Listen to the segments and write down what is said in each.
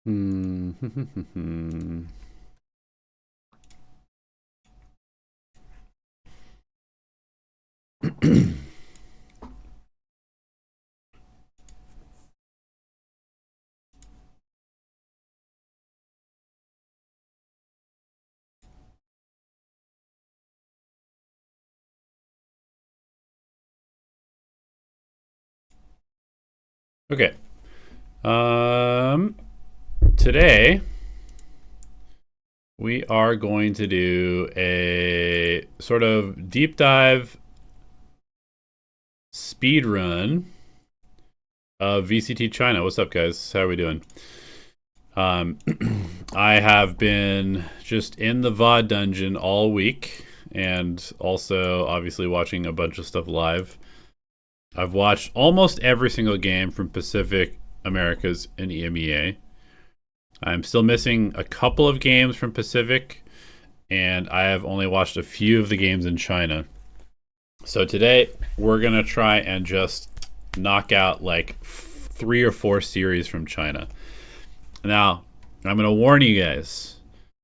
Hmm. Okay. Today we are going to do a sort of deep dive speed run of VCT China. What's up, guys? How are we doing? I have been just in the VOD dungeon all week, and also obviously watching a bunch of stuff live. I've watched almost every single game from Pacific, Americas, and EMEA. I'm still missing a couple of games from Pacific, and I have only watched a few of the games in China. So today, we're going to try and just knock out like 3 or 4 series from China. Now, I'm going to warn you guys.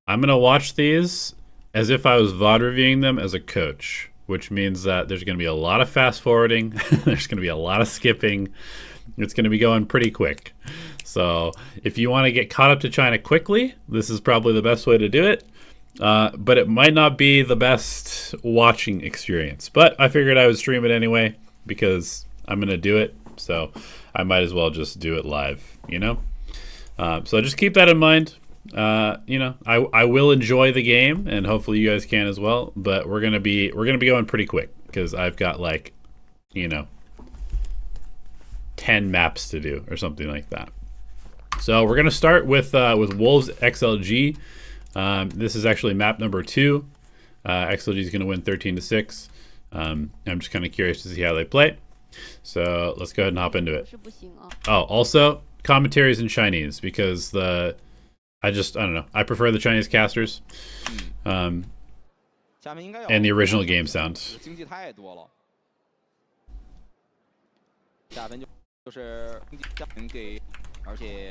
I'm going to watch these as if I was VOD reviewing them as a coach, which means that there's going to be a lot of fast forwarding. There's going to be a lot of skipping. It's going to be going pretty quick. So if you want to get caught up to China quickly, this is probably the best way to do it. But it might not be the best watching experience. But I figured I would stream it anyway because I'm going to do it. So I might as well just do it live, you know? So just keep that in mind. I will enjoy the game, and hopefully you guys can as well. But we're gonna be going pretty quick because I've got 10 maps to do or something like that. So we're gonna start with Wolves XLG. This is actually map number 2. XLG is gonna win 13-6. I'm just kind of curious to see how they play. So let's go ahead and hop into it. Oh, also commentaries in Chinese because I don't know. I prefer the Chinese casters, and the original game sound.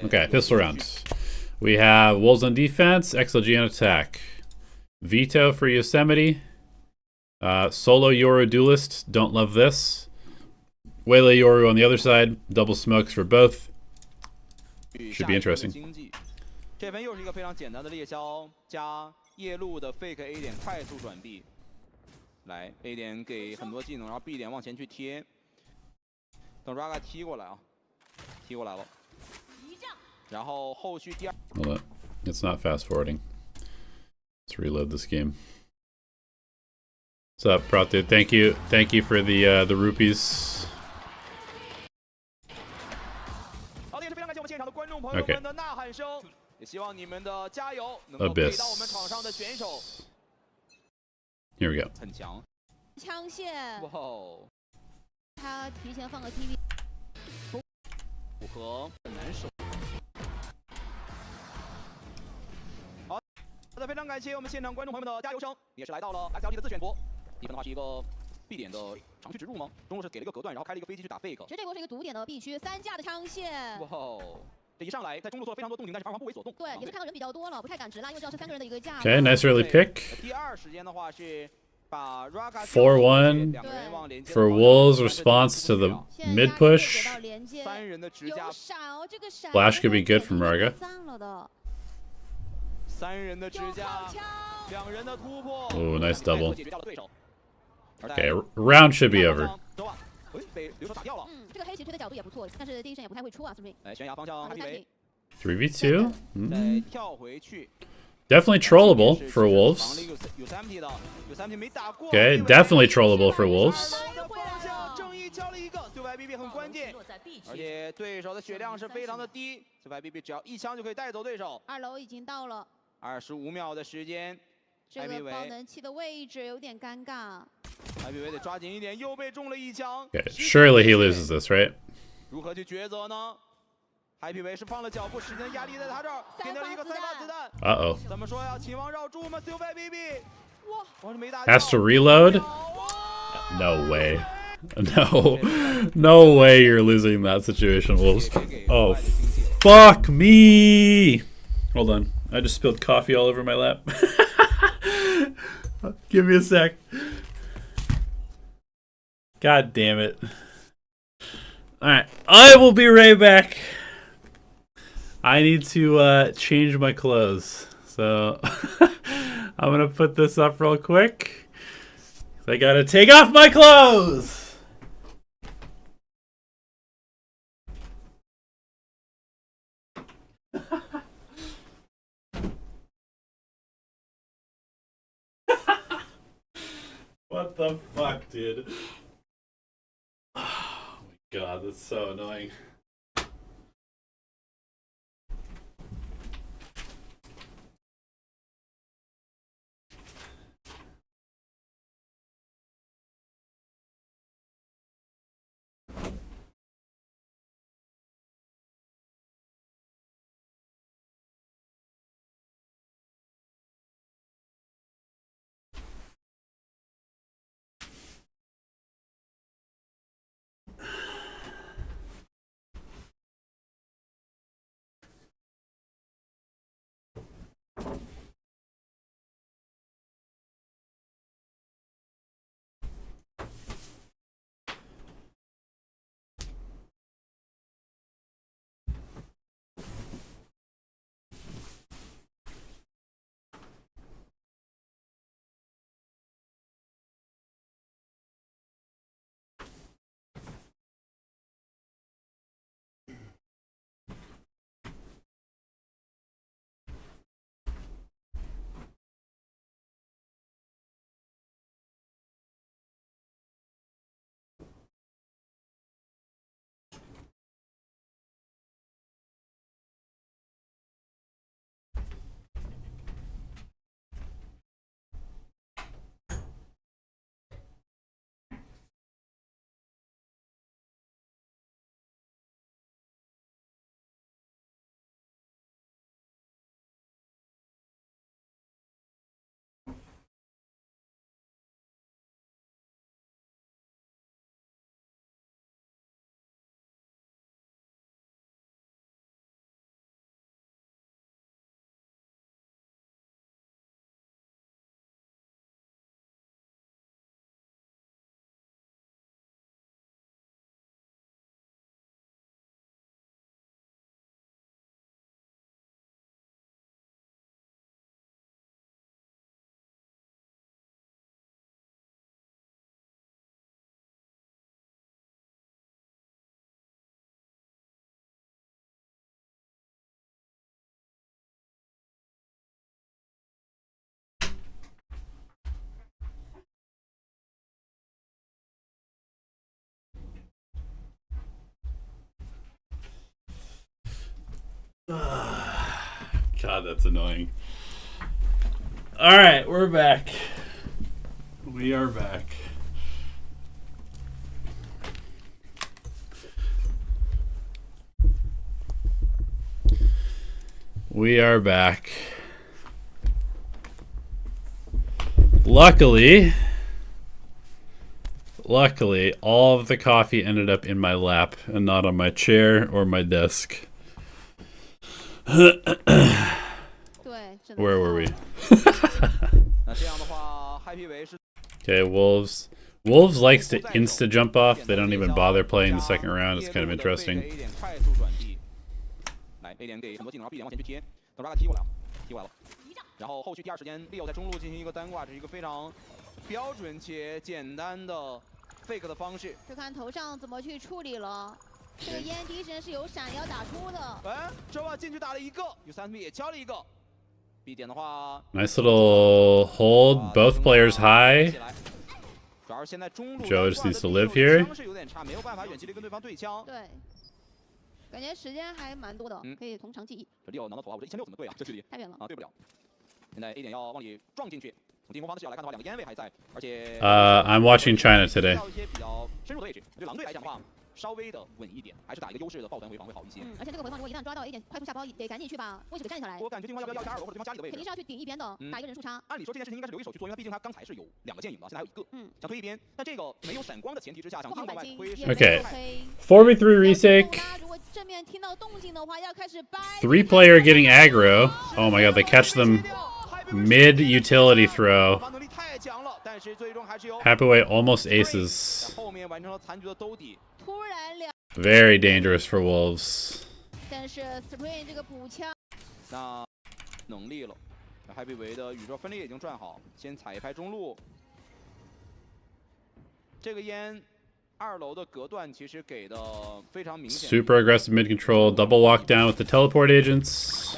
Okay, pistol rounds. We have Wolves on defense, XLG on attack. Veto for Yosemite. Solo Yoru duelist. Don't love this. Waylay Yoru on the other side. Double smokes for both. Should be interesting. 这分又是一个非常简单的猎枭加夜路的 fake A 点快速转 B， 来 A 点给很多技能，然后 B 点往前去贴，等 Raga 踢过来啊，踢过来了，然后后续第二。Hold on, it's not fast forwarding. Let's reload this game. What's up, Prot Dude? Thank you for the rupees. Okay. 也希望你们的加油能够给到我们场上的选手。Here we go. 很强。枪线。哇哦！他提前放个 TV。符合很难守。好的，非常感谢我们现场观众朋友们的加油声，也是来到了 XLG 的自选国。第一分的话是一个 B 点的长驱直入吗？中路是给了一个隔断，然后开了一个飞机去打 fake。其实这波是一个堵点的 B 区，3架的枪线。哇哦！ 这一上来，在中路做了非常多动静，但是防不为所动。对，也是看到人比较多了，不太敢直拉，因为这是3个人的一个架。Okay, nice early pick. 第二时间的话是把 Raga 4-1 for Wolves' response to the mid push. 3人的直加 Flash could be good from Raga. 3人的直加，2人的突破。 Oh, nice double. Okay, round should be over. 被流手打掉了。这个黑棋推的角度也不错，但是第一声也不太会出啊，是不是？来悬崖方向 Happy 3v2. 再跳回去。 Definitely trollable for Wolves. Okay, definitely trollable for Wolves. 正义交了一个 ，CYBB 很关键，而且对手的血量是非常的低 ，CYBB 只要1枪就可以带走对手。2楼已经到了，25秒的时间。 这个爆能器的位置有点尴尬。海比维得抓紧一点，又被中了1枪。Okay, surely he loses this, right? 如何去抉择呢？海比维是放了脚步，时间压力在他这儿，点掉了一个3发子弹。Uh-oh. 怎么说呀？秦王绕柱吗 ？CYBB， 哇，我是没打。 Has to reload? No way. No way you're losing that situation, Wolves. Oh, Fuck me. Hold on. I just spilled coffee all over my lap. Give me a sec. God damn it. Alright. I will be right back. I need to change my clothes. So I'm going to put this up real quick. I got to take off my clothes. What the fuck, dude? Oh my god, that's so annoying. God, that's annoying. Alright, we're back. We are back. We are back. Luckily, all of the coffee ended up in my lap and not on my chair or my desk. Where were we? Okay, Wolves. Wolves likes to insta jump off. They don't even bother playing the second round. It's kind of interesting. fake 的方式，就看头上怎么去处理了。这个烟第一时间是有闪要打出的。哎，这把进去打了一个，有3米也敲了一个。B 点的话 ，nice little hold, both players high. 主要是现在中路 Joe just needs to live here. 是有点差，没有办法远距离跟对方对枪。对，感觉时间还蛮多的，可以从长计议。这利奥拿到头啊，我这1600怎么对啊？这距离太远了啊，对不了。现在 A 点要往里撞进去。 从进攻方的视角来看的话，2个烟位还在，而且I'm watching China today. 到一些比较深入的位置，对狼队来讲的话，稍微的稳一点，还是打一个优势的爆团回防会好一些。而且这个回防如果一旦抓到 A 点快速下包，得赶紧去把位置给站起来。我感觉对方要不要加2楼或者对方家里的位置，肯定是要去顶一边的，打一个人数差。按理说这件事情应该是留一手去做，因为毕竟他刚才是有2个剑影的，现在还有1个，想推一边，但这个没有闪光的前提之下，想硬往外推是 Okay. 4v3 retake. 正面听到动静的话，要开始掰。3 player getting aggro. Oh my god, they catch them mid utility throw. 防能力太强了，但是最终还是由 Happyway almost aces. 后面完成了残局的兜底。突然两， Very dangerous for Wolves. 但是 Spring 这个补枪，那能力了。Happy 维的宇宙分裂已经转好，先踩一拍中路。这个烟2楼的隔断其实给的非常明显。 Super aggressive mid control. Double walk down with the teleport agents.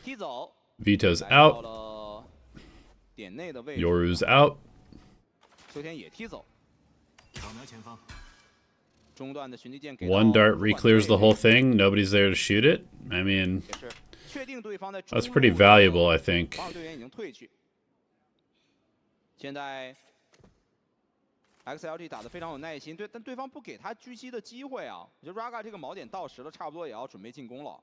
踢走 Vito's 来到 out. 了点内的位置。 Yoru's out. 秋天也踢走。中段的寻迹剑给到 One dart 主管 re-clears the 队 whole thing. Nobody's there to shoot it. I mean, 也是确定对方在中 that's pretty 路的 valuable, I think. 防守队员已经退去。现在 XLG 打得非常有耐心，但对方不给他狙击的机会啊！我觉得 Raga 这个锚点到时了，差不多也要准备进攻了。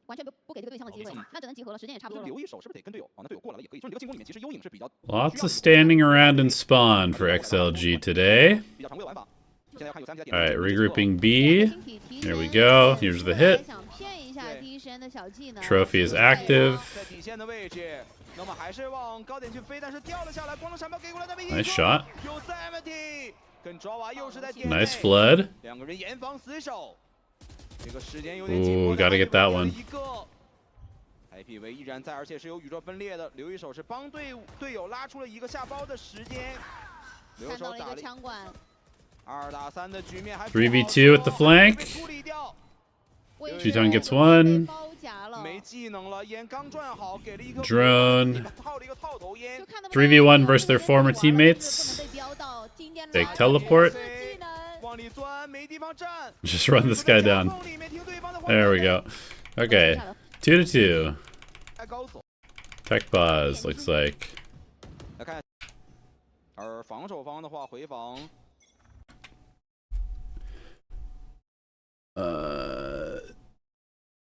完全不给这个对枪的机会，那只能集合了，时间也差不多了。留一手是不是得跟队友啊？那队友过来了也可以。就是你这个进攻里面，其实幽影是比较 Lots of standing around in spawn for XLG today. 比较常规的玩法。现在要看有3家点。 Alright, regrouping B. There we go. Here's the hit. 想骗一下第一时间的小技能。 Trophy is active. 在底线的位置，那么还是往高点去飞，但是掉了下来，光能闪爆给过来那么一个 Nice shot. 有 70跟 Java 又是在点内 Nice flood. 两个人严防死守，这个时间有点紧迫。 Ooh, gotta get that one. 一个 IP 维依然在，而且是有宇宙分裂的。留一手是帮队友拉出了一个下包的时间，留看到了一个手打了枪管， 2打3的局面，还 3v2 with the flank. 处理掉。 G-Town gets one. 包夹了，没技能了，烟刚转好，给了一个 Drone. 套了一个套头烟。 3v1 versus their former teammates. Big teleport. 往里钻，没地方站。 Just run this guy down. There we go. Okay, 2 to 2. 太高走。 Tech pause looks like. 来看，而防守方的话，回防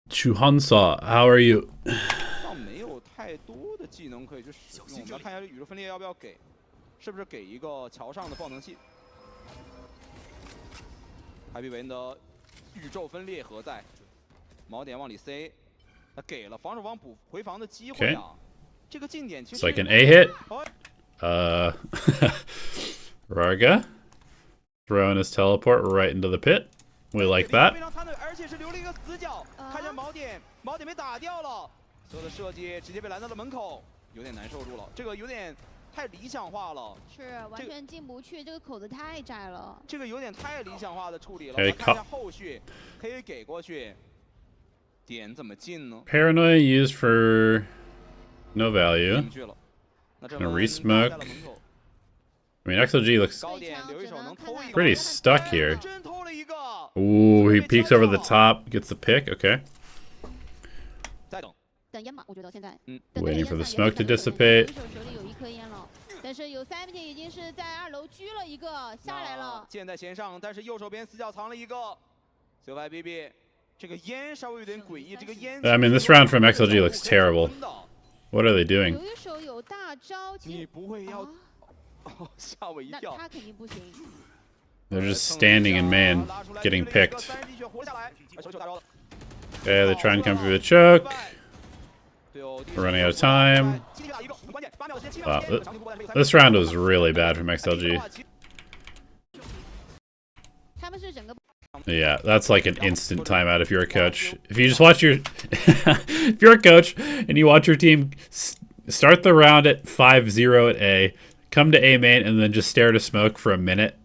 Chuhansa, how are you? 倒没有太多的技能可以去使用。我们来看一下这宇宙分裂要不要给，是不是给一个桥上的爆能器？Happy 维的宇宙分裂何在？锚点往里塞，他给了防守方补回防的机会啊。这个近点其 It's 实 like an A hit. Raga throwing his teleport right into the pit. We like that. 非常贪队，而且是留了一个死角。看一下锚点，锚点被打掉了，所有的设计直接被拦到了门口，有点难受住了。这个有点太理想化了，是完全进不去，这个口子太窄了。这个有点太理想化的处理了。可以我们看一下后续，可以给过去，点怎么进呢？ Paranoia used for no value. 进去了，那这 Gonna 门 re-smoke. 搭在了门口 I mean, XLG looks 高点留一手能偷一个 pretty stuck here. 真偷了一个。 Ooh, he peeks over the top, gets the pick. Okay. 再等，等烟吧，我觉得现在。 Waiting for the smoke to dissipate. 手里有一颗烟了，但是有3已经是在2楼狙了一个下来了。箭在弦上，但是右手边死角藏了一个。小白 BB， 这个烟稍微有点诡异，这个烟。I mean, this round from XLG looks terrible. What are they doing? 有一手有大招，你不会要？哦，吓我一跳。那他肯定不行。 They're just standing in main, getting picked. Okay, they try and come through the choke. We're running out of time. Wow, this round was really bad from XLG. 他们是整个 Yeah, that's like an instant timeout if you're a coach. If you just watch your... if you're a coach and you watch your team start the round at 5-0 at A, come to A main, and then just stare to smoke for a minute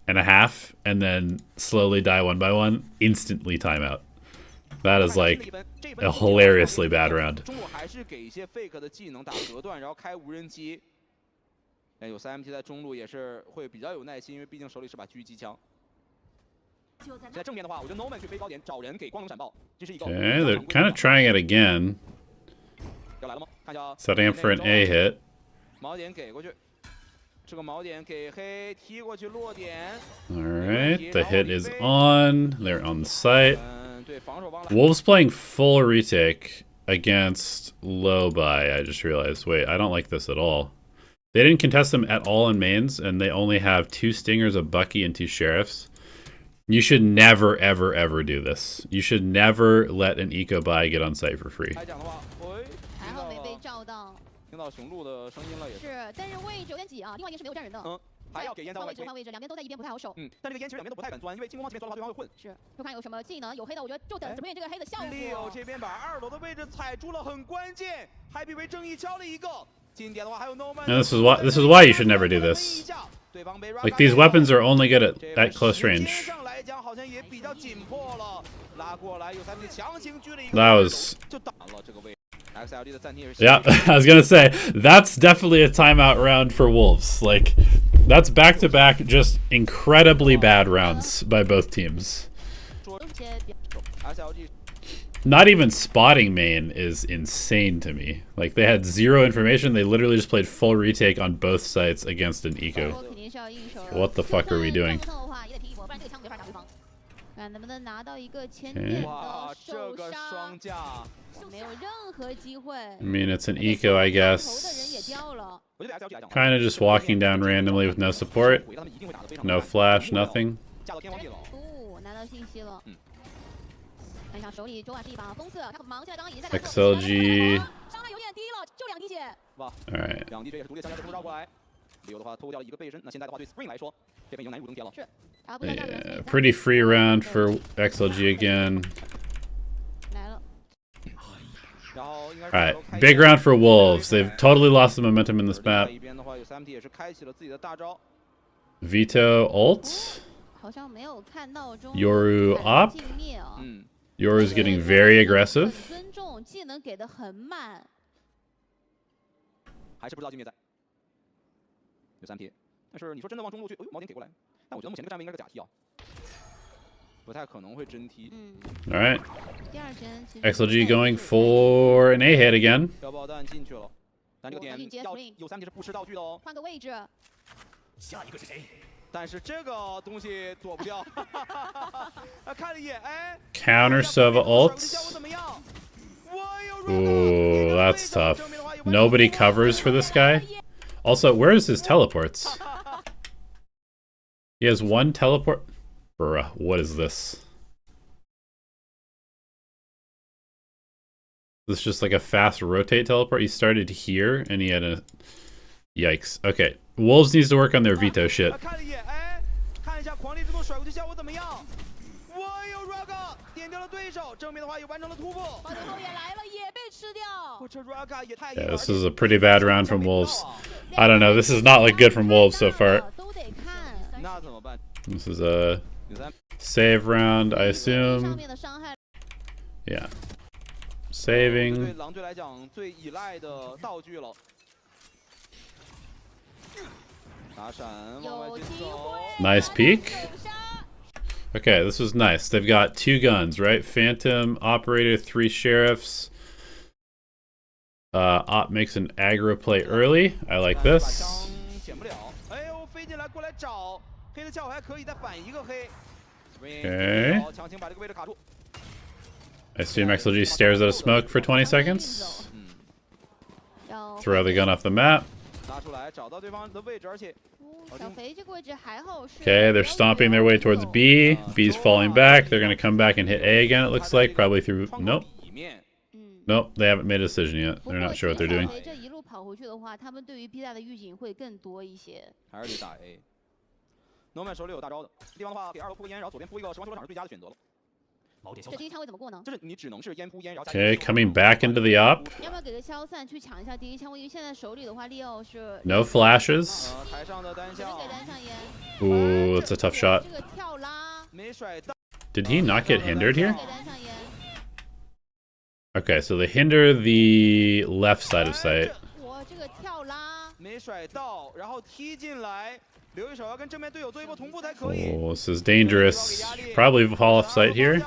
and a half, and then slowly die 1 by 1, instantly timeout. That is like a hilariously bad round. 中午还是给一些 fake 的技能打隔断，然后开无人机。有3MT 在中路也是会比较有耐心，因为毕竟手里是把狙击枪。在正面的话，我觉得 Noman 去飞高点找人给光能闪爆，这是一个。Okay, they're kind of trying it again. 要来了吗？看一下。Setting up for an A hit. 锚点给过去。 这个锚点给黑踢过去落点。 Alright, the hit is on. They're on the site. Wolves playing full retake against low buy. I just realized. Wait, I don't like this at all. They didn't contest them at all in mains, and they only have 2 stingers, a Bucky, and 2 sheriffs. You should never, ever, ever do this. You should never let an eco buy get on site for free. 来讲的话，喂，还好没被照到。听到雄鹿的声音了也是。是，但是位置有点挤啊，另外一边是没有站人的。还要给烟在外推。换位置，两边都在一边，不太好守。但这个烟其实两边都不太敢钻，因为进攻方这边钻的话，对方会混。是，就看有什么技能，有黑的，我觉得就等直播间这个黑的效果。Leo 这边把2楼的位置踩住了，很关键。Happy 为正义敲了一个。近点的话还有 Noman。And this is why you should never do this. Like these weapons are only good at close range. That was. Yeah, I was gonna say that's definitely a timeout round for Wolves. Like, that's back-to-back just incredibly bad rounds by both teams. Not even spotting main is insane to me. Like, they had zero information. They literally just played full retake on both sites against an eco. What the fuck are we doing? Okay. I mean, it's an eco, I guess. Kind of just walking down randomly with no support. No flash, nothing. XLG. Alright. Yeah, pretty free round for XLG again. Alright, big round for Wolves. They've totally lost the momentum in this map. Veto ult. Yoru op. Yoru's getting very aggressive. Alright. XLG going for an A hit again. 但是这个东西躲不掉，看了一眼，哎 ，Counter Sova ult. Ooh, that's tough. Nobody covers for this guy. Also, where is his teleports? He has one teleport. Bruh, what is this? This is just like a fast rotate teleport. He started here and he had a... Yikes. Okay. Wolves needs to work on their veto shit. Yeah, this is a pretty bad round from Wolves. I don't know. This is not like good from Wolves so far. This is a save round, I assume. Yeah. Saving. Nice peek. Okay, this was nice. They've got 2 guns, right? Phantom, Operator, 3 Sheriffs. Op makes an aggro play early. I like this. Okay. I assume XLG stares at a smoke for 20 seconds. Throw the gun off the map. Okay, they're stomping their way towards B. B's falling back. They're going to come back and hit A again, it looks like. Probably through... Nope. Nope, they haven't made a decision yet. They're not sure what they're doing. Okay, coming back into the op. No flashes. Ooh, that's a tough shot. Did he not get hindered here? Okay, so they hinder the left side of site. Oh, this is dangerous. Should probably fall off site here.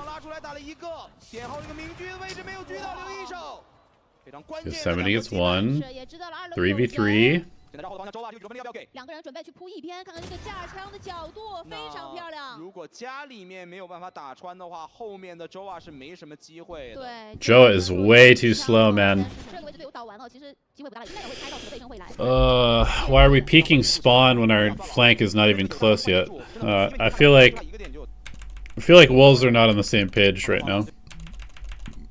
Yosemite gets 1. 3v3. Joa is way too slow, man. Why are we peeking spawn when our flank is not even close yet? I feel like I feel like Wolves are not on the same page right now.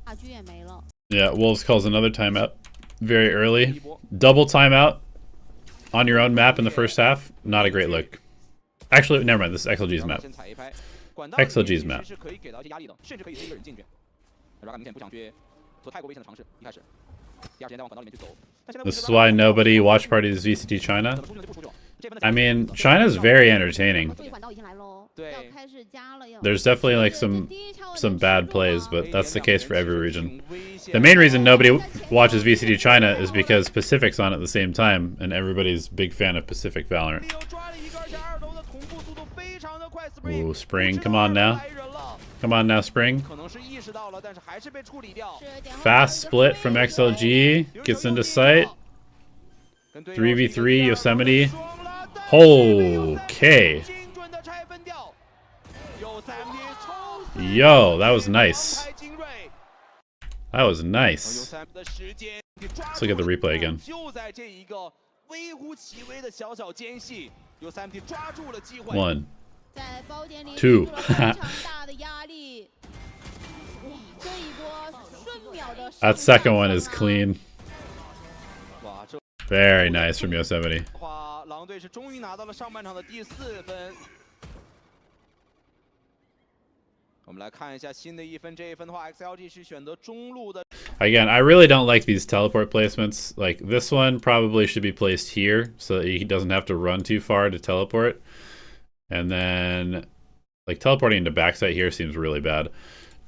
大狙也没了。 Yeah, Wolves calls another timeout very early. Double timeout on your own map in the first half. Not a great look. Actually, never mind. This is XLG's map. XLG's map. This is why nobody watch parties VCT China. I mean, China's very entertaining. There's definitely like some bad plays, but that's the case for every region. The main reason nobody watches VCT China is because Pacific's on at the same time, and everybody's big fan of Pacific Valorant. Ooh, Spring, come on now. Come on now, Spring. Fast split from XLG. Gets into sight. 3v3 Yosemite. Okay. Yo, that was nice. That was nice. Let's look at the replay again. 1, 2. That second one is clean. Very nice from Yosemite. Again, I really don't like these teleport placements. Like, this one probably should be placed here so that he doesn't have to run too far to teleport. And then, like, teleporting into backside here seems really bad.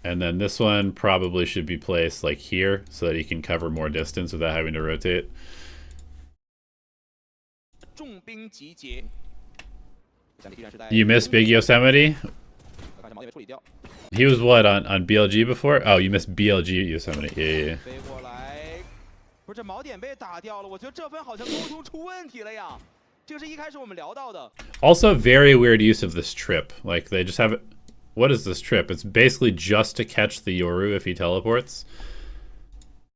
And then this one probably should be placed, like, here so that he can cover more distance without having to rotate. You missed Big Yosemite? He was what, on BLG before? Oh, you missed BLG Yosemite. Yeah. Also, very weird use of this trip. Like, they just have it. What is this trip? It's basically just to catch the Yoru if he teleports.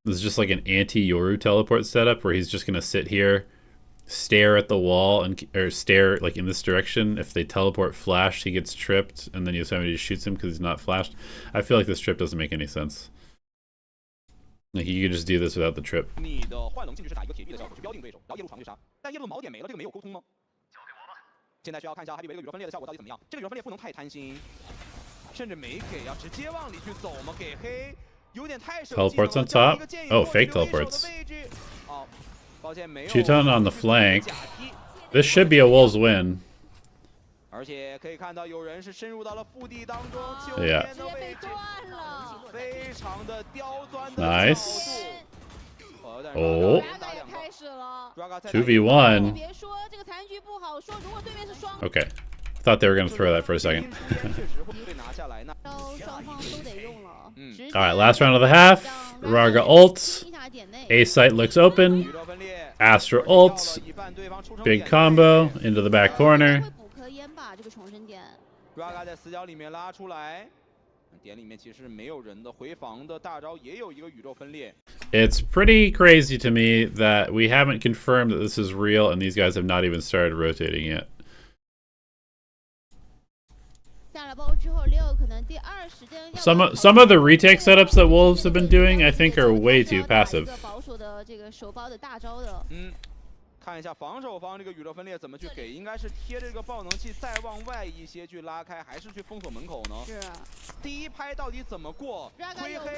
This is just like an anti-Yoru teleport setup where he's just going to sit here, stare at the wall, or stare like in this direction. If they teleport flash, he gets tripped, and then Yosemite just shoots him because he's not flashed. I feel like this trip doesn't make any sense. Like, you could just do this without the trip. Teleports on top. Oh, fake teleports. Chuton on the flank. This should be a Wolves win. Yeah. Nice. Oh. 2v1. Okay. Thought they were going to throw that for a second. Alright, last round of the half. Raga ults. A site looks open. Astra ults. Big combo into the back corner. It's pretty crazy to me that we haven't confirmed that this is real and these guys have not even started rotating yet. Some of the retake setups that Wolves have been doing, I think, are way too passive. 看一下防守方这个宇宙分裂怎么去给，应该是贴这个爆能器再往外一些去拉开，还是去封锁门口呢？是。第一拍到底怎么过？推黑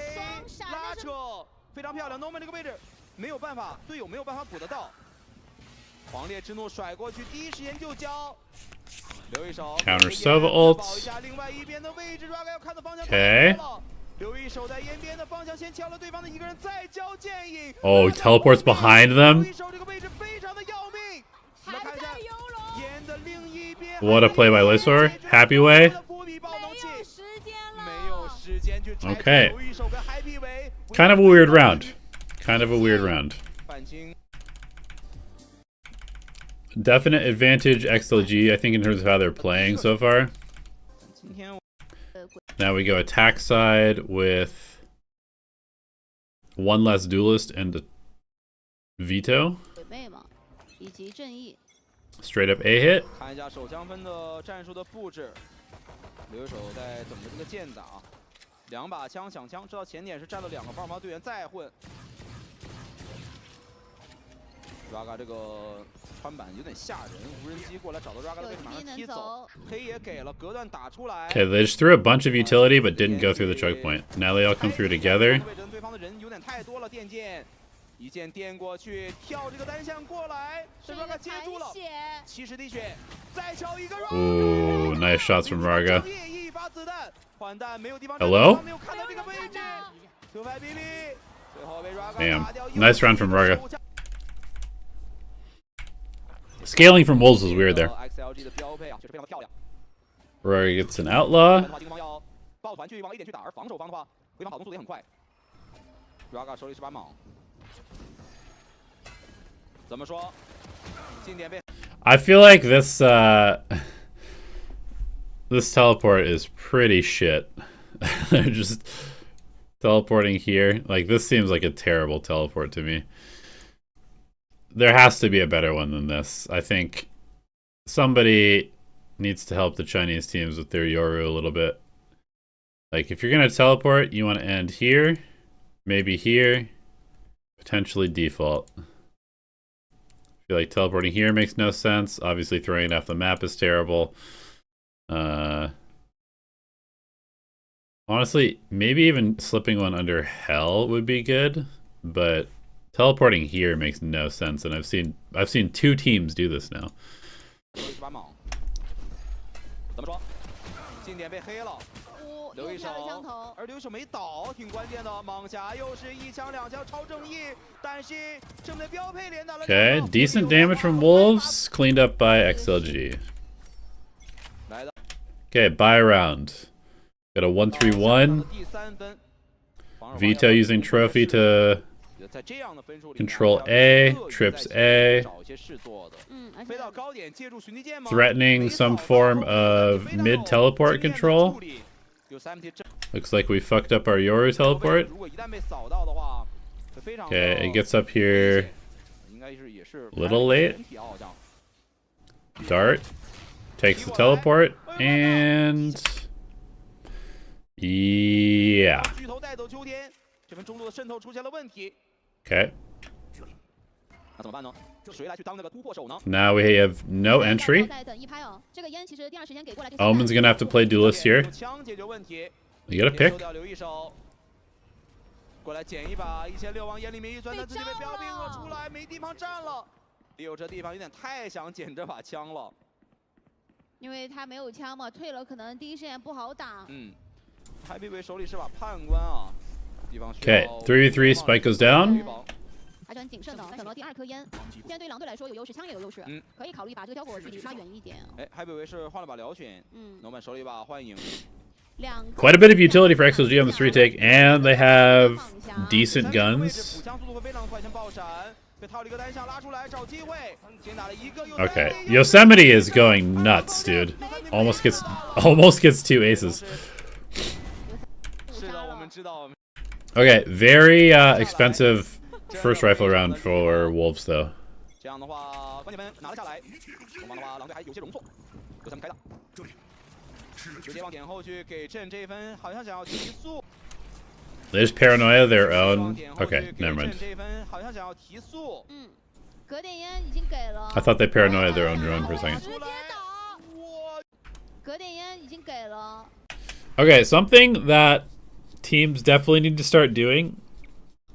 拉扯，非常漂亮。Norman 这个位置没有办法，队友没有办法补得到。狂烈之怒甩过去，第一时间就交。留一手。Counter Sova ults. 另外一边的位置 ，Raga 要看的方向 Okay. 留一手在烟边的方向，先敲了对方的一个人，再交剑影。Oh, he teleports behind them. What a play by Lysor. Happy way. Okay. Kind of a weird round. Kind of a weird round. Definite advantage XLG, I think, in terms of how they're playing so far. Now we go attack side with one less duelist and a veto. Straight up A hit. 留一手在等着这个剑打，2把枪抢枪，知道前点是站了2个方防队员再混。Raga 这个穿板有点吓人，无人机过来找到 Raga 的位置，马上踢走。黑也给了，隔断打出来。Okay, they just threw a bunch of utility but didn't go through the choke point. Now they all come through together. 对方的人有点太多了，电剑。 一剑电过去，跳这个单向过来，被 Raga 接住了，70滴血，再敲一个 Raga。 Ooh, nice shots from Raga. 一发子弹，换弹没有地方。 Hello? 没有看到这个位置，球拍比利，最后被 Raga Damn, 打掉。 nice run from Raga. Scaling from Wolves was weird there. XLG 的标配啊，确实非常的漂亮。 Raga gets an outlaw. 进攻方要抱团去往 A 点去打，而防守方的话，回防跑动速度也很快。Raga 手里是把锰。 怎么说？近点被 I feel like this this teleport is pretty shit. They're just teleporting here. Like, this seems like a terrible teleport to me. There has to be a better one than this. I think somebody needs to help the Chinese teams with their Yoru a little bit. Like, if you're gonna teleport, you want to end here, maybe here, potentially default. I feel like teleporting here makes no sense. Obviously, throwing it off the map is terrible. Honestly, maybe even slipping one under hell would be good, but teleporting here makes no sense. And I've seen 2 teams do this now. 留一手，而留一手没倒，挺关键的。蟒侠又是1枪2枪超正义，但是正在标配连打了。Okay, decent damage from Wolves, cleaned up by XLG. Okay, buy round. Got a 1-3-1. Vito using trophy to control A, trips A. Threatening some form of mid teleport control. Looks like we fucked up our Yoru teleport. Okay, it gets up here a little late. Dart takes the teleport, and yeah. Okay. Now we have no entry. Omen's gonna have to play duelist here. You gotta pick. 过来捡一把，1600往眼里面一钻，但自己被标兵了出来，没地方站了。有这地方有点太想捡这把枪了，因为他没有枪嘛，退了可能第一时间不好打。海比伟手里是把判官啊，地方需要。Okay, 3v3 spike goes down. 还是很谨慎的，等了第2颗烟。现在对狼队来说有优势，枪也有优势，可以考虑把这个交火距离拉远一点。哎，海比伟是换了把辽选，Noman手里一把幻影。 Quite a bit of utility for XLG on this retake, and they have decent guns. Okay, Yosemite is going nuts, dude. Almost gets 2 aces. Okay, very expensive first rifle round for Wolves, though. They just paranoia their own. Okay, never mind. I thought they paranoia their own drone for a second. Okay, something that teams definitely need to start doing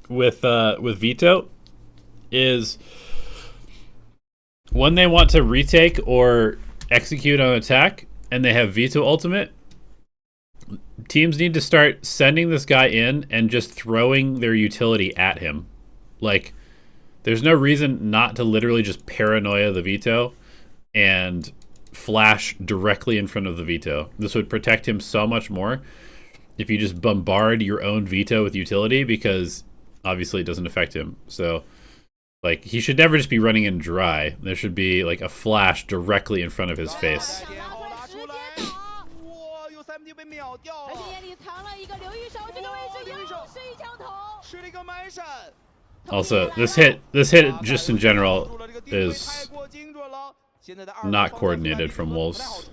with Vito is when they want to retake or execute on attack and they have Vito ultimate, teams need to start sending this guy in and just throwing their utility at him. Like, there's no reason not to literally just paranoia the Vito and flash directly in front of the Vito. This would protect him so much more if you just bombard your own Vito with utility, because obviously it doesn't affect him. So, like, he should never just be running in dry. There should be, like, a flash directly in front of his face. Also, this hit just in general is not coordinated from Wolves.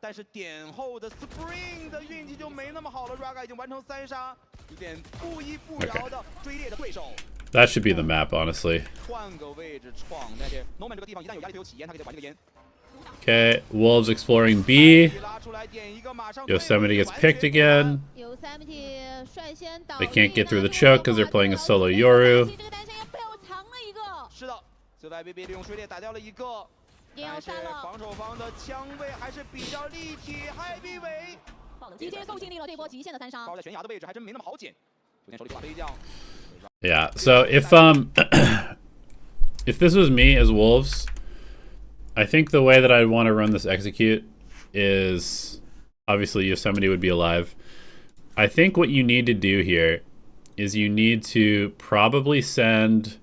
但是点后的 Spring 的运气就没那么好了 ，Raga 已经完成3杀，有点不依不饶的追猎的对手。That should be the map, honestly. 换个位置闯，但是 Norman 这个地方一旦有压力就有起烟，他可以玩这个烟。 Okay, Wolves exploring B. Yosemite gets picked again. They can't get through the choke because they're playing a solo Yoru. 是的，最外 BB 利用水猎打掉了一个，但是防守方的枪位还是比较立体。海比伟已经够经历了这波极限的3杀。包在悬崖的位置还真没那么好捡，酒店手里把飞将。 Yeah. So if if this was me as Wolves, I think the way that I'd want to run this execute is obviously Yosemite would be alive. I think what you need to do here is you need to probably send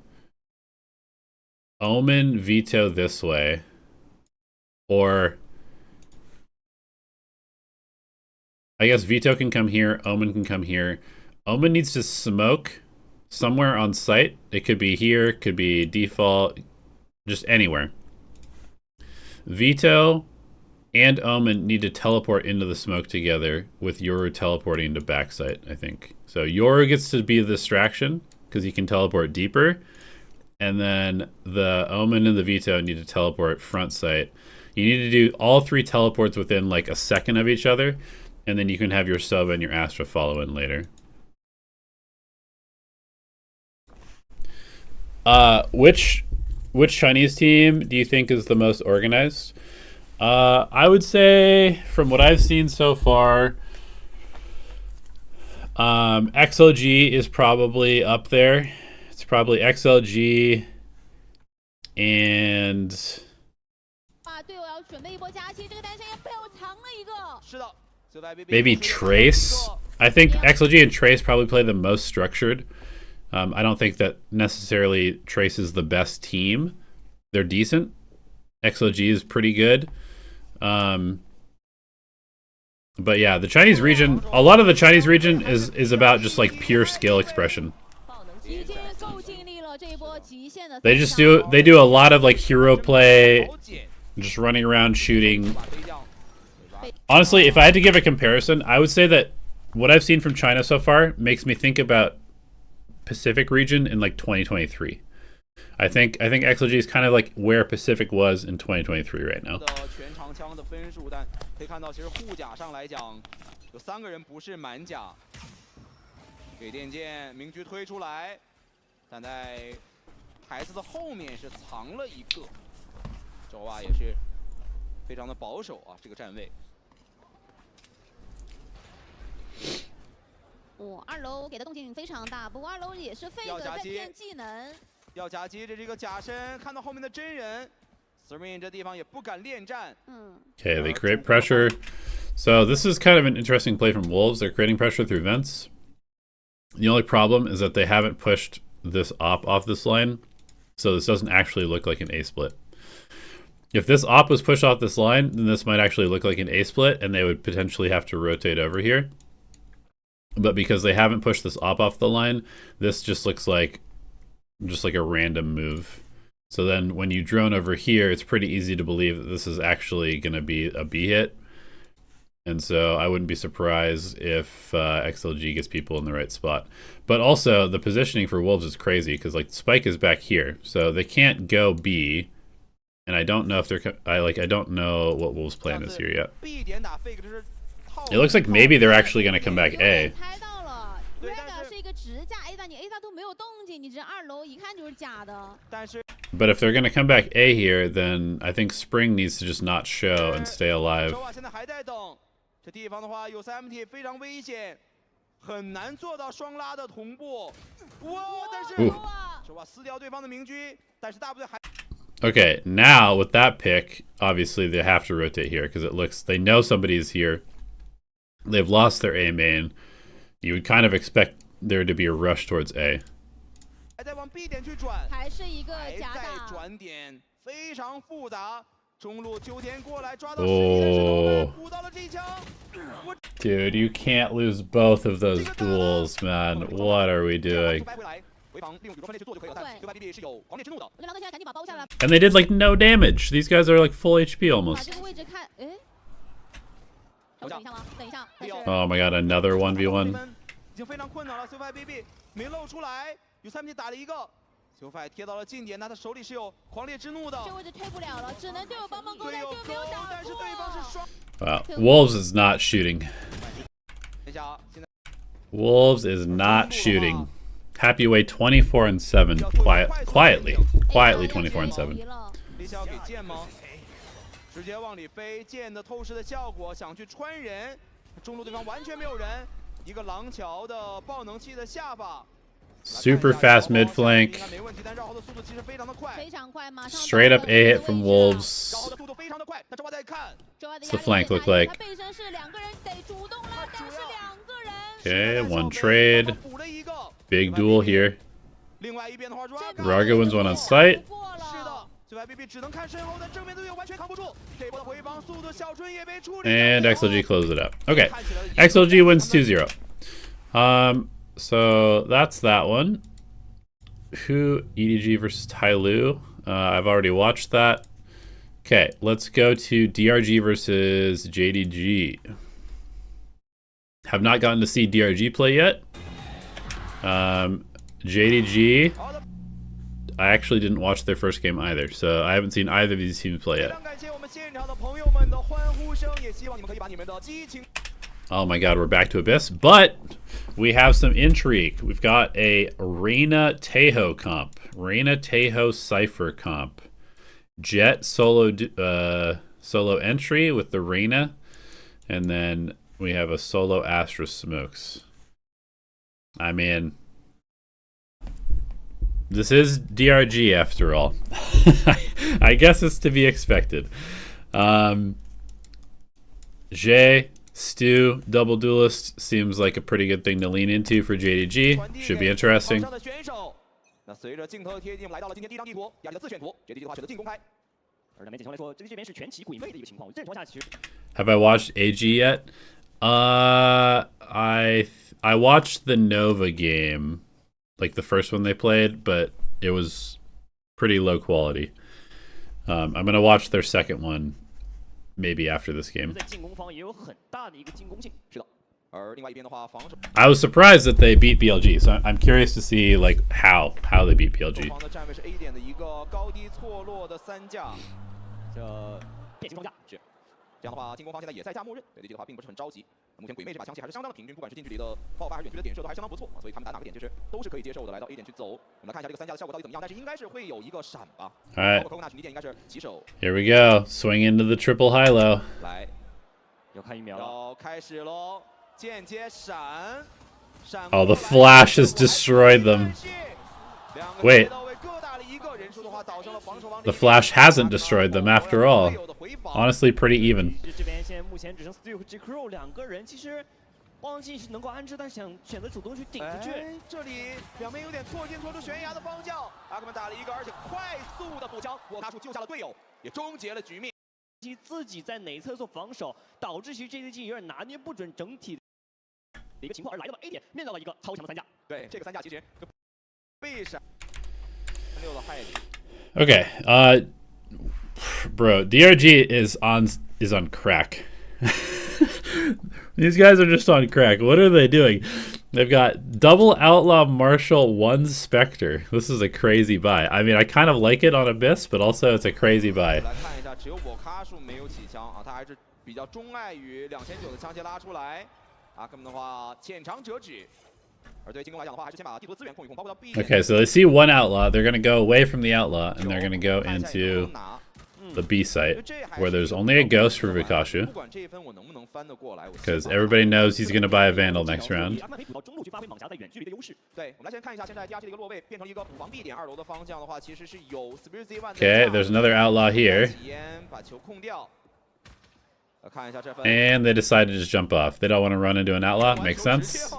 Omen Veto this way, or I guess Veto can come here, Omen can come here. Omen needs to smoke somewhere on site. It could be here, could be default, just anywhere. Veto and Omen need to teleport into the smoke together with Yoru teleporting to backside, I think. So Yoru gets to be the distraction because he can teleport deeper. And then the Omen and the Veto need to teleport front site. You need to do all 3 teleports within like a second of each other. And then you can have your Sova and your Astra follow in later. Which Chinese team do you think is the most organized? I would say, from what I've seen so far, XLG is probably up there. It's probably XLG and maybe Trace. I think XLG and Trace probably play the most structured. I don't think that necessarily Trace is the best team. They're decent. XLG is pretty good. But yeah, the Chinese region, a lot of the Chinese region is about just like pure skill expression. They do a lot of like hero play, just running around shooting. Honestly, if I had to give a comparison, I would say that what I've seen from China so far makes me think about Pacific region in like 2023. I think XLG is kind of like where Pacific was in 2023 right now. 全长枪的分数，但可以看到，其实护甲上来讲，有3个人不是满甲。给电剑明局推出来，但在台子的后面是藏了一个。周啊也是非常的保守啊，这个站位。2楼给的动静非常大，不过2楼也是费着在骗技能。 要夹击，这是一个假身，看到后面的真人 ，Serene 这地方也不敢恋战。Okay, they create pressure. So this is kind of an interesting play from Wolves. They're creating pressure through vents. The only problem is that they haven't pushed this op off this line, so this doesn't actually look like an A split. If this op was pushed off this line, then this might actually look like an A split, and they would potentially have to rotate over here. But because they haven't pushed this op off the line, this just looks like a random move. So then when you drone over here, it's pretty easy to believe that this is actually going to be a B hit. And so I wouldn't be surprised if XLG gets people in the right spot. But also the positioning for Wolves is crazy because like Spike is back here, so they can't go B. And I don't know if they're I don't know what Wolves' plan is here yet. It looks like maybe they're actually going to come back A. But if they're going to come back A here, then I think Spring needs to just not show and stay alive. 这地方的话有 3MT 非常危险，很难做到双拉的同步。哇！但是手把撕掉对方的明狙，但是大部队还。 Okay, now with that pick, obviously they have to rotate here because it looks they know somebody's here. They've lost their A main. You would kind of expect there to be a rush towards A. 还在往 B 点去转，还是一个假在打转点，非常复杂。 中路秋田过来抓到11补到了这一枪。Dude, you can't lose both of those duels, man. What are we doing? And they did like no damage. These guys are like full HP almost. 等一下吗？等一下。 Oh my god, another 1v1. 已经非常困难了 ，CFI BB 没露出来，USMT 打了一个 ，CFI 贴到了近点，那他手里是有狂烈之怒的。这位置推不了了，只能队友帮忙勾，队友勾，但是对方是双。 Wow, Wolves is not shooting. 等一下啊，现在 Wolves is not shooting. Happy way 24-7. Quietly 24-7. 立交给剑吗？直接往里飞，剑的透视的效果，想去穿人，中路对方完全没有人，一个廊桥的爆能器的下巴。 Super fast mid flank. Straight up A hit from Wolves. What's the flank look like? Okay, one trade. Big duel here. Raga wins one on sight. And XLG closes it up. Okay, XLG wins 2-0. So that's that one. Who? EDG versus Tyloo. I've already watched that. Okay, let's go to DRG versus JDG. Have not gotten to see DRG play yet. JDG, I actually didn't watch their first game either, so I haven't seen either of these teams play yet. Oh my god, we're back to Abyss, but we have some intrigue. We've got a Reina Tejo comp, Reina Tejo Cypher comp. Jet solo entry with the Reina, and then we have a solo Astra Smokes. I mean, this is DRG after all. I guess it's to be expected. Jay, Stu, double duelist seems like a pretty good thing to lean into for JDG. Should be interesting. Have I watched AG yet? I watched the Nova game, like the first one they played, but it was pretty low quality. I'm gonna watch their second one maybe after this game. I was surprised that they beat BLG, so I'm curious to see like how they beat BLG. Alright. Here we go. Swing into the triple high-low. Oh, the flash has destroyed them. Wait. The flash hasn't destroyed them after all. Honestly, pretty even. Okay, bro, DRG is on crack. These guys are just on crack. What are they doing? They've got double Outlaw Marshal, one Spectre. This is a crazy buy. I mean, I kind of like it on Abyss, but also it's a crazy buy. Okay, so they see one Outlaw. They're going to go away from the Outlaw, and they're going to go into the B site, where there's only a Ghost for Vikashu, because everybody knows he's going to buy a Vandal next round. Okay, there's another Outlaw here. And they decide to just jump off. They don't want to run into an Outlaw. Makes sense.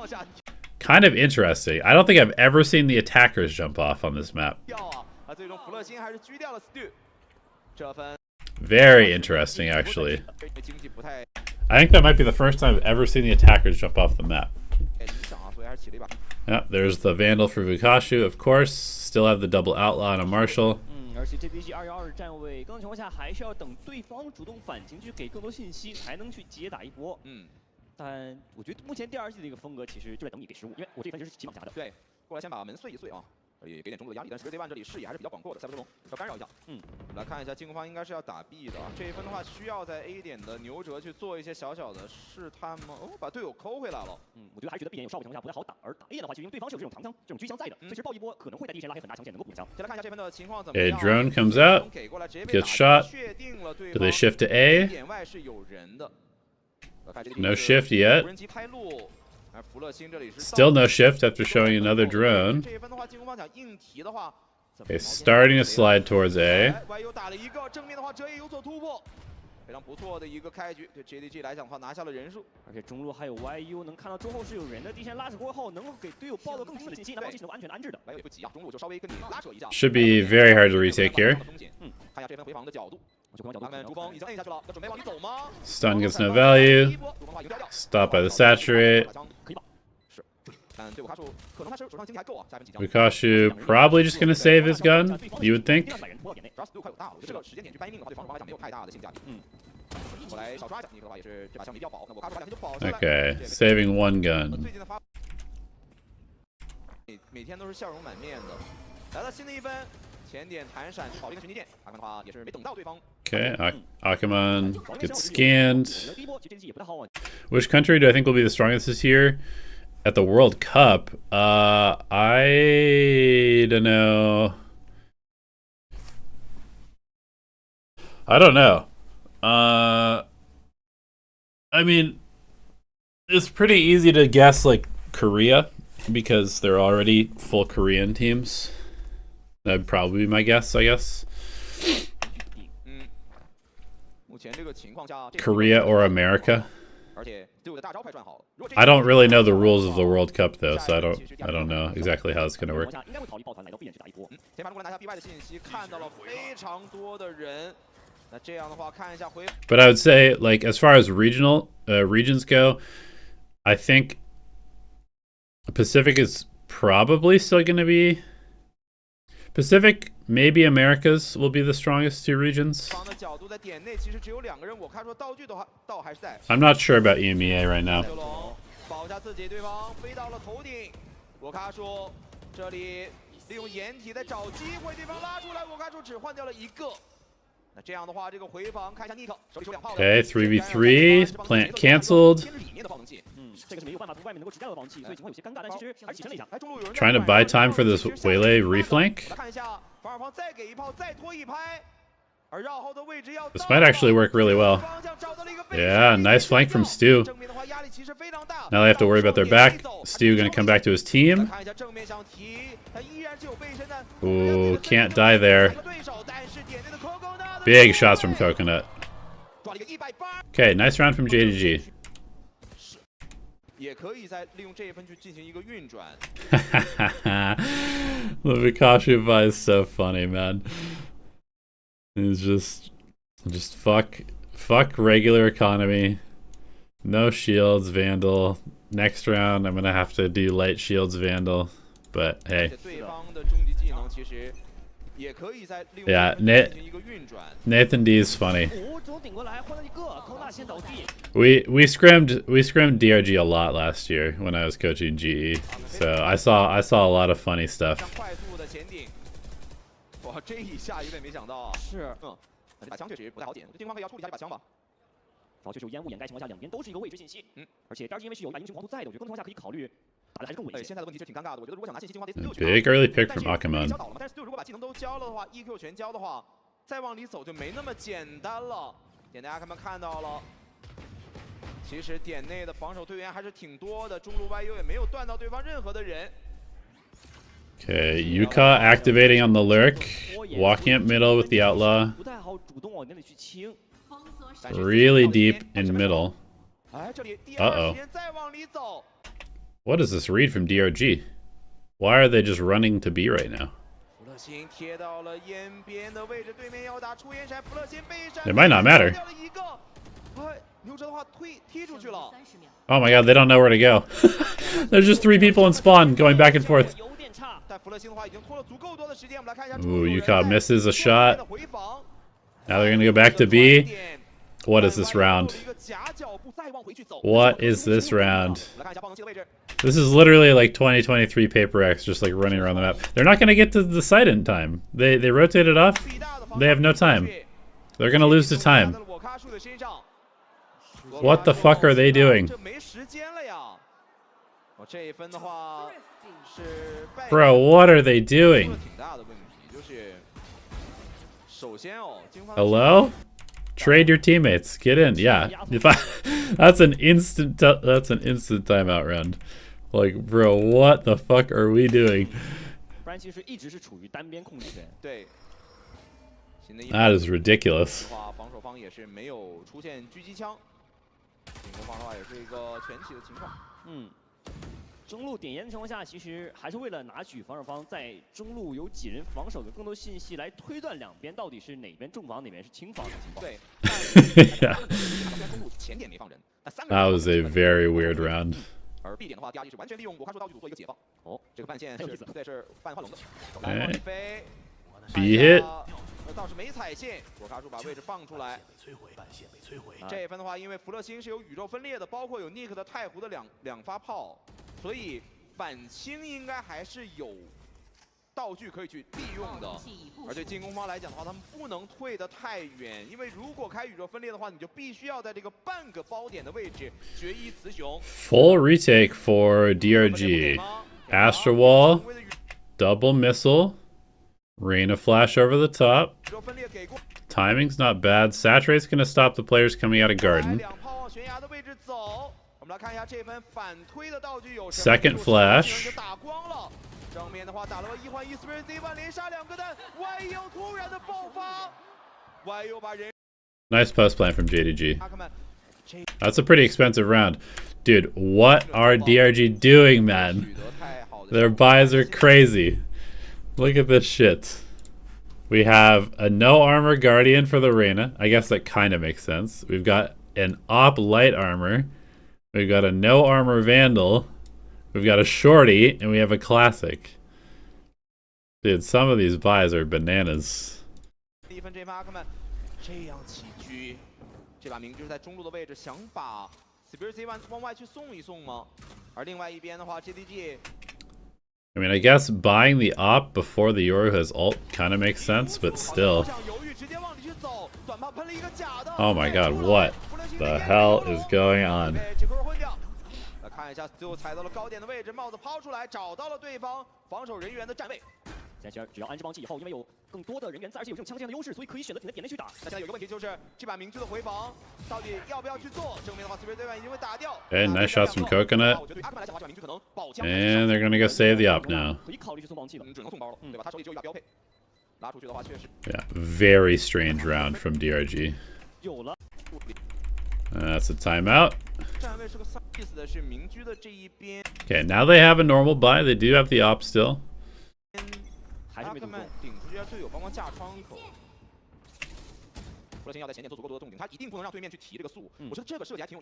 Kind of interesting. I don't think I've ever seen the attackers jump off on this map. Very interesting, actually. I think that might be the first time I've ever seen the attackers jump off the map. Yep, there's the Vandal for Vikashu, of course. Still have the double Outlaw and a Marshal. 而且这批2-2站位，更多情况下还是要等对方主动反击，去给更多信息，才能去接打一波。但我觉得目前第2季的一个风格，其实就在等你给失误，因为我这分其实是起绑夹的。对，过来先把门碎一碎啊。 也给点中路的压力，但是 VCT 这里视野还是比较广阔的，赛博之龙要干扰一下。来看一下进攻方应该是要打 B 的啊，这一分的话需要在 A 点的牛哲去做一些小小的试探吗？哦，把队友抠回来了。我觉得还是觉得 B 点有稍微情况下不太好打，而打 A 点的话，其实因为对方是有这种长枪、这种狙枪在的，所以其实爆一波可能会在第一时间拉黑很大强线，能够补枪。先来看一下这分的情况怎么样。 A drone comes out, gets shot. Do they shift to A? 点外是有人的。No shift yet. 无人机开路。 Still no shift after showing another drone. Okay, starting to slide towards A. 非常不错的一个开局，对 JDG 来讲的话拿下了人数，而且中路还有 YU 能看到中后是有人的，地线拉扯过后能够给队友报到更精准的信息，拿到进行安全的安置的。YU 也不急啊，中路就稍微跟你拉扯一下。Should be very hard to retake here. 看一下这分回防的角度，他们朱峰已经摁下去了，要准备往里走吗 Stun gets no value. Stop by the saturate. 但对我卡数可能他手上经济还够啊，下一分即将。Wukashu probably just gonna save his gun, you would think. 主要是6块5大，我觉得这个时间点去掰命的话，对方来讲没有太大的性价比。我来少抓一下，尼克的话也是这把枪没必要保，那我卡数2分就保下来。Okay, saving one gun. 最近的发，每天都是笑容满面的。来到新的一分，前点弹闪跑这个群击剑，阿克曼的话也是没等到对方。Okay, Akamon gets scanned. Which country do I think will be the strongest this year? At the World Cup, I don't know. I don't know. I mean, it's pretty easy to guess like Korea because they're already full Korean teams. That'd probably be my guess, I guess. Korea or America. I don't really know the rules of the World Cup though, so I don't know exactly how it's gonna work. But I would say, like, as far as regions go, I think Pacific is probably still gonna be Pacific. Maybe Americas will be the strongest 2 regions. I'm not sure about EMEA right now. 保下自己，对方飞到了头顶，我卡数这里利用掩体在找机会，对方拉出来，我卡数只换掉了一个。那这样的话，这个回防看一下 Nick 手里有2炮。Okay, 3v3 plant cancelled. 这个是没有办法从外面能够直接的防器，所以情况有些尴尬，但其实还是起身了一下。 Trying to buy time for this Waylay reflank. 看一下防二方再给一炮，再拖一拍。 This might actually work really well. Yeah, nice flank from Stu. Now they have to worry about their back. Stu gonna come back to his team. Ooh, can't die there. Big shots from Coconut. Okay, nice round from JDG. The Vikashi buy is so funny, man. It's just fuck regular economy. No shields, Vandal. Next round, I'm gonna have to do light shields, Vandal. But hey. Yeah, Nathan D is funny. We scrimmed DRG a lot last year when I was coaching GE, so I saw a lot of funny stuff. 哇，这一下有点没想到啊！是，这把枪确实不太好点，对方可以要处理一下这把枪吧。然后就是有烟雾掩盖情况下，两边都是一个未知信息。而且第二因为是有一把英雄黄图在的，我觉得更多情况下可以考虑打的还是更稳一些。现在的问题是挺尴尬的，我觉得如果想拿信息，金黄得6Big early pick from Akamon. 但是如果把技能都交了的话 ，EQ 全交的话，再往里走就没那么简单了。点内阿克曼看到了，其实点内的防守队员还是挺多的，中路 YU 也没有断到对方任何的人。 Okay, Yuka activating on the lurk, walking up middle with the outlaw. Really deep in middle. Uh-oh. What is this read from DRG? Why are they just running to B right now? It might not matter. Oh my god, they don't know where to go. There's just 3 people in spawn going back and forth. Ooh, Yukao misses a shot. Now they're gonna go back to B. What is this round? What is this round? This is literally like 2023 Paper X, just like running around the map. They're not gonna get to the site in time. They rotated off. They have no time. They're gonna lose the time. What the fuck are they doing? Bro, what are they doing? Hello? Trade your teammates. Get in. Yeah. If I that's an instant timeout round. Like, bro, what the fuck are we doing? That is ridiculous. 中路点烟的情况下，其实还是为了拿取防守方在中路有几人防守的更多信息，来推断两边到底是哪边重防，哪边是轻防的情况。对。That was a very weird round. 而 B 点的话，第二是完全利用我卡术道具组做一个解放。哦，这个半线是对是半画龙的。B hit。倒是没踩线，我卡术把位置放出来。这一分的话，因为福勒星是有宇宙分裂的，包括有 Nick 的太湖的两发炮。 所以反清应该还是有道具可以去利用的，而对进攻方来讲的话，他们不能退得太远，因为如果开宇宙分裂的话，你就必须要在这个半个包点的位置决一雌雄。Full retake for DRG, Astro Wall, double missile, Rain of Flash over the top. Timing's not bad. Saturate's gonna stop the players coming out of Garden. Second flash. Nice post plan from JDG. That's a pretty expensive round. Dude, what are DRG doing, man? Their buys are crazy. Look at this shit. We have a no armor Guardian for the Reyna. I guess that kind of makes sense. We've got an Op light armor. We've got a no armor Vandal, we've got a Shorty, and we have a Classic. Dude, some of these buys are bananas. 这样起居，这把明知在中路的位置想把 Spear Z1 往外去送一送吗？而另外一边的话 ，JDG。 I mean, I guess buying the op before the Yoru has ult kind of makes sense, but still. Oh my god, what the hell is going on? 看一下，最后踩到了高点的位置，帽子抛出来，找到了对方防守人员的站位。只要安置放弃以后，因为有更多的人员，而且有这种枪线的优势，所以可以选择点内去打。那现在有个问题就是，这把明智的回防到底要不要去做？正面的话，随便对面已经被打掉。Okay, nice shots from Coconut. And they're gonna go save the op now. 可以考虑去送防弃的，只能送包了，对吧？他手里只有一把标配，拉出去的话确实。Yeah, very strange round from DRG. 有了。 That's a timeout. Okay, now they have a normal buy. They do have the op still.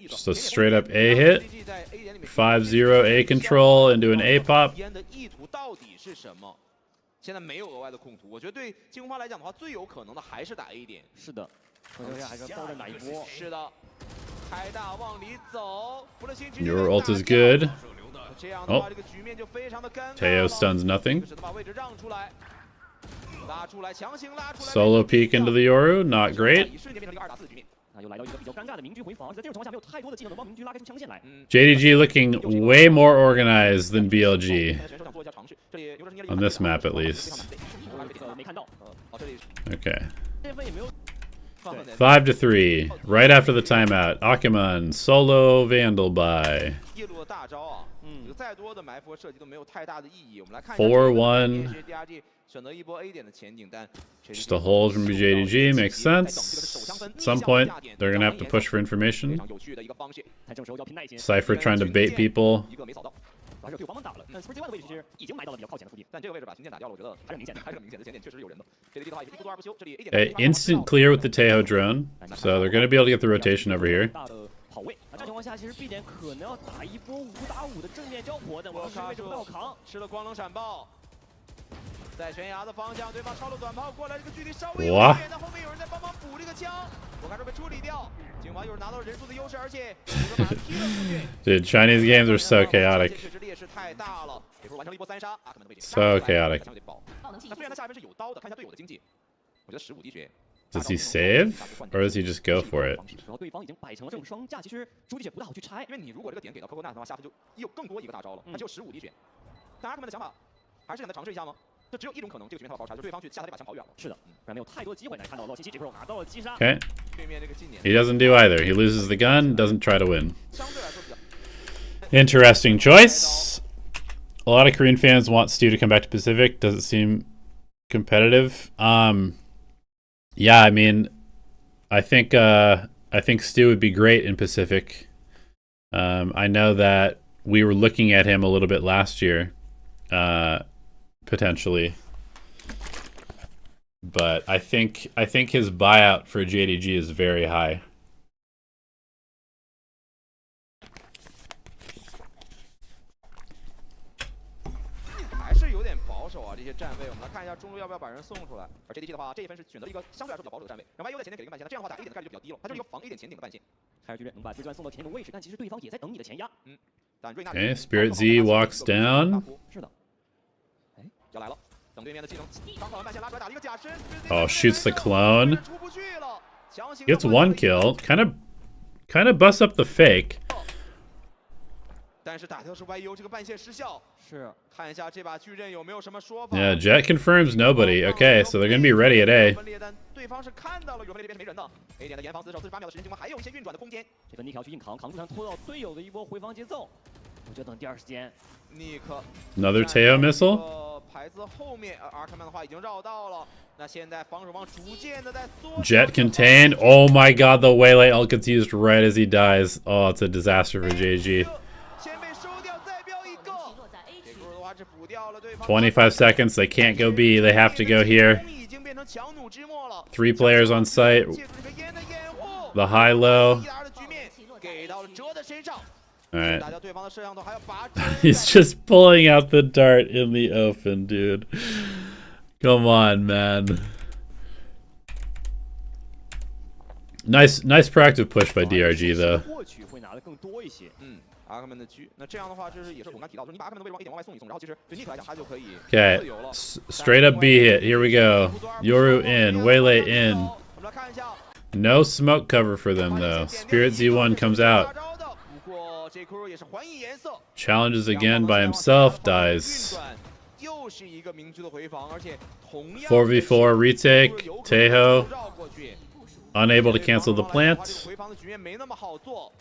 Just a straight up A hit. 5-0 A control into an A pop. 现在没有额外的控图，我觉得对进攻方来讲的话，最有可能的还是打 A 点。是的，还是包着哪一波？是的，开大往里走，福勒星直接 Your ult is good. 这样的话，这个局面就非常的尴尬。Teo stuns nothing. 只能把位置让出来，拉出来，强行拉出来。Solo peek into the Yoru, not great. 瞬间变成一个2打4的局面。 又来到一个比较尴尬的明居回防，在这种情况下没有太多的技能能帮明居拉开出枪线来。JDG looking way more organized than BLG. On this map at least. Okay. 5-3, right after the timeout. Akuman, solo Vandal buy. 4-1. Just a hold from JDG makes sense. At some point, they're gonna have to push for information. Cypher trying to bait people. Okay, instant clear with the Tejo drone, so they're gonna be able to get the rotation over here. 这情况下，其实 B 点可能要打一波5打5的正面交火，但我是位置不太好扛，吃了光能闪爆。在悬崖的方向，对方抄了短炮过来，这个距离稍微哇远，但后面有人在帮忙补这个枪，我看是被处理掉。警方又是拿到了人数的优势，而且把他踢了出去。Dude, Chinese games are so chaotic. 确实劣势太大了，给出完成了一波3杀，阿克曼的位置 So chaotic. 那虽然他下一分是有刀的，看一下队友的经济，我觉得15滴血。 Does he save, or does he just go for it? 然后对方已经摆成了这种双架，其实15滴血不太好去拆，因为你如果这个点给到 Coco 娜的话，下分就又更多一个大招了，他只有15滴血。但阿克曼的想法还是想再尝试一下吗？这只有一种可能，这个局面他要包抄，就是对方去下他这把枪跑远了。是的，不然没有太多机会来看到洛信息，这波拿到了击杀。Okay. 对面这个近点 He doesn't do either. He loses the gun, doesn't try to win. 相对来说比较 Interesting choice. A lot of Korean fans want Stu to come back to Pacific. Does it seem competitive? Yeah, I mean, I think Stu would be great in Pacific. I know that we were looking at him a little bit last year, potentially, but I think his buyout for JDG is very high. 还是有点保守啊，这些站位。我们来看一下中路要不要把人送出来。而 JDG 的话，这一分是选择了一个相对来说比较保守的站位，然后 YU 在前点给了一个半线，那这样的话打 A 点的概率就比较低了，它就是一个防 A 点前顶的半线。开始巨人能把自传送到前点的位置，但其实对方也在等你的前压。但瑞纳 Okay, Spirit Z walks down. 是的，哎，要来了，等对面的技能刚跑完半线拉出来打了一个假身 Oh, shoots the clone. 出不去了，强行 Gets one kill. Kind of busts up the fake. 但是打掉是 YU 这个半线失效。是看一下这把巨刃有没有什么说法。 Yeah, Jet confirms nobody. Okay, so they're gonna be ready at A. 分裂，但对方是看到了有分裂这边是没人的。A 点的严防死守，48秒的时间情况还有一些运转的空间。这个尼克要去硬扛，扛住他拖到队友的一波回防节奏。我就等第二时间。尼克 Another Teo missile. 牌子后面，阿克曼的话已经绕到了。那现在防守方逐渐的在缩。Jet contained. Oh my god, the Waylay ult gets used right as he dies. Oh, it's a disaster for JG. 先被收掉，再标一个。这波的话是补掉了对方。 25 seconds. They can't go B. They have to go here. 已经变成强弩之末了。 3 players on site. The high low. 给到了哲的身上。 All right. 打掉对方的摄像头，还要拔。 He's just pulling out the dart in the open, dude. Come on, man. Nice proactive push by DRG though. 获取会拿的更多一些。阿克曼的狙，那这样的话，就是也是我们刚提到，就是你把阿克曼的位置往 A 点往外送一送，然后其实对尼克来讲，他就可以 Okay, 自由了。 straight up B hit. Here we go. Yoru in, Waylay in. 我们来看一下。 No smoke cover for them though. Spirit Z1 comes out. 不过这颗也是还以颜色。 Challenges again by himself, dies. 又是一个明区的回防，而且同样 4v4 retake. Teho unable to cancel the plant. 回防的局面没那么好做。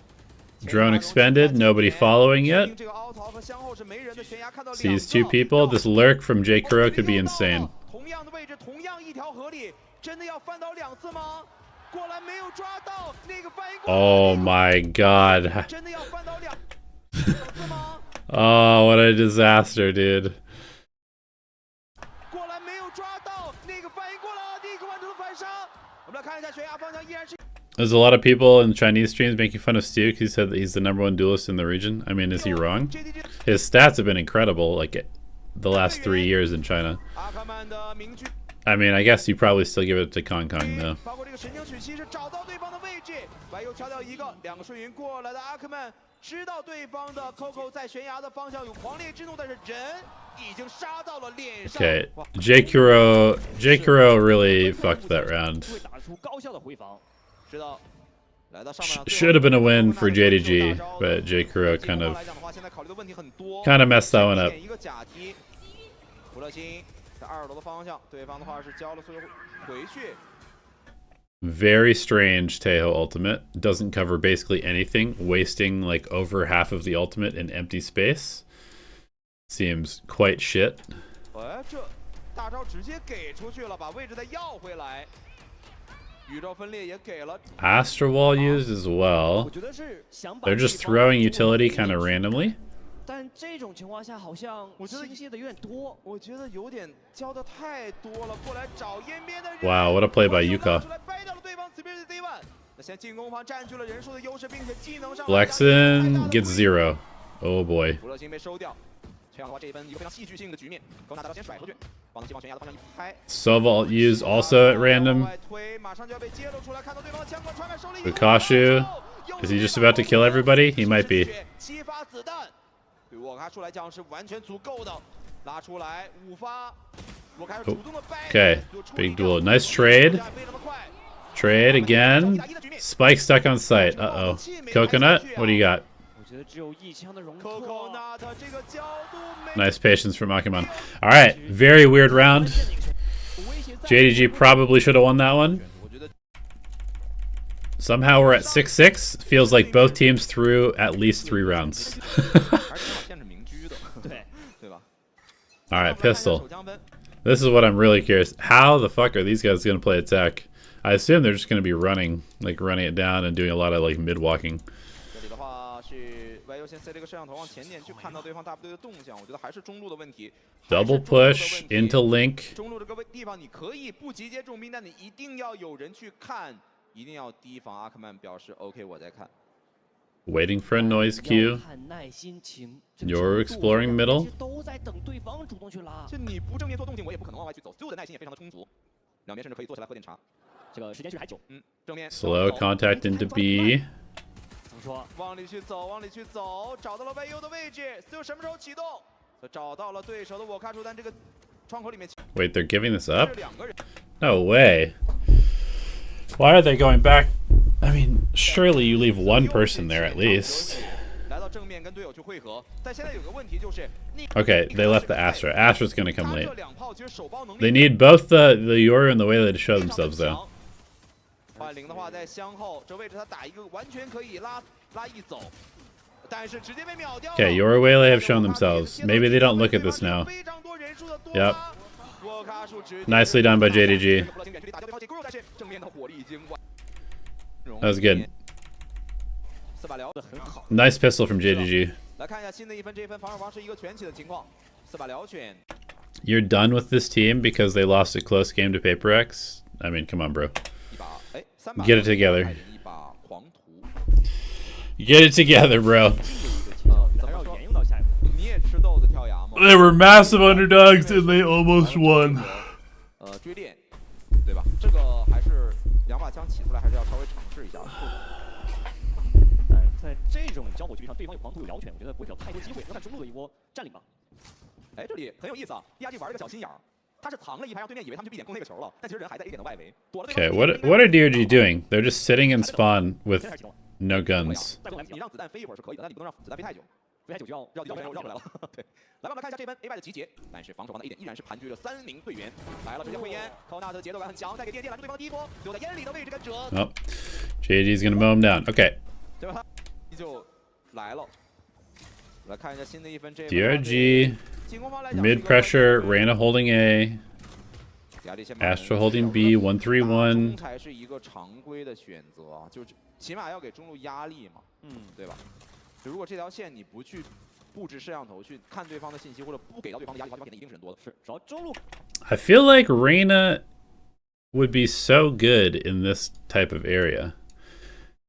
Drone expended. Nobody following yet. 这个凹槽和向后是没人的悬崖，看到 Sees 2 people. This lurk from J Kuro could be insane. 同样的位置，同样一条河里，真的要翻倒2次吗？果然没有抓到那个反应过来。 Oh my god. 真的要翻倒2次吗？ Oh, what a disaster, dude. 果然没有抓到那个反应过来，立刻完成了反杀。我们来看一下悬崖方向依然是。 There's a lot of people in Chinese streams making fun of Stu because he said that he's the #1 duelist in the region. I mean, is he wrong? His stats have been incredible, like the last 3 years in China. I mean, I guess you probably still give it to Kong Kong though. 包括这个神经曲其实找到对方的位置，白又敲掉一个，2个瞬云过来的阿克曼知道对方的 Coco 在悬崖的方向有狂烈之怒，但是人已经杀到了脸上。 Okay, J Kuro really fucked that round. 会打出高效的回防。 知道，来到上半场 Should have been a win for JDG, but J Kuro kind of messed that one up. 一个假踢，胡乐星在2楼的方向，对方的话是交了所有回去。 Very strange Teho ultimate. Doesn't cover basically anything, wasting like over half of the ultimate in empty space. Seems quite shit. 哎，这大招直接给出去了，把位置再要回来。 宇宙分裂也给了 Astral Wall used as well. They're just throwing utility kind of randomly. 但这种情况下好像倾泻的有点多，我觉得有点交的太多了，过来找烟边的人。 Wow, what a play by Yuka. 掰掉了对方 Spirit Z1。那现在进攻方占据了人数的优势，并且技能上 Flexin gets 0. Oh boy. 胡乐星被收掉，这样的话，这一分一个非常戏剧性的局面，高纳达先甩出去，往前往悬崖的方向一拍。Sova used also at random. 推马上就要被揭露出来，看到对方的枪管传满手里。Bukashu, is he just about to kill everybody? He might be. 7发子弹，对沃卡出来讲是完全足够的，拉出来5发。沃卡主动的掰。Okay, big duel. Nice trade. Trade again. Spike stuck on site. Uh-oh. Coconut, what do you got? Nice patience from Akimon. Alright, very weird round. JDG probably should have won that one. Somehow we're at 6-6. Feels like both teams threw at least 3 rounds. Alright, pistol. This is what I'm really curious. How the fuck are these guys going to play attack? I assume they're just going to be running, like running it down and doing a lot of like mid-walking. Double push into Link. Waiting for a noise cue. You're exploring middle. Slow contact into B. Wait, they're giving this up? No way. Why are they going back? I mean, surely you leave one person there at least. Okay, they left the Astra. Astra's gonna come late. They need both the Yoru and the Waylay to show themselves though. Okay, Yoru Waylay have shown themselves. Maybe they don't look at this now. Yep. Nicely done by JDG. That was good. Nice pistol from JDG. You're done with this team because they lost a close game to Paper X? I mean, come on, bro. Get it together. Get it together, bro. They were massive underdogs and they almost won. Okay, what are DRG doing? They're just sitting in spawn with no guns. Oh, JD's gonna mow him down. Okay. DRG, mid pressure, Reyna holding A, Astra holding B, 1-3-1. I feel like Reyna would be so good in this type of area.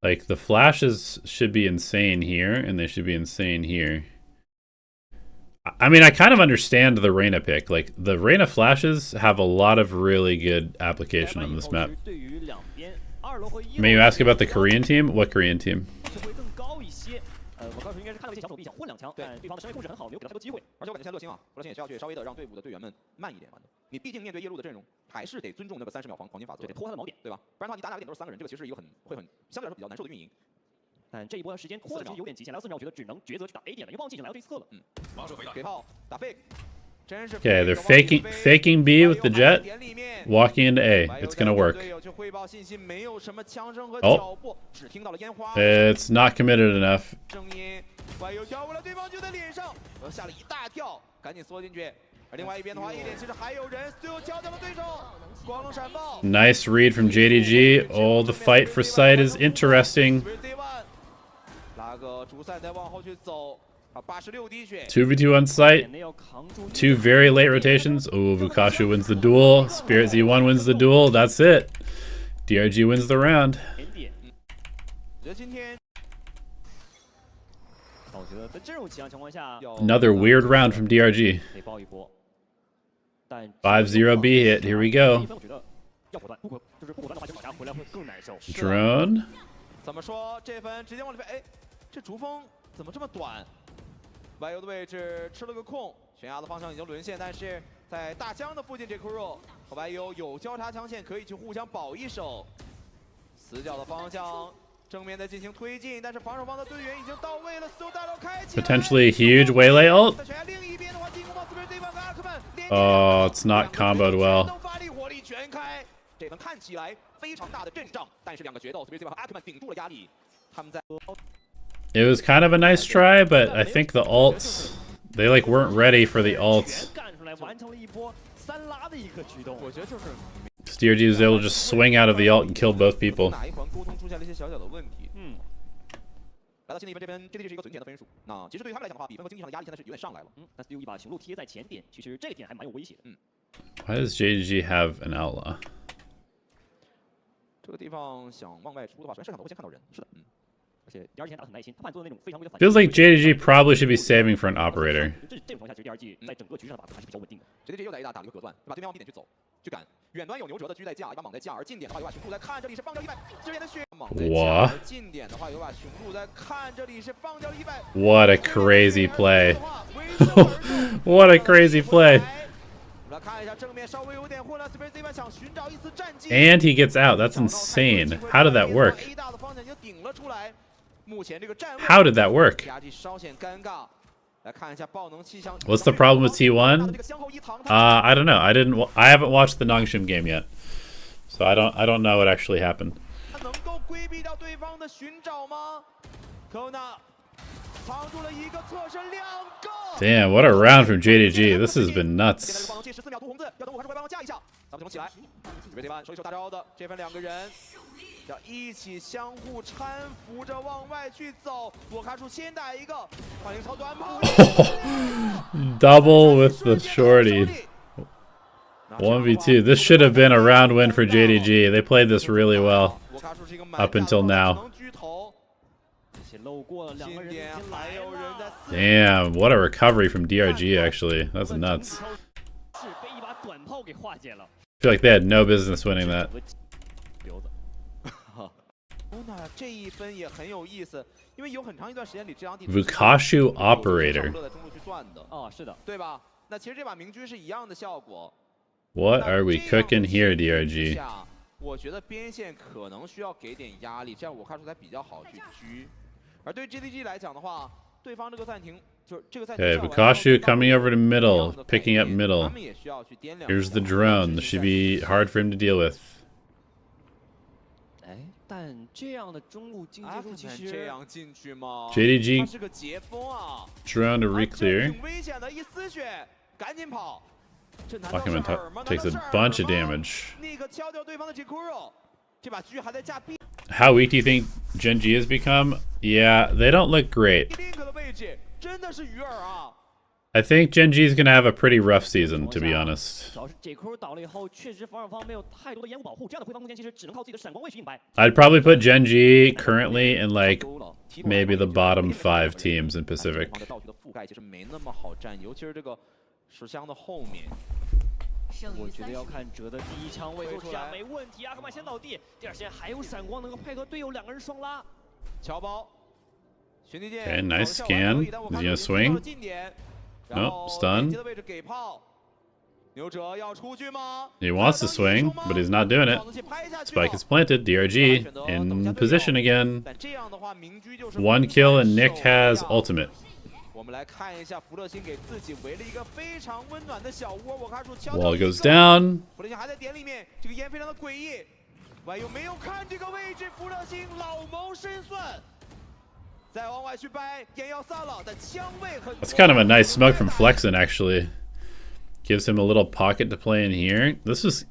Like, the flashes should be insane here, and they should be insane here. I mean, I kind of understand the Reyna pick. Like, the Reyna flashes have a lot of really good application on this map. May you ask about the Korean team? What Korean team? Okay, they're faking B with the jet, walking into A. It's gonna work. Oh, it's not committed enough. Nice read from JDG. Oh, the fight for sight is interesting. 2v2 on site. 2 very late rotations. Oh, Vukashu wins the duel. Spirit Z1 wins the duel. That's it. DRG wins the round. Another weird round from DRG. 5-0 B hit. Here we go. Drone. 怎么说这分直接往里飞？哎，这逐风怎么这么短？外游的位置吃了个空，悬崖的方向已经沦陷，但是在大江的附近，这库肉和外游有交叉枪线，可以去互相保一手。死角的方向。 正面在进行推进，但是防守方的队员已经到位了。Potentially huge waylay ult. Oh, it's not comboed well. It was kind of a nice try, but I think the ults, they like weren't ready for the ults. DRG was able to just swing out of the ult and kill both people. 来到新的一分，这分 GDG 是一个存钱的分数。那其实对于他们来讲的话，比分和经济上的压力现在是有点上来了。但是又一把雄鹿贴在前点，其实这个点还蛮有威胁的。Why does JDG have an outlaw? 这个地方想往外出的话，首先摄像头会先看到人。是的，而且第二天打得很耐心，他怕做的那种非常规的反。Feels like JDG probably should be saving for an operator. 这种情况下，其实第二季在整个局势上的把控还是比较稳定的。JDG 又在 A 大打了一个隔断，对吧？对面往 B 点去走，去赶。 远端有牛哲的狙在架，一把莽在架，而近点的话有把雄鹿在看，这里是放掉100，支援的血莽在架，而近点的话有把雄鹿在看，这里是放掉100。What a crazy play! What a crazy play! And he gets out. That's insane. How did that work? How did that work? What's the problem with T1? I don't know. I haven't watched the Nongshim game yet, so I don't know what actually happened. Damn, what a round from JDG. This has been nuts. 要一起相互搀扶着往外去走，我卡楚先打一个，欢迎朝短跑。Double with the shorty. 1v2. This should have been a round win for JDG. They played this really well up until now. Damn, what a recovery from DRG actually. That's nuts. I feel like they had no business winning that. 这一分也很有意思，因为有很长一段时间里，这张地 Vukashu Operator. 哦，是的，对吧？那其实这把明狙是一样的效果。What are we cooking here, DRG? 我觉得边线可能需要给点压力，这样我看出才比较好去狙。而对 GDG 来讲的话，对方这个暂停就是这个暂停。Okay, Vukashu coming over to middle, picking up middle. Here's the drone. This should be hard for him to deal with. 但这样的中路经接术其实这样进去吗 JDG 是个截锋啊 drone to reclear. 挺危险的，一丝血，赶紧跑。这难道 Pokemon 是耳吗？ takes a bunch of damage. 立刻敲掉对方的 Jikuro， 这把狙还在架 B。 How weak do you think Genji has become? Yeah, they don't look great. Link 的位置真的是鱼饵啊。 I think Genji is going to have a pretty rough season, to be honest. I'd probably put Genji currently in like maybe the bottom 5 teams in Pacific. 我觉得要看哲的第一枪位出来没问题啊，干嘛先倒地？第二线还有闪光能够配合队友2个人双拉。乔包，玄地剑。 Okay, nice scan. Is he gonna swing? Nope, stun. He wants to swing, but he's not doing it. Spike is planted. DRG in position again. 1 kill and Nick has ultimate. 我们来看一下福乐星给自己围了一个非常温暖的小窝，我看出敲 Wall goes down. 福乐星还在点里面，这个烟非常的诡异。外有没有看这个位置？福乐星老谋深算。 That's kind of a nice smoke from Flexen, actually. Gives him a little pocket to play in here. This is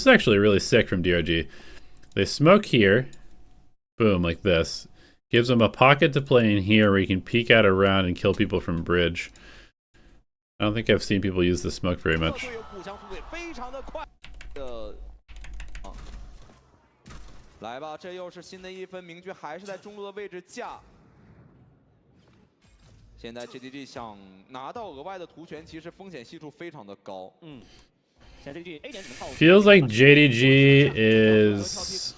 actually really sick from DRG. They smoke here, boom, like this. Gives him a pocket to play in here where he can peek out around and kill people from bridge. I don't think I've seen people use the smoke very much. 来吧，这又是新的一分，明驹还是在中路的位置架。现在 GDG 想拿到额外的图权，其实风险系数非常的高。Feels like JDG is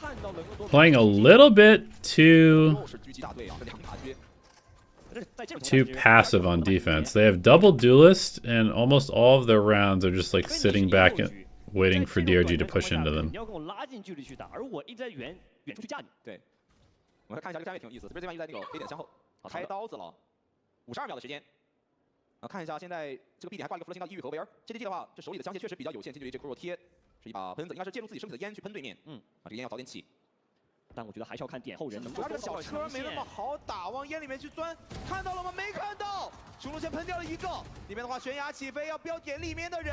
playing a little bit too passive on defense. They have double duelist, and almost all of their rounds are just like sitting back and waiting for DRG to push into them. 对，我们来看一下这个站位挺有意思，这边一直在那个 A 点相后开刀子了，52秒的时间。看一下现在这个 B 点还挂了一个弗勒星到1与和维尔。GDG 的话，这手里的枪械确实比较有限，近距离这库若贴是一把喷子，应该是借助自己身体的烟去喷对面。这个烟要早点起。但我觉得还是要看点后人能够。这个小车没那么好打，往烟里面去钻，看到了吗？没看到。雄鹿先喷掉了一个，里面的话悬崖起飞，要标点里面的人。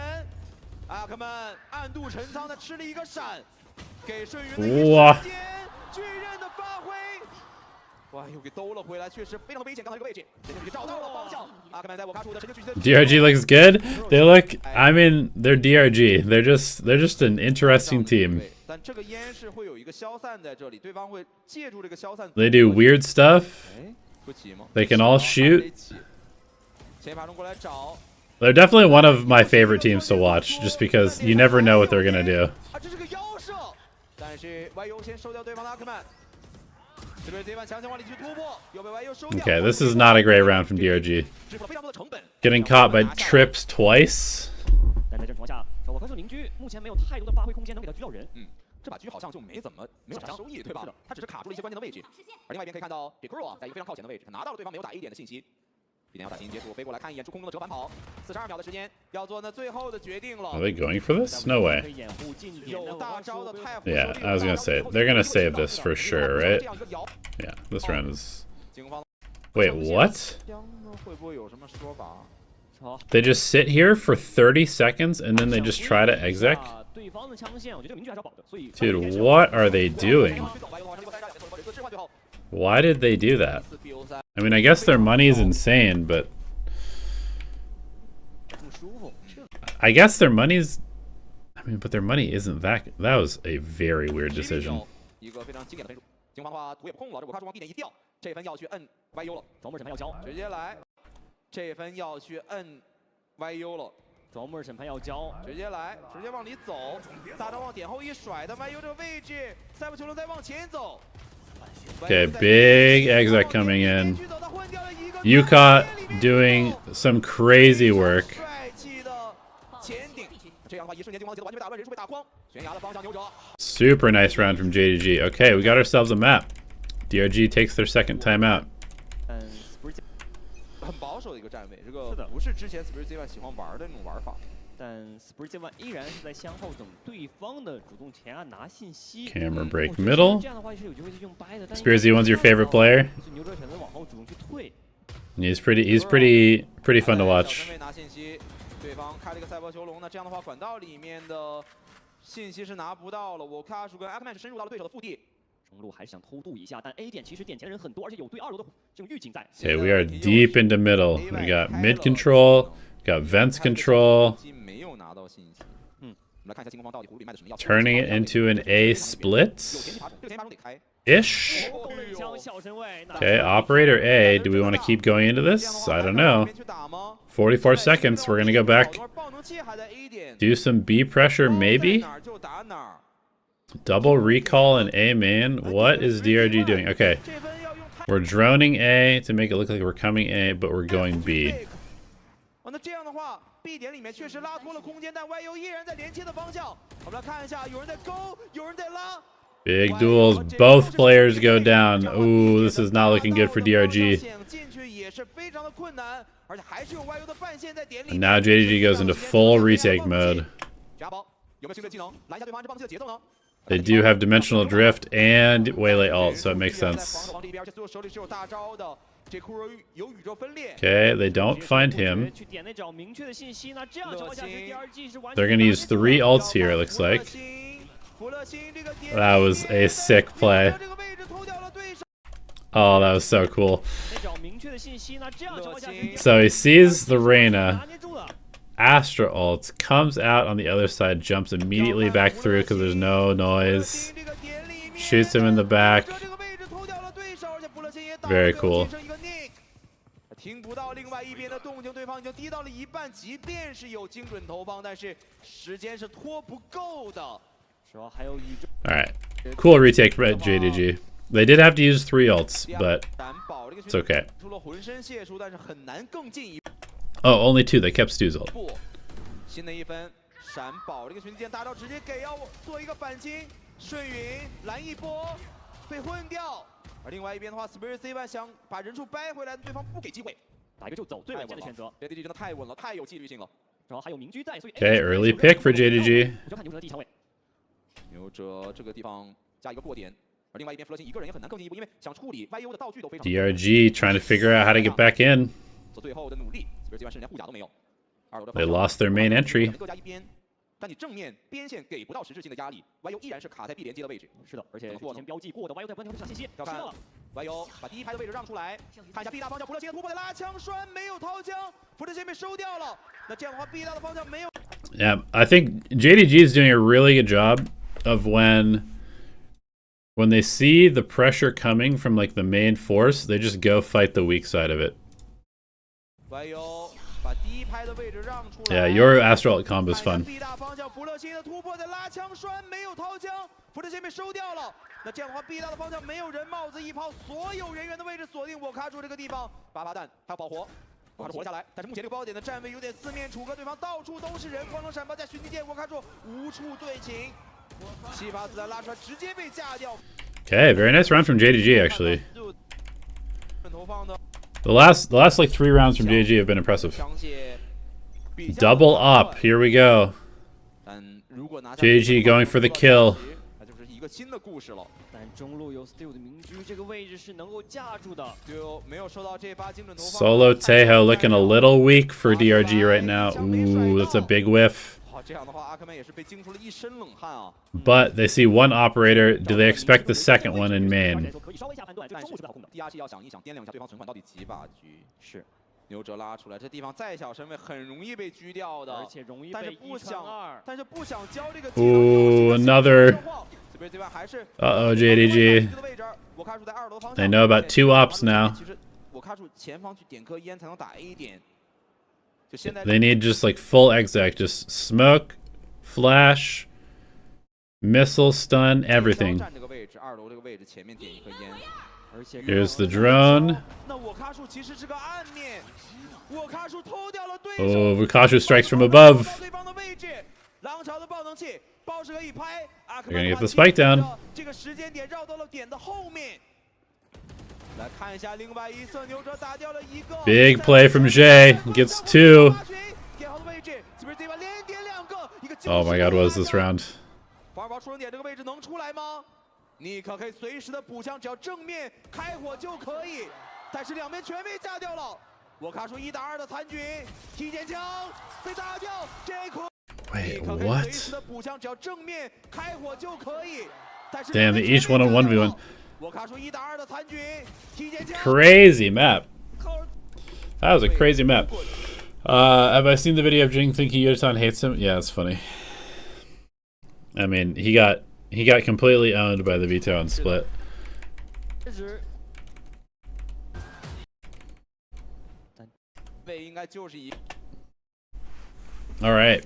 阿克曼暗度陈仓的吃了一个闪，给顺云的一时间巨刃的发挥。 哇，又给兜了回来，确实非常危险。刚才这个位置，神经狙找到了方向。阿克曼在我卡处的神经狙击。DRG looks good. They look. I mean, they're DRG. They're just an interesting team. 但这个烟是会有一个消散在这里，对方会借助这个消散。They do weird stuff. 不急吗 They can all shoot. 前排中过来找。 They're definitely one of my favorite teams to watch, just because you never know what they're gonna do. 啊，这是个腰射，但是 YU 先收掉对方的阿克曼。 Okay, this is not a great round from DRG. Getting caught by trips twice. 但在这种情况下，我和邻居目前没有太多的发挥空间，能给他狙到人。这把狙好像就没啥收益，对吧？他只是卡住了一些关键的位置。而另外一边可以看到 b i k u r o 在一个非常靠前的位置，他拿到了对方没有打 A 点的信息。 必点要打进接触，飞过来看一眼，出空中的折返跑，42秒的时间，要做那最后的决定了。Are they going for this? No way. 有大招的太 Yeah, I was gonna say they're gonna save this for sure, right? Yeah, this round is. Wait, what? They just sit here for 30 seconds and then they just try to exec? Dude, what are they doing? Why did they do that? I mean, I guess their money is insane, but I guess their money's. I mean, but their money isn't that. That was a very weird decision. 情况的话，图也不空了，这我看中方 B 点一掉，这分要去摁 YU 了，走门审判要交，直接来，这分要去摁 YU 了，走门审判要交，直接来，直接往里走，大招往点后一甩的 YU 这个位置，赛博球龙再往前走。 Okay, big exec coming in. Yuka doing some crazy work. Super nice round from JDG. Okay, we got ourselves a map. DRG takes their second timeout. 很保守的一个站位，这个不是之前 Spirit Z1 喜欢玩的那种玩法。 但 Spirit Z1 依然是在向后等对方的主动前按拿信息。 Camera break middle. 这样的话是有机会去用掰的。 Spirit Z1's your favorite player? 牛者选择往后主动去退。 He's pretty fun to watch. 拿信息，对方开了一个赛博囚笼，那这样的话管道里面的信息是拿不到了。我卡叔跟阿克曼是深入到了对手的腹地。 中路还是想偷渡一下，但 A 点其实点前人很多，而且有对2楼的这种预警在。 Okay, we are deep into middle. We got mid control, got vents control. Turning it into an A split ish. Okay, operator A. Do we want to keep going into this? I don't know. 44 seconds. We're gonna go back. Do some B pressure, maybe. Double recall and A main. What is DRG doing? Okay. We're droning A to make it look like we're coming A, but we're going B. B 点里面确实拉脱了空间，但 YU 依然在连切的方向。我们来看一下，有人在勾，有人在拉。Big duels. Both players go down. Ooh, this is not looking good for DRG. And now JDG goes into full retake mode. They do have dimensional drift and waylay ult, so it makes sense. Okay, they don't find him. They're gonna use 3 ults here, it looks like. That was a sick play. Oh, that was so cool. So he sees the Reyna. Astra ults, comes out on the other side, jumps immediately back through because there's no noise. Shoots him in the back. Very cool. 听不到另外一边的动静，对方已经低到了一半，即便是有精准投放，但是时间是拖不够的。是吧？还有宇宙。All right, cool retake for JDG. They did have to use 3 ults, but it's okay. 除了浑身解数，但是很难更进一步。Oh, only 2. They kept Stu's ult. 新的一分，闪宝这个群剑大招直接给要做一个反击，顺云拦一波，被混掉。而另外一边的话 ，Spirit C1 想把人数掰回来，对方不给机会，打一个就走，最稳健的选择。这 DG 真的太稳了，太有纪律性了。然后还有明居在，所以 Okay, early pick for JDG. 我就看牛哲的第一枪位。牛哲这个地方加一个过点，而另外一边弗洛辛一个人也很难更进一步，因为想处理 YU 的道具都非常。DRG trying to figure out how to get back in. 做最后的努力 ，Spirit C1 甚至连护甲都没有。They lost their main entry. 各加一边。但你正面边线给不到实质性的压力 ，YU 依然是卡在 B 连接的位置。是的，而且之前标记过的 YU 在不断上信息，要看 YU 把第一排的位置让出来，看一下 B 大方向，弗勒辛的突破的拉枪栓没有掏枪，弗勒辛被收掉了。那这样的话 ，B 大的方向没有。Yeah, I think JDG is doing a really good job of when they see the pressure coming from like the main force, they just go fight the weak side of it. YU 把第一排的位置让出来。 Yeah, your Astral combo is fun. B 大方向，弗勒辛的突破的拉枪栓没有掏枪，弗勒辛被收掉了。那这样的话 ，B 大的方向没有人，帽子一抛，所有人员的位置锁定我卡住这个地方，8发弹，还有保活。我卡住活了下来，但是目前这个包点的站位有点四面楚歌，对方到处都是人，光能闪爆加寻地剑，我卡住无处对擒，7发子弹拉出来，直接被架掉。Okay, very nice round from JDG actually. 投放的 The last like 3 rounds from JDG have been impressive. Double up, here we go. JDG going for the kill. 那就是一个新的故事了。但中路有 Steel 的明居，这个位置是能够架住的。就没有收到这发精准投放。Solo Tejo looking a little weak for DRG right now. Ooh, that's a big whiff. 这样的话，阿克曼也是被惊出了一身冷汗啊。But they see 1 operator. Do they expect the second one in main? 可以稍微下判断，这个中路是最好控的。DRG 要想一想，掂量一下对方存款到底几把局。是。牛哲拉出来，这地方再小身位很容易被狙掉的，而且容易被1传2。但是不想交这个。Ooh, another. Uh-oh, JDG. They know about 2 ops now. They need just like full exec, just smoke, flash, missile, stun, everything. Here's the drone. Oh, Vukashu strikes from above. They're gonna get the spike down. Big play from Jay. Gets 2. Oh my god, what is this round? 你可可以随时的补枪，只要正面开火就可以。但是两边全被架掉了。我卡出1打2的残局，提前枪被打掉。这可 Wait, what? Damn, they each won a 1v1. Crazy map. That was a crazy map. Have I seen the video of Jing thinking Yotan hates him? Yeah, it's funny. I mean, he got completely owned by the Vito on Split. All right.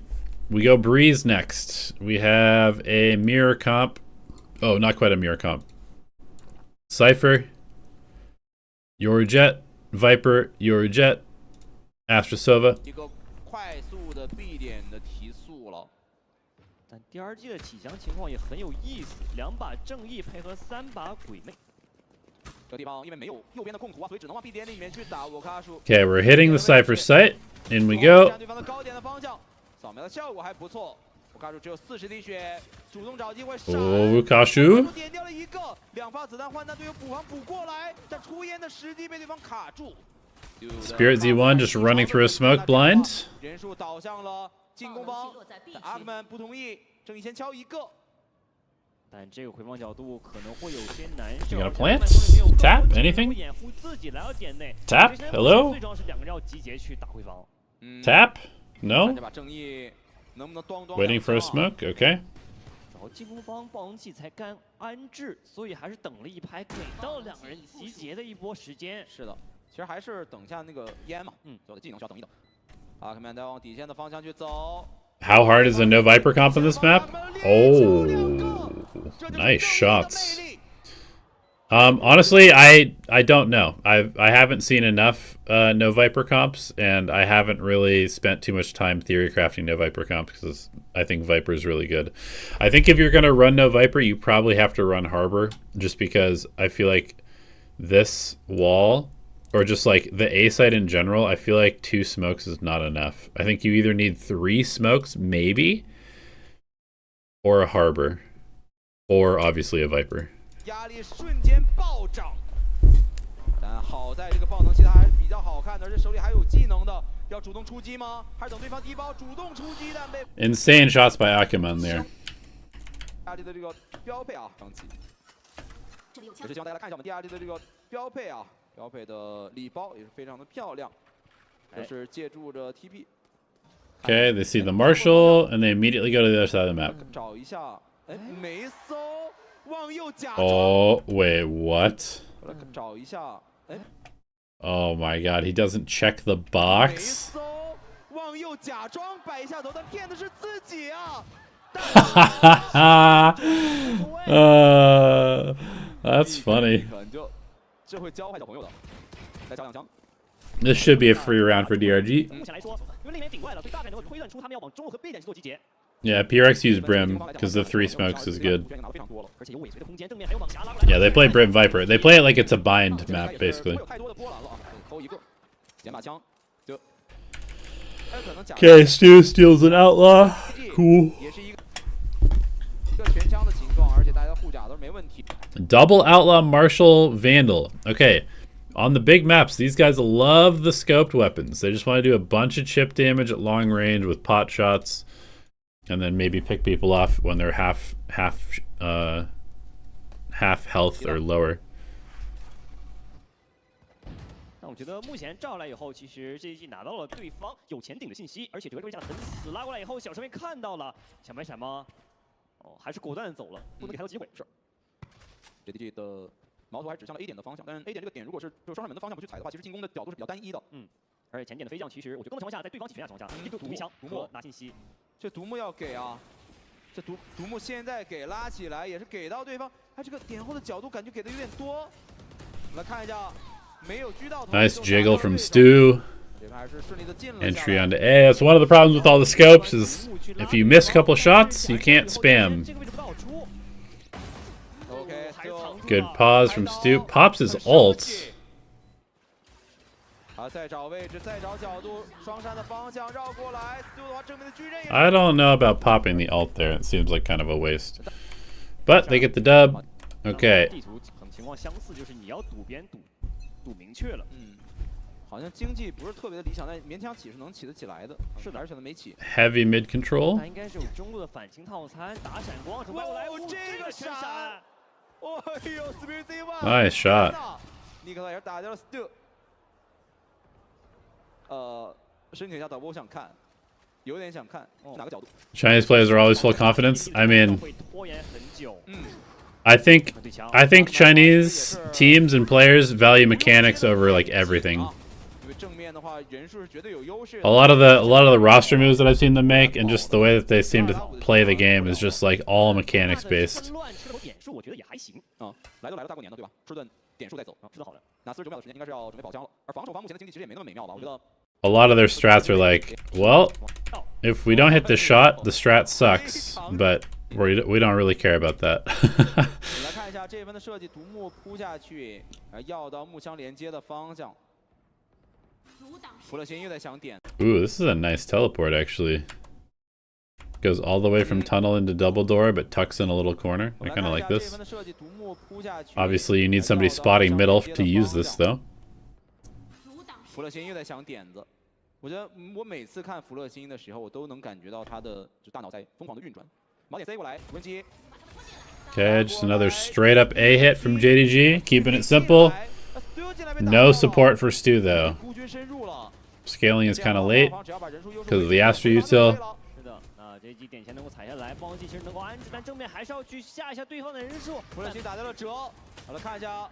We go Breeze next. We have a mirror comp. Oh, not quite a mirror comp. Cypher, Yorujet, Viper, Yorujet, Astrosova. 一个快速的 B 点的提速了。但第2季的起降情况也很有意思，2把正义配合3把鬼魅。这个地方因为没有右边的控图啊，所以只能往 B 点里面去打。我卡数。Okay, we're hitting the Cypher site. In we go. 对方的高点的方向。 扫描的效果还不错，我卡住只有40滴血，主动找机会闪。哦，卡住点掉了一个，2发子弹换弹队友补防补过来，但出烟的时机被对方卡住。Spirit Z1 just running through a smoke blind. 人数倒向了进攻方，阿克曼不同意，正义先敲一个。但这个回防角度可能会有些难受。 You got a plant? Tap? Anything? 掩护自己来到点内。 Tap? Hello? 最重要是2个人要集结去打回防。Tap? No? Waiting for a smoke? Okay. 然后进攻方爆能器才刚安置，所以还是等了一排，给到2个人集结的一波时间。是的，实还是等一下那个烟嘛，所有的技能需要等一等。啊，看面再往底线的方向去走。How hard is a no Viper comp on this map? Oh, nice shots. Honestly, I don't know. I haven't seen enough no Viper comps, and I haven't really spent too much time theory crafting no Viper comps because I think Viper is really good. I think if you're gonna run no Viper, you probably have to run Harbor, just because I feel like this wall, or just like the A site in general, I feel like 2 smokes is not enough. I think you either need 3 smokes, maybe, or a Harbor, or obviously a Viper. 压力瞬间暴涨，但好在这个爆能器它还是比较好看的，而且手里还有技能的，要主动出击吗？还是等对方低包主动出击？但被 Insane shots by Akamon there. 压力的这个标配啊，上期。也是希望大家来看一下我们 DRD 的这个标配啊，标配的礼包也是非常的漂亮，这是借助着 TP。Okay, they see the Marshal and they immediately go to the other side of the map. 找一下，哎，没搜。 Oh, wait, what? 找一下，哎 Oh my god, he doesn't check the box? 往右假装摆一下头，但骗的是自己啊 That's funny. 这会教坏小朋友的。来找两枪。 This should be a free round for DRG. 目前来说，因为那边顶过来了，所以大概能够推断出他们要往中路和 B 点去做集结。 Yeah, PRX used Brim because the 3 smokes is good. Yeah, they play Brim Viper. They play it like it's a bind map, basically. Okay, Stu steals an outlaw. Cool. Double outlaw, Marshal, Vandal. Okay, on the big maps, these guys love the scoped weapons. They just want to do a bunch of chip damage at long range with pot shots. And then maybe pick people off when they're half health or lower. 但我觉得目前照来以后，其实这一季拿到了对方有前顶的信息，而且这个位下的很死拉过来以后，小师妹看到了，想买闪吗？哦，还是果断走了，不能给他的机会。是。JDG 的矛头还指向了 A 点的方向，但是 A 点这个点如果是就双扇门的方向不去踩的话，其实进攻的角度是比较单一的。而且前点的飞将其实我觉得更多情况下，在对方起全下情况下，一个堵一枪和拿信息。 这独木要给啊，这独木现在给拉起来也是给到对方，他这个点后的角度感觉给的有点多。我们来看一下，没有狙到头。Nice jiggle from Stu. 这边还是顺利的进了。 Entry onto A. That's one of the problems with all the scopes is if you miss a couple shots, you can't spam. Good pause from Stu. Pops his ult. 啊，再找位置，再找角度，双扇的方向绕过来，最后的话正面的巨刃也。 I don't know about popping the ult there. It seems like kind of a waste. But they get the dub. Okay. 地图情况相似，就是你要堵边堵明确了。好像经济不是特别的理想，但勉强起是能起得起来的。是的，而且呢没起。Heavy mid control. 他应该是有中路的反清套餐，打闪光，拐过来，这个闪！哦呦 ，Spear Z1。Nice shot. 尼克也是打掉了 Stu。 申请一下导播，我想看，有点想看哪个角度。Chinese players are always full confidence. I mean, I think Chinese teams and players value mechanics over like everything. A lot of the roster moves that I've seen them make, and just the way that they seem to play the game is just like all mechanics based. 来都来了大过年的，对吧？吃顿点数再走，吃得好的。那49秒的时间应该是要准备宝箱了。而防守方目前的经济其实也没那么美妙吧？我觉得。 A lot of their strats are like, well, if we don't hit the shot, the strat sucks, but we don't really care about that. 来看一下这边的设计，独木扑下去，要到木箱连接的方向。弗勒辛又在想点。Ooh, this is a nice teleport actually. Goes all the way from tunnel into double door, but tucks in a little corner. I kind of like this. Obviously, you need somebody spotting middle to use this, though. 弗勒辛又在想点子，我觉得我每次看弗勒辛的时候，我都能感觉到他的就大脑在疯狂的运转。锚点塞过来，无人机。Okay, just another straight up A hit from JDG, keeping it simple. No support for Stu though. Scaling is kind of late because of the Astra util. 是的，这一击点前能够踩下来，帮其实能够安置，但正面还是要去下一下对方的人数。弗勒辛打掉了折，好了，看一下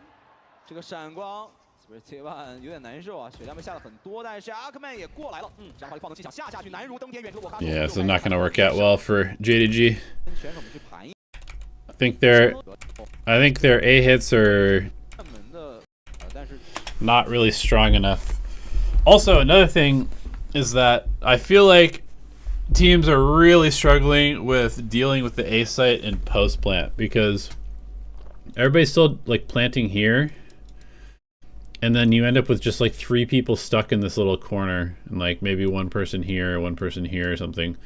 这个闪光。，Spirit 有点难受啊，血量被下的很多，但是阿克曼也过来了，这样的话就放得气想下去，难如登天，远程的我卡。Yeah, so not gonna work out well for JDG. 选手们去盘。I think their A hits are not really strong enough. Also, another thing is that I feel like teams are really struggling with dealing with the A site and post plant because everybody's still like planting here, and then you end up with just like 3 people stuck in this little corner, and like maybe one person here, one person here, or something.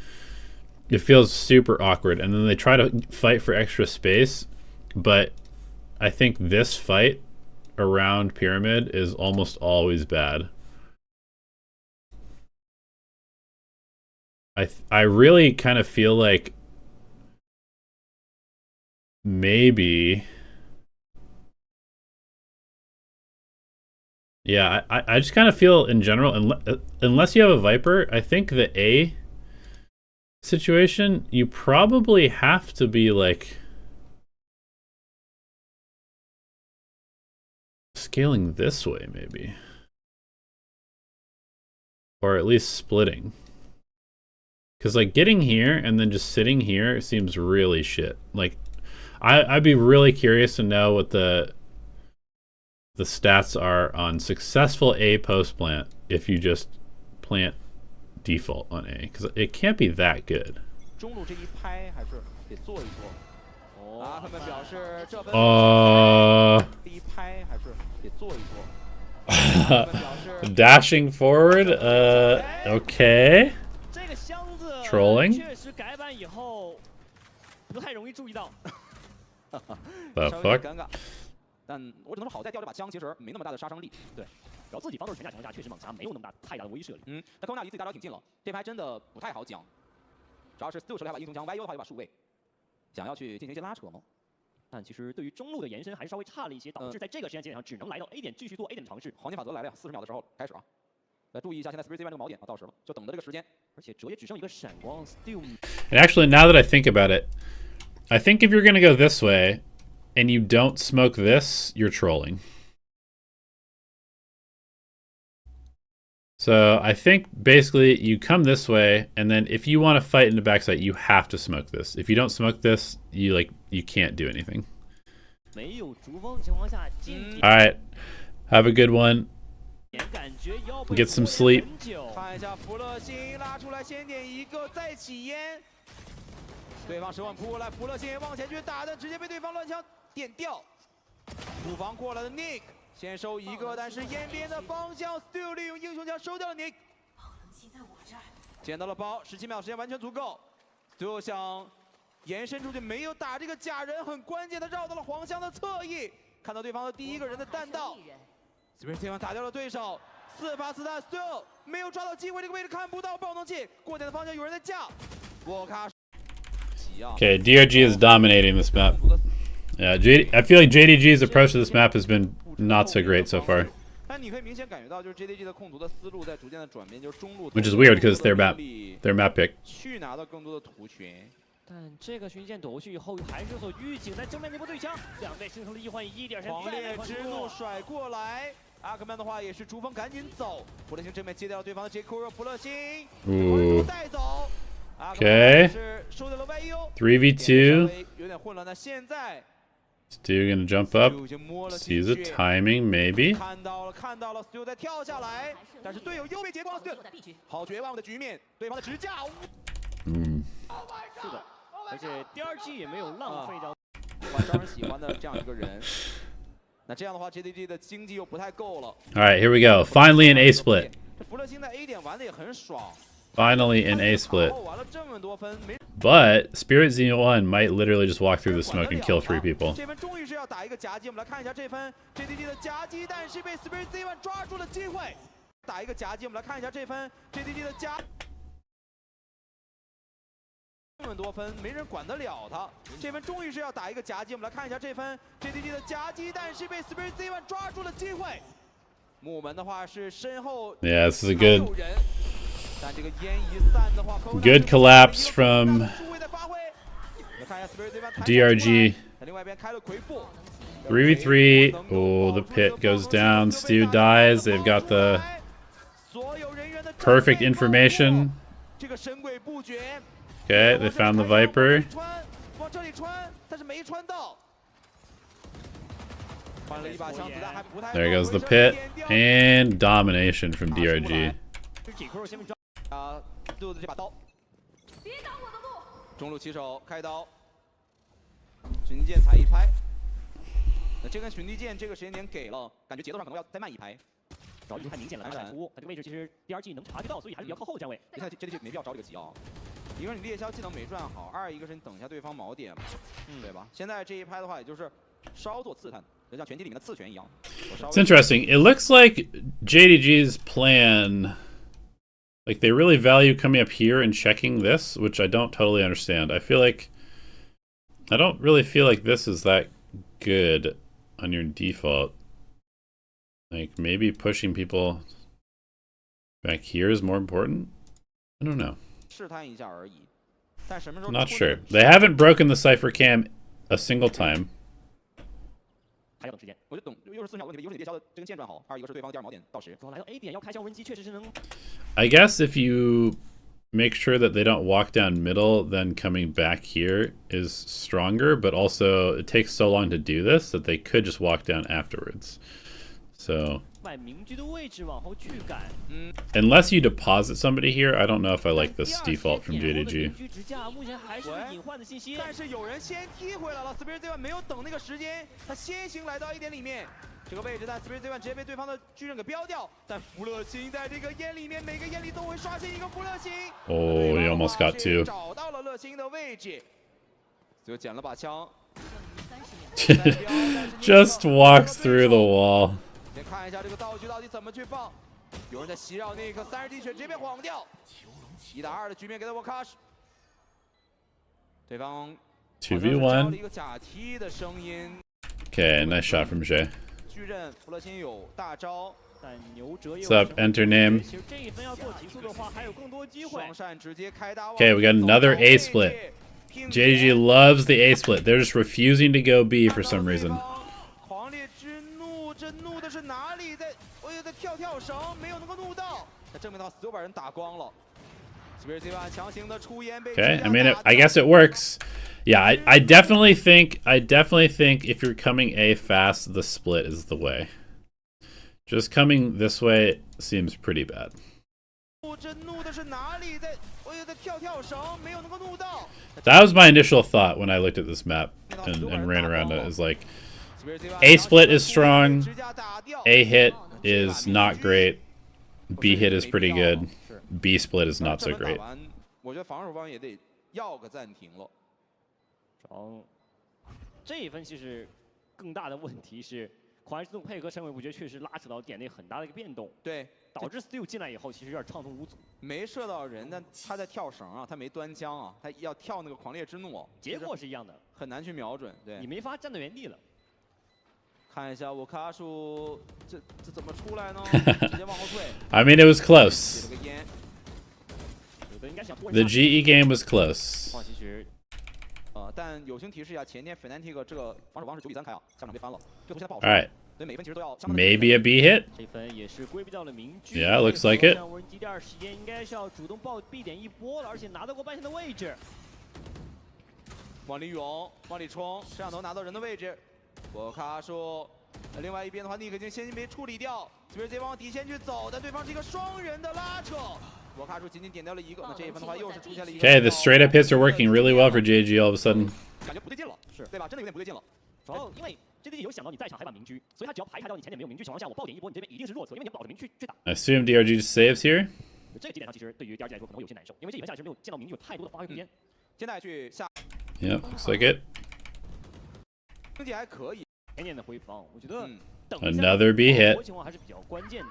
It feels super awkward, and then they try to fight for extra space, but I think this fight around pyramid is almost always bad. I really kind of feel like maybe, yeah, I just kind of feel in general, unless you have a Viper, I think the A situation, you probably have to be like scaling this way maybe, or at least splitting, because like getting here and then just sitting here seems really shit. Like I'd be really curious to know what the stats are on successful A post plant if you just plant default on A, because it can't be that good. Dashing forward, okay. Trolling. The fuck? 但我只能说好在掉这把枪其实没那么大的杀伤力，对。然后自己方都是全甲情况下，确实猛侠没有那么太大的威慑力。但科文纳离自己大招挺近了，这盘真的不太好讲。主要是 Still 手里还把英雄枪，YU 的话有把数位，想要去进行一些拉扯吗？但其实对于中路的延伸还是稍微差了一些，导致在这个时间节点上只能来到 A 点继续做 A 点的尝试。黄金法则来了呀，40秒的时候开始啊。来注意一下现在 Spirit Z1 这个锚点啊，到时了，就等着这个时间。而且哲也只剩一个闪光 ，Still。And actually, now that I think about it, I think if you're gonna go this way, and you don't smoke this, you're trolling. So I think basically you come this way, and then if you want to fight in the backside, you have to smoke this. If you don't smoke this, you can't do anything. All right, have a good one. Get some sleep. 看一下弗勒星拉出来，先点一个，再起烟。对方10万扑过来，弗勒星往前去打，但直接被对方乱枪点掉。主防过来的 Nick 先收一个，但是烟边的方向 Still 利用英雄枪收掉了 Nick。捡到了包，17秒时间完全足够。Still 想延伸出去，没有打这个假人，很关键的绕到了黄香的侧翼，看到对方的第一个人的弹道。Spirit Z1 打掉了对手，4发4弹 ，Still 没有抓到机会，这个位置看不到爆能器，过点的方向有人在架，沃卡。Okay, DRG is dominating this map. Yeah, I feel like JDG's approach to this map has been not so great so far. Which is weird because their map pick. 去拿到更多的图群。但这个巡线躲过去以后，还是有所预警，在正面那波对枪，两队形成了1换1，点狂烈之怒甩过来，阿克曼的话也是逐风赶紧走，普勒星正面接掉了对方的 J Q， 普勒星带走。Okay. 3v2. 有点混乱，那现在 Stu gonna jump up. Sees the timing, maybe. 看到了 ，Stu 在跳下来，但是队友又被截光了 ，Stu 好绝望的局面，对方的直架。是的，而且第2季也没有浪费掉。招人喜欢的这样一个人。那这样的话 ，JDG 的经济又不太够了。All right, here we go. Finally an A split. 这弗勒星在 A 点玩的也很爽。 Finally an A split. But Spirit Z1 might literally just walk through the smoke and kill 3 people. 这分终于是要打一个夹击，我们来看一下这分 JDG 的夹击，但是被 Spirit Z1 抓住了机会。打一个夹击，我们来看一下这分 JDG 的夹。这么多分，没人管得了他。这分终于是要打一个夹击，我们来看一下这分 JDG 的夹击，但是被 Spirit Z1 抓住了机会。木门的话是身后 Yeah, this is a good. 但这个烟一散的话 Good collapse from DRG. 另外一边开了魁父 3v3. Oh, the pit goes down. Stu dies. They've got the perfect information. Okay, they found the Viper. There goes the pit. And domination from DRG. 中路起手开刀，巡地剑踩一拍。那这根巡地剑这个时间点给了，感觉节奏上可能要再慢一拍。着急太明显了，闪出，他这个位置其实 DRG 能察觉到，所以还是比较靠后的站位。现在这就没必要着这个急啊，一个是你猎枭技能没转好，二一个是你等一下对方锚点嘛，对吧？现在这一拍的话，也就是稍作刺探，就像拳击里面的刺拳一样。It's interesting. It looks like JDG's plan. Like, they really value coming up here and checking this, which I don't totally understand. I don't really feel like this is that good on your default. Like, maybe pushing people back here is more important? I don't know. Not sure. They haven't broken the Cypher Cam a single time. 还要等时间，我就等，又是4秒问题，一个是你猎枭的这根剑转好，二一个是对方的第二锚点到时。来到 A 点要开箱无人机，确实是能。I guess if you make sure that they don't walk down middle, then coming back here is stronger, but also it takes so long to do this that they could just walk down afterwards. So unless you deposit somebody here, I don't know if I like this default from JDG. 但是有人先踢回来了 ，Spirit Z1 没有等那个时间，他先行来到1点里面这个位置，但 Spirit Z1 直接被对方的巨人给标掉。但福乐星在这个烟里面，每个烟里都会刷新一个福乐星。Oh, he almost got two. 找到了乐星的位置，就捡了把枪。Just walks through the wall. 先看一下这个道具到底怎么去放，有人在袭扰那个30滴血，直接被晃掉。1打2的局面给到我卡什，对方 2v1. 一个假踢的声音。Okay, nice shot from Jay. 巨人福乐星有大招，但牛哲也 What's up? Enter name. 其实这一分要做极速的话，还有更多机会。双扇直接开大。Okay, we got another A split. JDG loves the A split. They're just refusing to go B for some reason. 狂烈之怒，这怒的是哪里？我有在跳绳，没有能够怒到。那证明到所有把人打光了。Okay, I mean, I guess it works. Yeah, I definitely think if you're coming A fast, the split is the way. Just coming this way seems pretty bad. That was my initial thought when I looked at this map and ran around it. Is like, A split is strong, A hit is not great, B hit is pretty good. B split is not so great. 我觉得防守方也得要个暂停了。这一分其实更大的问题是，狂热之怒配合身位，我觉得确实拉扯到点内很大的一个变动。对，导致 Stu 进来以后，其实有点畅通无阻。没射到人，但他在跳绳啊，他没端枪啊，他要跳那个狂烈之怒，结果是一样的，很难去瞄准。对，你没法站在原地了。看一下我卡数，这怎么出来呢？直接往后退。I mean, it was close. The GE game was close. 但友情提示一下，前天 Fnatic 这个防守方式9比3开啊，下场被翻了，这个图现在不好说。All right. 所以每分其实都要。Maybe a B hit. 这分也是规避到了明居。Yeah, looks like it. 无人机第二时间应该是要主动报 B 点一波了，而且拿到过半线的位置。往里涌，往里冲，摄像头拿到人的位置。我卡数。另外一边的话，尼克已经先被处理掉，这边往底线去走，但对方是一个双人的拉扯。我卡数仅仅点掉了一个，那这一分的话又是出现了一个。Okay, the straight up hits are working really well for JG all of a sudden. 感觉不对劲了，是对吧？真的有点不对劲了。主要因为 JDG 有想到你在场还把明居，所以他只要排查到你前点没有明居情况下，我爆点一波，你这边一定是弱侧，因为你保着明居去打。I assume DRG just saves here. 这个基点上其实对于 DRG 来说可能会有些难受，因为这一分下来其实没有见到明居有太多的发挥空间。现在去下。Yep, looks like it. 经济还可以。点点的回防，我觉得。Another B hit. 情况还是比较关键的。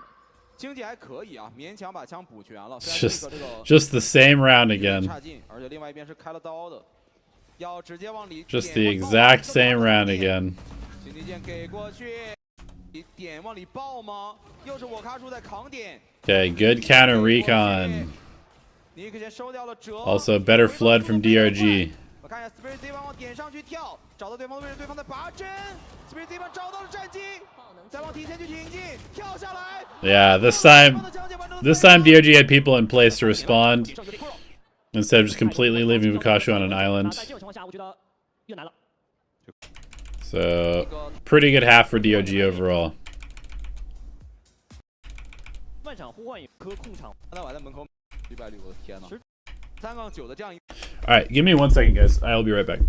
经济还可以啊，勉强把枪补全了。Just the same round again. 差劲，而且另外一边是开了刀的，要直接往里。Just the exact same round again. 经济剑给过去，点往里爆吗？又是我卡数在扛点。Okay, good counter recon. Also better flood from DRG. 我看一下 Spirit Z 往点上去跳，找到对方的位置，对方在拔针。Spirit Z 找到了战机，再往体线去挺进，跳下来。Yeah, this time DRG had people in place to respond instead of just completely leaving Bukashu on an island. So, pretty good half for DRG overall. 半场互换一颗控场，那我在门口160，我的天哪！3-9的这样一。All right, give me 1 second, guys. I'll be right back.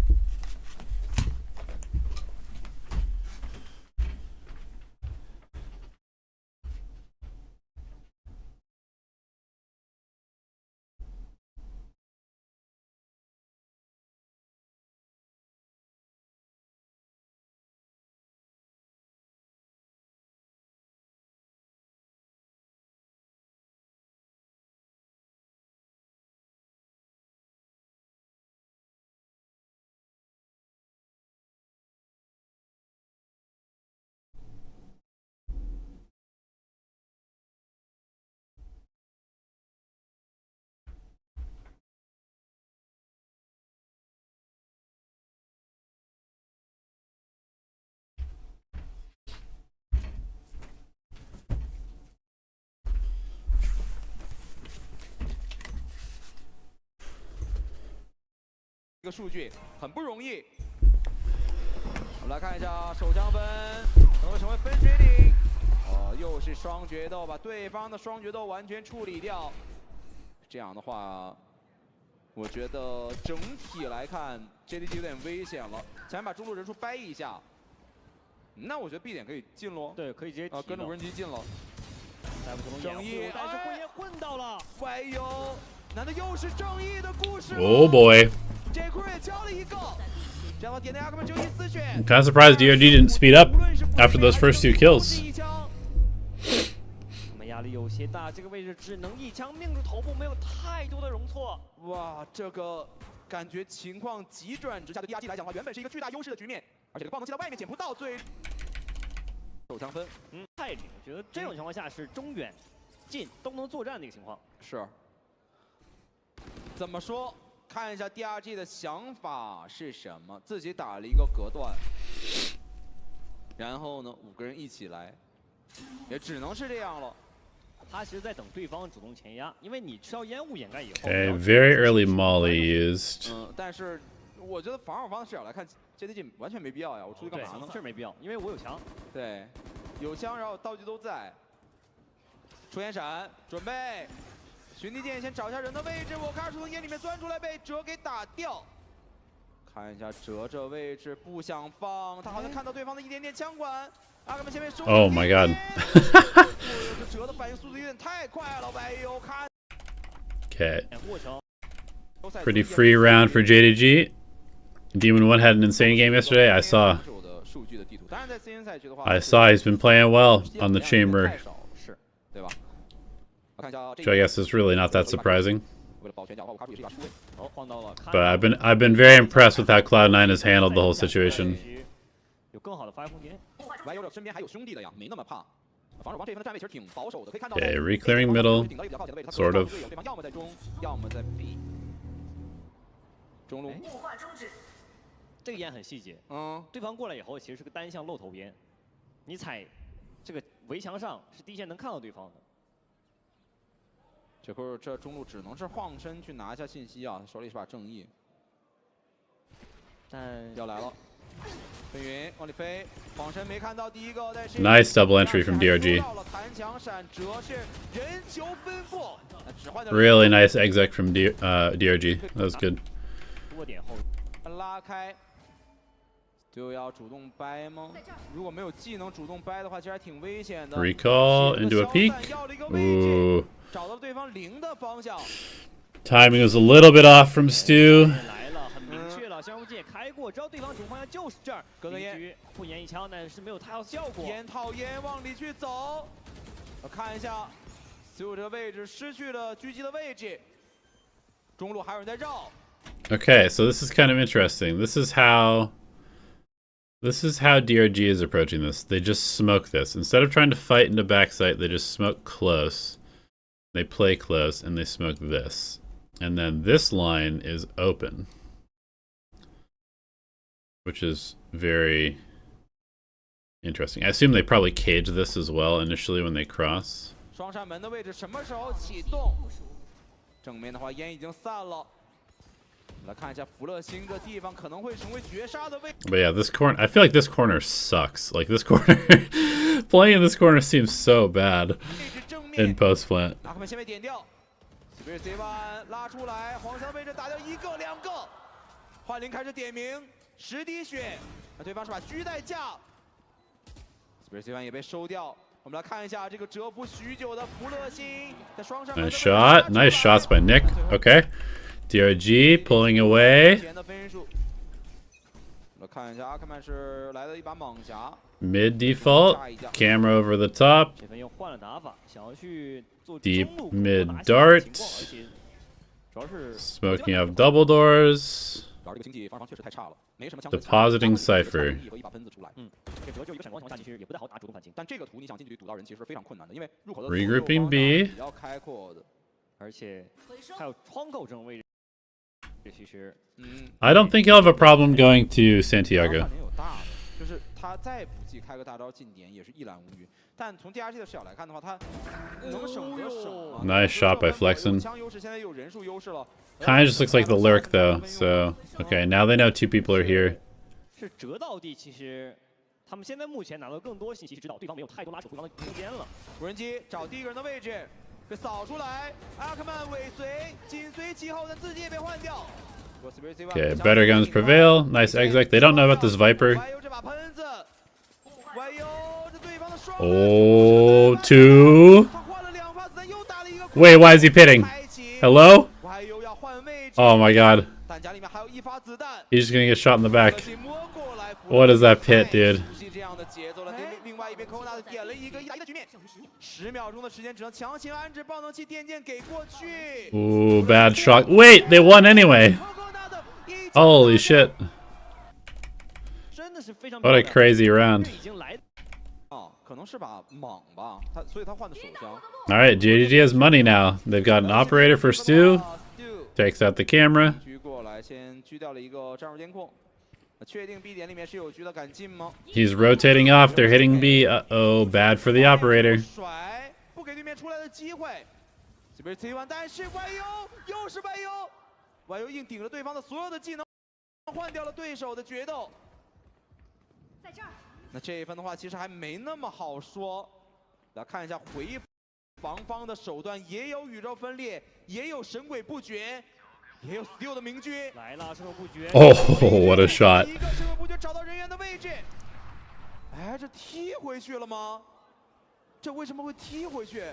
一个数据很不容易。我们来看一下手枪分能够成为分水岭。又是双决斗，把对方的双决斗完全处理掉。这样的话，我觉得整体来看 ，JDG 有点危险了。想把中路人数掰一下，那我觉得 B 点可以进喽。对，可以直接跟着无人机进了。正义，但是混也混到了。YU，难道又是正义的故事 Oh boy. I'm kind of surprised DRG didn't speed up after those first 2 kills. 我们压力有些大，这个位置只能一枪命中头部，没有太多的容错。哇，这个感觉情况急转直下，对 DRG 来讲的话，原本是一个巨大优势的局面，而且这个爆能器在外面捡不到，最手枪分，太灵，我觉得这种情况下是中远近都能作战的一个情况。是。怎么说？看一下 DRG 的想法是什么？自己打了一个隔断，然后呢，5个人一起来，也只能是这样了。他其实在等对方主动前压，因为你吃到烟雾掩盖以后。Okay, very early molly used. 但是我觉得防守方的视角来看 ，JDG 完全没必要呀，我出去干嘛呢？是没必要，因为我有枪。对，有枪，然后道具都在。出烟闪，准备。寻地剑先找一下人的位置，我看从烟里面钻出来，被哲给打掉。看一下哲这位置不想放，他好像看到对方的一点点枪管。阿哥们前面收。Oh my god. 这哲的反应速度有点太快了，白友看。Okay. Pretty free round for JDG. Demon 1 had an insane game yesterday. I saw he's been playing well on the chamber. Which I guess is really not that surprising. But I've been very impressed with how Cloud9 has handled the whole situation. Okay, reclearing middle, sort of. 这个烟很细节，对方过来以后其实是个单向露头烟，你踩这个围墙上是第一线能看到对方的。这会儿这中路只能是晃身去拿下信息啊，手里是把正义，但要来了，飞云往里飞，晃身没看到第一个，但是 Nice double entry from DRG. 弹墙闪折是人球分布， Really nice exec from DRG. That was good. 多点后拉开。 就要主动掰吗？如果没有技能主动掰的话，其实还挺危险的。Recall into a peek. Ooh. 找到对方零的方向。Timing was a little bit off from Stu. 来了，很明确了，相互剑开过，知道对方主方向就是这儿。隔个烟，混烟一枪，但是没有太好效果。烟套烟往里去走。我看一下 ，Stu 这个位置失去了狙击的位置。中路还有人在绕。Okay, so this is kind of interesting. This is how DRG is approaching this. They just smoke this. Instead of trying to fight into backside, they just smoke close. They play close, and they smoke this. And then this line is open. which is very interesting. I assume they probably cage this as well initially when they cross. 双扇门的位置什么时候启动？正面的话烟已经散了。来看一下福乐星这地方可能会成为绝杀的位。But yeah, this corner. I feel like this corner sucks. Like this corner, playing in this corner seems so bad in post plant. 阿克曼先被点掉 ，Z1 拉出来，黄翔位置打掉一个、两个，幻灵开始点名，10滴血，那对方是把狙带架 ，Z1 也被收掉。我们来看一下这个蛰伏许久的福乐星在双扇。Nice shot. Nice shots by Nick. Okay. DRG pulling away. 我看一下，阿克曼是来了一把猛侠。Mid default. Camera over the top. 这边又换了打法，想要去做 Deep mid dart. Smoking up double doors. Depositing Cypher. ，Regrouping B. 而且还有窗口这种位置，其实I don't think he'll have a problem going to Santiago. 就是他再补技开个大招进点也是一览无余。但从 DRG 的视角来看的话，他能省则省。Nice shot by Flexen. 枪优势现在有人数优势了。Kind of just looks like the lurk though. So okay, now they know 2 people are here. 是折到地，其实他们现在目前拿到更多信息，知道对方没有太多拉扯对方的空间了。无人机找第一个人的位置，被扫出来，阿克曼尾随，紧随其后，但自己也被换掉。Okay, better guns prevail. Nice exec. They don't know about this Viper. Oh, 2. Wait, why is he pitting? Hello? Oh my god. He's just gonna get shot in the back. What is that pit, dude? Ooh, bad shot. Wait, they won anyway. Holy shit. What a crazy round. Alright, JDG has money now. They've got an operator for Stu. Takes out the camera. He's rotating off. They're hitting B. Uh-oh, bad for the operator. Y 硬顶着对方的所有的技能，换掉了对手的决斗。在这儿。那这一分的话，其实还没那么好说。来看一下回防方的手段，也有宇宙分裂，也有神鬼不绝，也有 Steel 的明狙。来了，神鬼不绝。Oh, what a shot! 一个神鬼不绝找到人员的位置。哎，这踢回去了吗？这为什么会踢回去？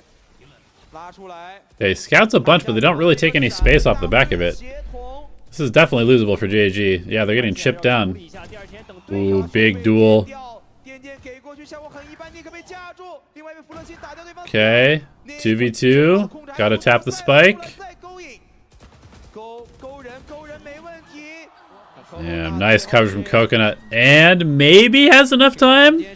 They scouts a bunch, but they don't really take any space off the back of it. This is definitely losable for JG. Yeah, they're getting chipped down. Ooh, big duel. Okay, 2v2. Gotta tap the spike. Damn, nice coverage from Coconut. And maybe has enough time?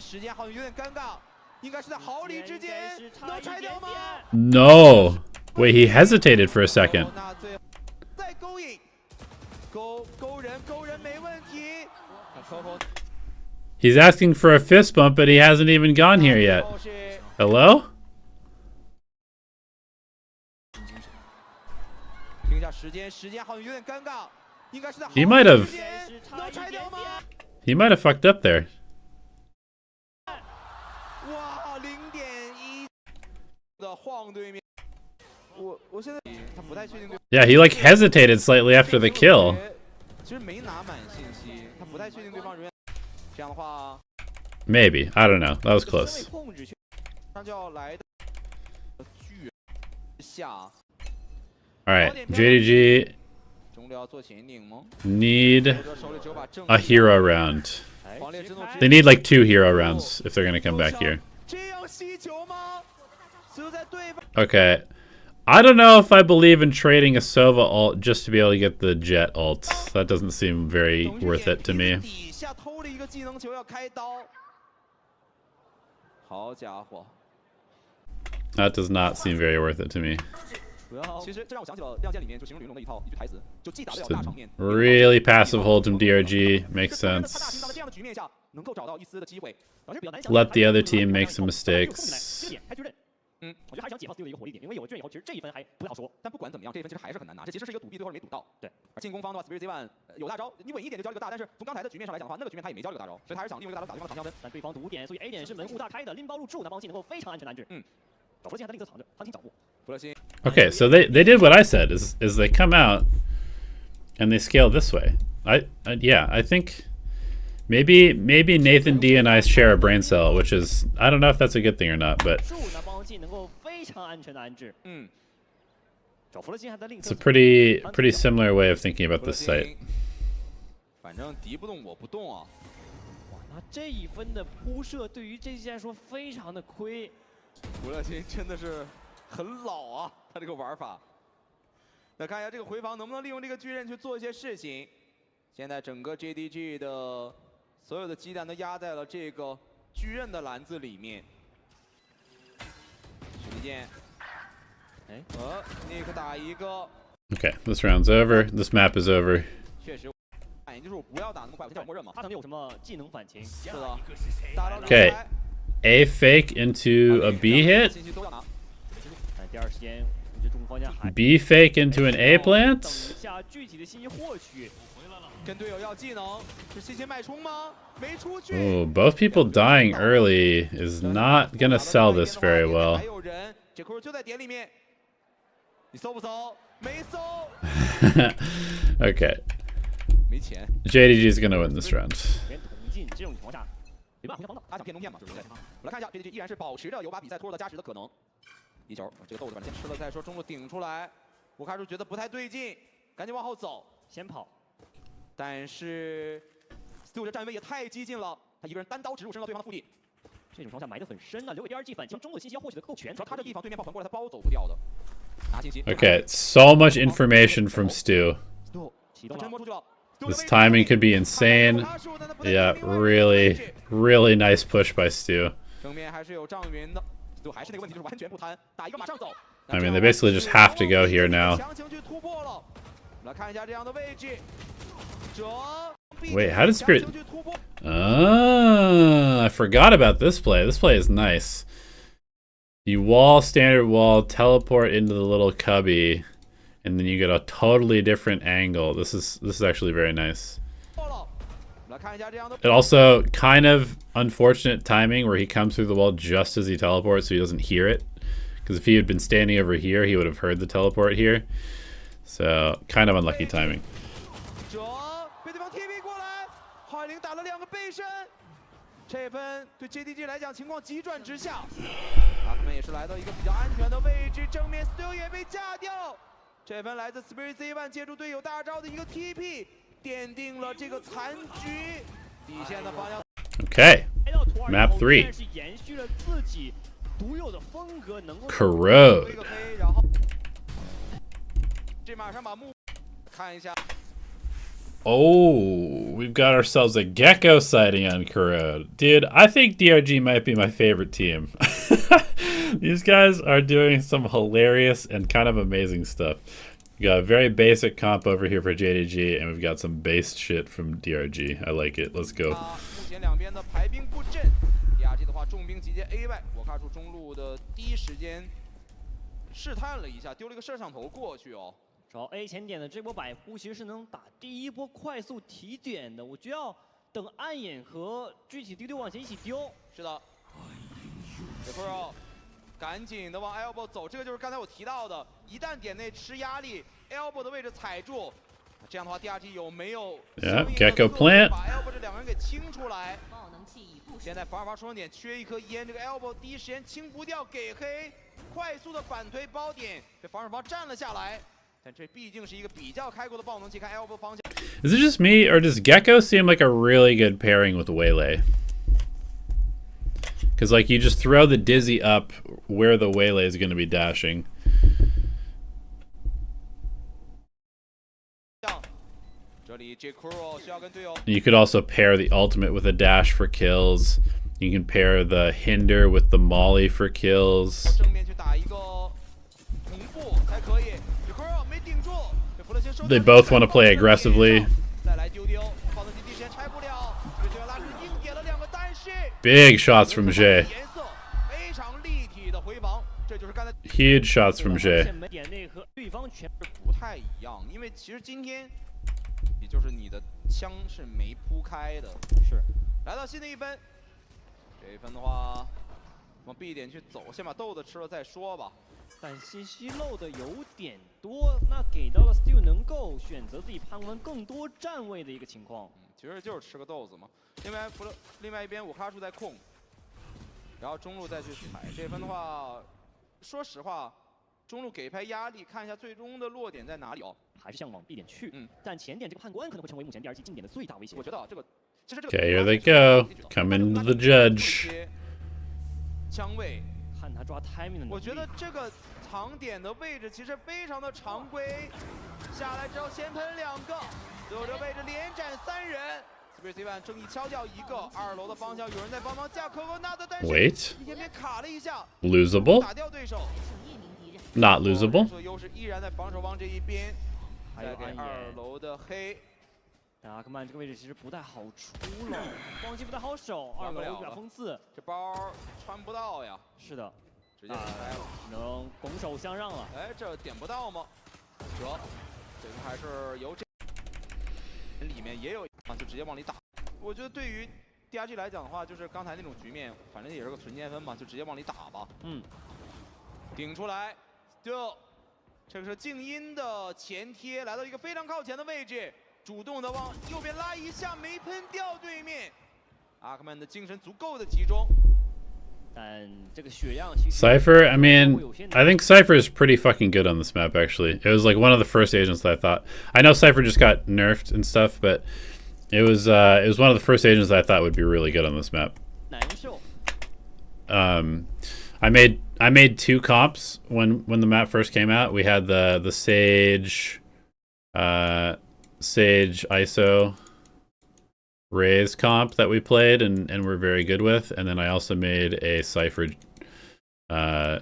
No. Wait, he hesitated for a second. He's asking for a fist bump, but he hasn't even gone here yet. Hello? He might have fucked up there. Yeah, he like hesitated slightly after the kill. Maybe. I don't know. That was close. Alright, JDG need a hero round. They need like 2 hero rounds if they're gonna come back here. Okay. I don't know if I believe in trading a Sova ult just to be able to get the Jet ult. That doesn't seem very worth it to me. That does not seem very worth it to me. Really passive hold from DRG. Makes sense. Let the other team make some mistakes. 我觉得还是想解放 Steel 的一个火力点，因为有了巨人以后，其实这一分还不太好说。但不管怎么样，这一分其实还是很难拿，这其实是一个赌币，最后是没赌到。对，而进攻方的话 ，Spirit Z1 有大招，你稳一点就交了个大，但是从刚才的局面上来讲的话，那个局面他也没交了个大招，所以他还是想利用一个大招打对方的长枪分。但对方赌点，所以 A 点是门户大开的，拎包入住，那帮气能够非常安全安置。找弗勒辛还在另一侧藏着，他挺掌握。弗勒辛。Okay, so they did what I said is they come out and they scale this way. Yeah, I think maybe Nathan D and I share a brain cell, which is I don't know if that's a good thing or not, but it's a pretty similar way of thinking about this site. 反正敌不动我不动啊！哇，那这一分的铺设对于这些来说非常的亏。弗勒辛真的是很老啊，他这个玩法。来看一下这个回防能不能利用这个巨人去做一些事情。现在整个 JDG 的所有的鸡蛋都压在了这个巨人的篮子里面。许立健，尼克打一个。Okay, this round's over. This map is over. 确实，反应就是我不要打那么快，我先默认嘛。他可能有什么技能反擒？是的。打到 Okay, A fake into a B hit. 信息都要拿。但第二时间，我觉得中方家还 B fake into an A plant. 等一下具体的信息获取。 跟队友要技能，是信息脉冲吗？没出去。Oh, both people dying early is not gonna sell this very well. 还有人，这库就在点里面，你搜不搜？没搜。Okay. 没钱。JDG is gonna win this round. 连同进这种情况下，没办法互相帮到，他想骗中骗嘛，就是对。我来看一下 JDG 依然是保持着有把比赛拖入到加时的可能。一球，这个豆子反正先吃了再说，中路顶出来，我开始觉得不太对劲，赶紧往后走，先跑。 但是 Stu 这站位也太激进了，他一个人单刀直入，伸到对方的腹地。这种情况下埋得很深呢，留给 DRG 反击中路信息要获取的够全。主要他这地方对面爆传过来，他包走不掉的。拿信息。Okay, so much information from Stu. This timing could be insane. Yeah, really nice push by Stu. 正面还是有张云的 ，Stu 还是那个问题，就是完全不贪，打一个马上走。 I mean, they basically just have to go here now. 强行去突破了，来看一下这样的位置。 Wait, how did Spirit... I forgot about this play. This play is nice. You wall, standard wall, teleport into the little cubby, and then you get a totally different angle. This is actually very nice. It also kind of unfortunate timing where he comes through the wall just as he teleports, so he doesn't hear it. Because if he had been standing over here, he would have heard the teleport here. So kind of unlucky timing. 打了2个背身，这分对 JDG 来讲情况急转直下。他们也是来到一个比较安全的位置，正面 Stu 也被架掉。这分来自 Spirit Z1 借助队友大招的一个 TP， 奠定了这个残局。底线的方向。Okay, map 3. Corrode. 这马上把目看一下。 Oh, we've got ourselves a Gecko sighting on Corrode. Dude, I think DRG might be my favorite team. These guys are doing some hilarious and kind of amazing stuff. We got a very basic comp over here for JDG, and we've got some base shit from DRG. I like it. Let's go. 目前两边的排兵布阵 ，DRG 的话重兵集结 A 外，我看出中路的第一时间试探了一下，丢了一个摄像头过去哦。 找 A 前点的这波百呼，其实是能打第一波快速提点的。我就要等暗眼和具体丢往前一起丢。是的，这会儿赶紧的往 elbow 走，这个就是刚才我提到的，一旦点内吃压力 ，elbow 的位置踩住，这样的话 DRG 有没有 Gecko plant 把 elbow 这2个人给清出来？现在反而出生点缺一颗烟，这个 elbow 第一时间清不掉，给黑，快速的反推包点，被防守方占了下来。 但这毕竟是一个比较开阔的爆能器，看 elbow 方向。Is it just me, or does Gecko seem like a really good pairing with Waylay? Because like you just throw the Dizzy up where the Waylay is going to be dashing. You could also pair the ultimate with a dash for kills. You can pair the hinder with the molly for kills. 同步才可以。这科没顶住，这弗勒辛收。They both want to play aggressively. 再来丢丢，放到地前拆不了，这就要拉出硬点了2个，但是 Big shots from Jay. 颜色非常立体的回防，这就是刚才 Huge shots from Jay. 点内和对方全不太一样，因为其实今天也就是你的枪是没铺开的。是来到新的一分，这一分的话往 B 点去走，先把豆子吃了再说吧。但信息漏的有点多，那给到了 Still 能够选择自己盘完更多站位的一个情况。其实就是吃个豆子嘛。另外一边我卡数在控，然后中路再去踩。这分的话，说实话，中路给拍压力，看一下最终的落点在哪里哦。还是想往 B 点去，但前点这个判官可能会成为目前第2季近点的最大威胁。我觉得这个，其实这个。Okay, here they go. Coming to the judge. 枪位，看他抓 timing 的能力。我觉得这个藏点的位置其实非常的常规，下来之后先喷2个，最后这位置连斩3人。Space1正义敲掉1个，2楼的方向有人在帮忙架可可纳的，但是 Wait. 一点点卡了一下 Losable? 打掉对手。Not losable. 优势依然在防守方这一边，再给2楼的黑。阿克曼这个位置其实不太好出了，光机不太好守，2楼有点封刺，这包穿不到呀。是的，直接开了，能拱手相让了。哎，这点不到吗？这个还是由这里面也有啊，就直接往里打。我觉得对于 DRG 来讲的话，就是刚才那种局面，反正也是个纯建分嘛，就直接往里打吧。顶出来，就这个是静音的前贴，来到一个非常靠前的位置。主动的往右边拉一下，没喷掉对面。阿克曼的精神足够的集中，但这个血量 Cypher, I mean, I think Cypher is pretty fucking good on this map, actually. It was like one of the first agents that I thought. I know Cypher just got nerfed and stuff, but it was one of the first agents that I thought would be really good on this map. I made 2 comps when the map first came out. We had the Sage ISO Raze comp that we played and were very good with, and then I also made a Cypher I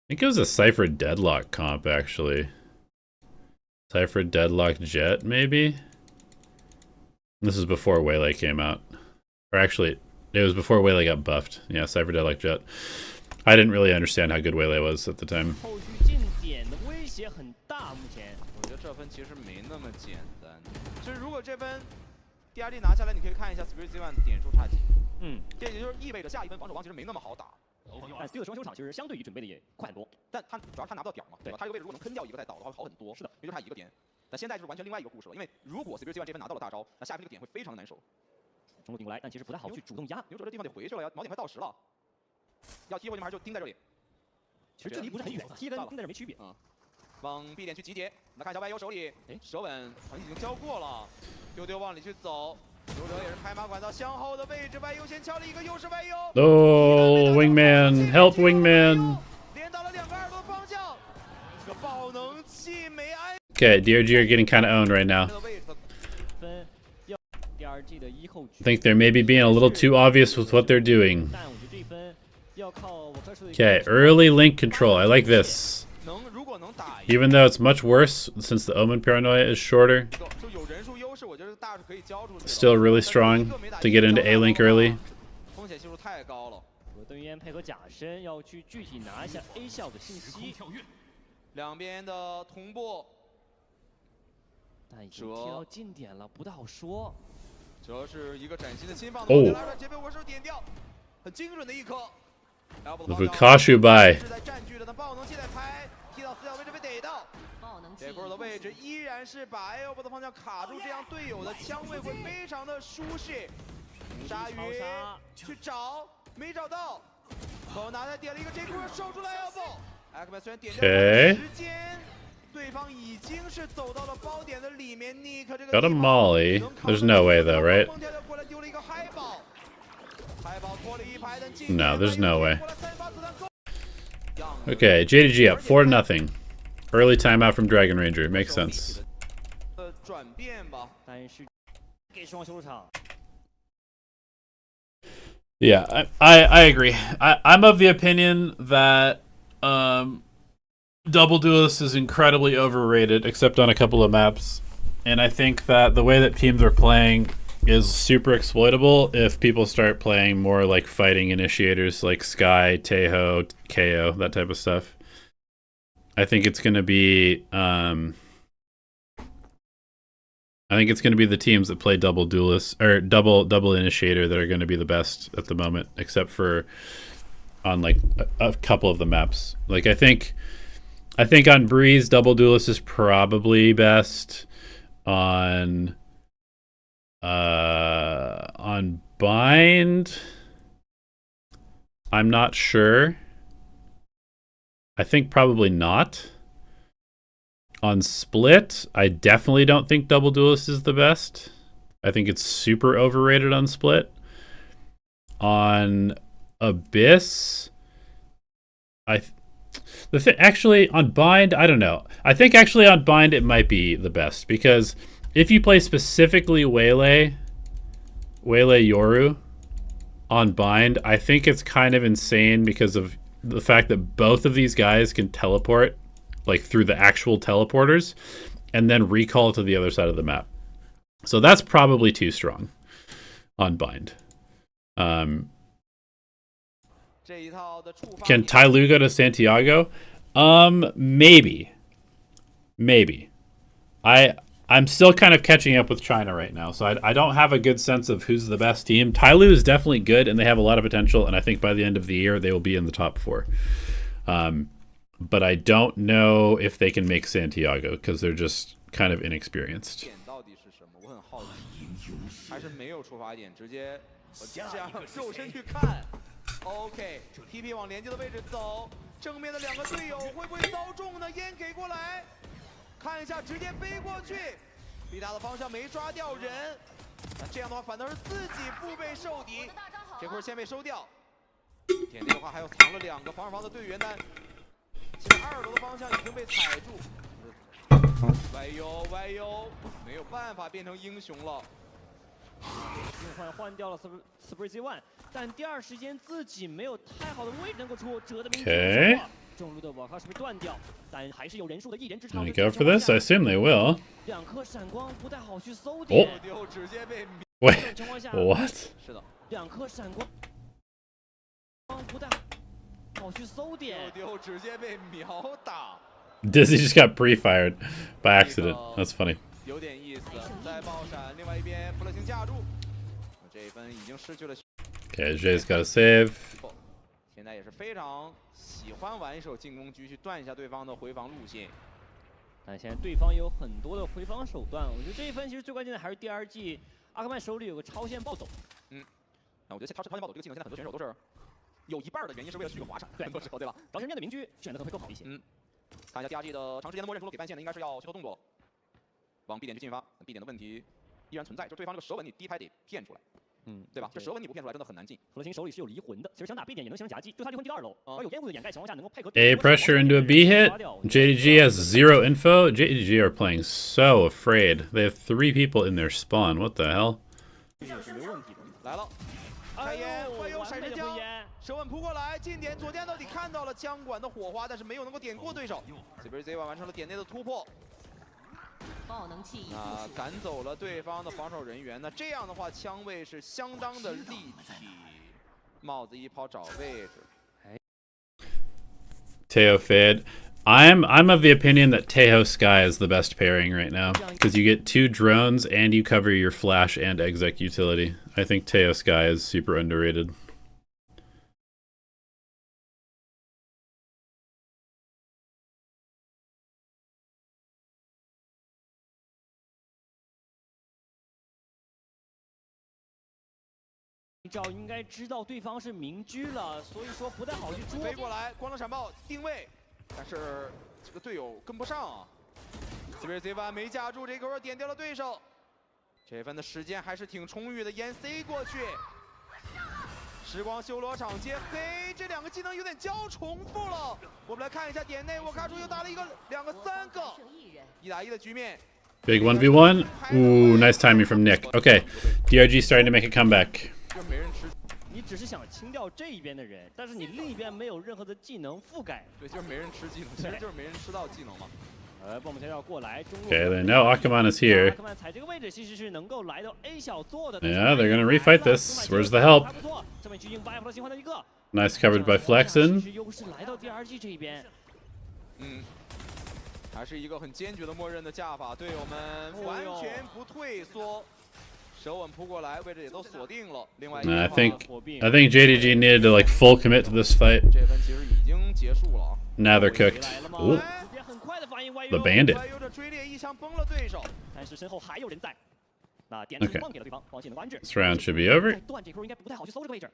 think it was a Cypher Deadlock comp, actually. Cypher Deadlock Jet, maybe? This is before Waylay came out. Or actually, it was before Waylay got buffed. Yeah, Cypher Deadlock Jet. I didn't really understand how good Waylay was at the time. 我觉得这分其实没那么简单。就是如果这分 DRG 拿下来，你可以看一下 Space1点数差几。这也就是意味着下一分防守方其实没那么好打。但 Steel 的双休场其实相对于准备的也快很多，但他主要是他拿不到点嘛，对吧？他这个位置如果能喷掉1个再倒的话会好很多。是的，也就差1个点。但现在就是完全另外一个故事了，因为如果 Space1这分拿到了大招，那下一分这个点会非常难守。中路顶过来，但其实不太好去主动压。牛者这地方得回去了呀，锚点快到10了。要踢回去吗？还是就盯在这里？其实这离不是很远，踢跟盯在这没区别。往 B 点去集结，来看小白优手里，手稳好像已经交过了，丢丢往里去走。牛者也是拍马管到向后的位置，外优先敲了一个，又是外优。Oh, Wingman, help Wingman. 连到了2个2的方向，这个爆能器没安。Okay, DRG are getting kind of owned right now. I think they're maybe being a little too obvious with what they're doing. Okay, early link control. I like this. Even though it's much worse since the Omen paranoia is shorter. Still really strong to get into A link early. 风险系数太高了。邓渊配合假身要去具体拿一下 A 校的信息。两边的同步。但已经踢到近点了，不太好说。这是一个崭新的新放的，拉出前面我手点掉，很精准的一颗。Vukashu by. 是在占据着，但爆能器在拍，踢到死角位置被逮到。这块的位置依然是把 A 的方向卡住，这样队友的枪位会非常的舒适。鲨鱼去找，没找到，后拿来点了一个 J 库守出来 elbow。艾克曼虽然点掉了时间。对方已经是走到了包点的里面 ，Nick 这个 got a molly. There's no way though, right? No, there's no way. Okay, JDG up 4-0. Early timeout from Dragon Ranger. Makes sense. 转变吧，但是给双休场。Yeah, I agree. I'm of the opinion that Double Duelist is incredibly overrated, except on a couple of maps. And I think that the way that teams are playing is super exploitable if people start playing more like fighting initiators like Sky, Tejo, KO, that type of stuff. I think it's going to be the teams that play Double Duelist or double Initiator that are going to be the best at the moment, except for on like a couple of the maps. Like I think on Breeze, Double Duelist is probably best. On Bind, I'm not sure. I think probably not. On Split, I definitely don't think Double Duelist is the best. I think it's super overrated on Split. On Abyss, actually on Bind, I don't know. I think actually on Bind it might be the best because if you play specifically Waylay Yoru on Bind, I think it's kind of insane because of the fact that both of these guys can teleport like through the actual teleporters and then recall to the other side of the map. So that's probably too strong on Bind. Can Tai Lu go to Santiago? Maybe. I'm still kind of catching up with China right now, so I don't have a good sense of who's the best team. Tai Lu is definitely good, and they have a lot of potential, and I think by the end of the year they will be in the top 4. But I don't know if they can make Santiago because they're just kind of inexperienced. OK，TP 往连接的位置走，正面的2个队友会不会遭中呢？烟给过来，看一下，直接飞过去，离他的方向没抓掉人，那这样的话反倒是自己腹背受敌，这会儿先被收掉。点内的话还有藏了2个防守方的队员，但其实2楼的方向已经被踩住。歪优，没有办法变成英雄了。换掉了 Spritzy One。 但第二时间自己没有太好的位置能够出，折的明显。中路的网卡是被断掉，但还是有人数的一人之长。 Go for this? I assume they will. 2颗闪光不太好去搜点。Wait, what? 是的，2颗闪光不太好去搜点。直接被秒打。Dizzy just got pre-fired by accident. That's funny. 有点意思，再爆闪，另外一边弗勒星架住，这一分已经失去了。 Okay, Jay's got a save. 现在也是非常喜欢玩一手进攻局去断一下对方的回防路线。但现在对方有很多的回防手段，我觉得这一分其实最关键的还是第2季阿克曼手里有个超线暴走。那我觉得他超线暴走这个技能，现在很多选手都是有一半的原因是为了续个滑铲，很多时候对吧？当时面对明狙选择会更好一些。看一下第2季的长时间的默认出了给半线的应该是要去做动作，往 B 点去进发。B 点的问题依然存在，就对方这个蛇纹你第一拍得骗出来。 对吧？这蛇纹你不骗出来，真的很难进。弗勒星手里是有离魂的，其实想打 B 点也能形成夹击，就他离魂第2楼，而有烟雾的掩盖情况下，能够配合 A pressure into a B hit. JDG has 0 info. JDG are playing so afraid. They have 3 people in their spawn. What the hell? 来了，开烟，会有闪神枪，蛇纹扑过来，近点左键到底看到了枪管的火花，但是没有能够点过对手。这边 Z1 完成了点内的突破。 赶走了对方的防守人员，那这样的话，枪位是相当的立体。帽子一抛找位置。Tejo fade. I'm of the opinion that Tejo Sky is the best pairing right now because you get 2 drones and you cover your flash and exec utility. I think Tejo Sky is super underrated.应该知道对方是明狙了，所以说不太好去捉。飞过来，光亮闪爆定位，但是这个队友跟不上啊。这边 Z1 没架住，这个会儿点掉了对手。这分的时间还是挺充裕的，烟 C 过去。时光修罗场接黑，这2个技能有点交重复了。我们来看一下点内，我卡住又打了1个、2个、3个，1打1的局面。 Big 1v1. Ooh, nice timing from Nick. Okay, DRG starting to make a comeback. 你只是想清掉这一边的人，但是你另一边没有任何的技能覆盖。对，就是没人吃技能，其实就是没人吃到技能嘛。暴风枪要过来，中路。Okay, they know Akuman is here. 阿克曼踩这个位置其实是能够来到 A 小做的。Yeah, they're gonna refight this. Where's the help? 还不错，这边狙击 Viper 新换的一个。Nice covered by Flexen. 其实优势来到第二季这一边。还是一个很坚决的默认的架法，队友们完全不退缩，手稳扑过来，位置也都锁定了。另外一个 I think JDG needed to like full commit to this fight. 这分其实已经结束了。Now they're cooked. Ooh, the bandit. 有着追猎一枪崩了对手，但是身后还有人在。那点放给了对方，放进了安置。 This round should be over. 断这块应该不太好去搜这个位置。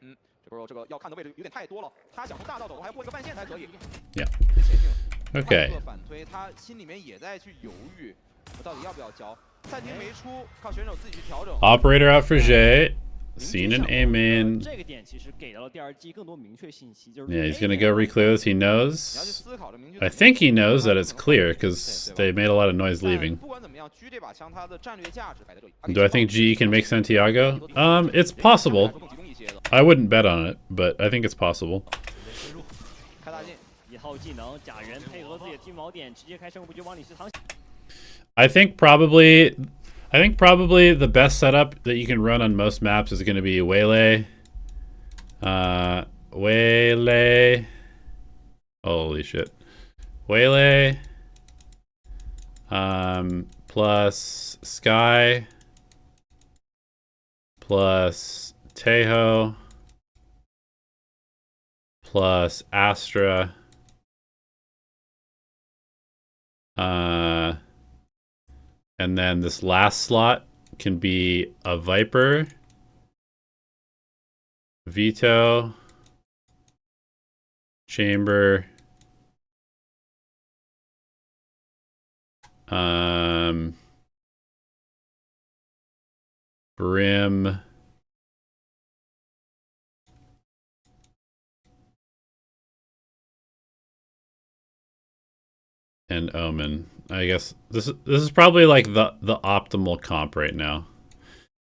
这个要看的位置有点太多了，他想从大道走，我还过一个半线才可以。Yeah. 前进了。 Okay. 反推，他心里面也在去犹豫，我到底要不要交？暂停没出，靠选手自己去调整。Operator out for Jay. Seen an A main. 这个点其实给到了第二季更多明确信息，就是 Yeah, he's gonna go reclear this. He knows. I think he knows that it's clear because they made a lot of noise leaving. 不管怎么样，G 这把枪它的战略价值摆在这里。 Do I think GE can make Santiago? It's possible. I wouldn't bet on it, but I think it's possible. 开大进。 1号技能，假人配合自己的金毛点，直接开生不就往里去躺。 I think probably the best setup that you can run on most maps is going to be Waylay. Waylay. Holy shit. Waylay. Plus Sky. Plus Tejo. Plus Astra. And then this last slot can be a Viper, Vito, Chamber, Brim, and Omen. I guess this is probably like the optimal comp right now.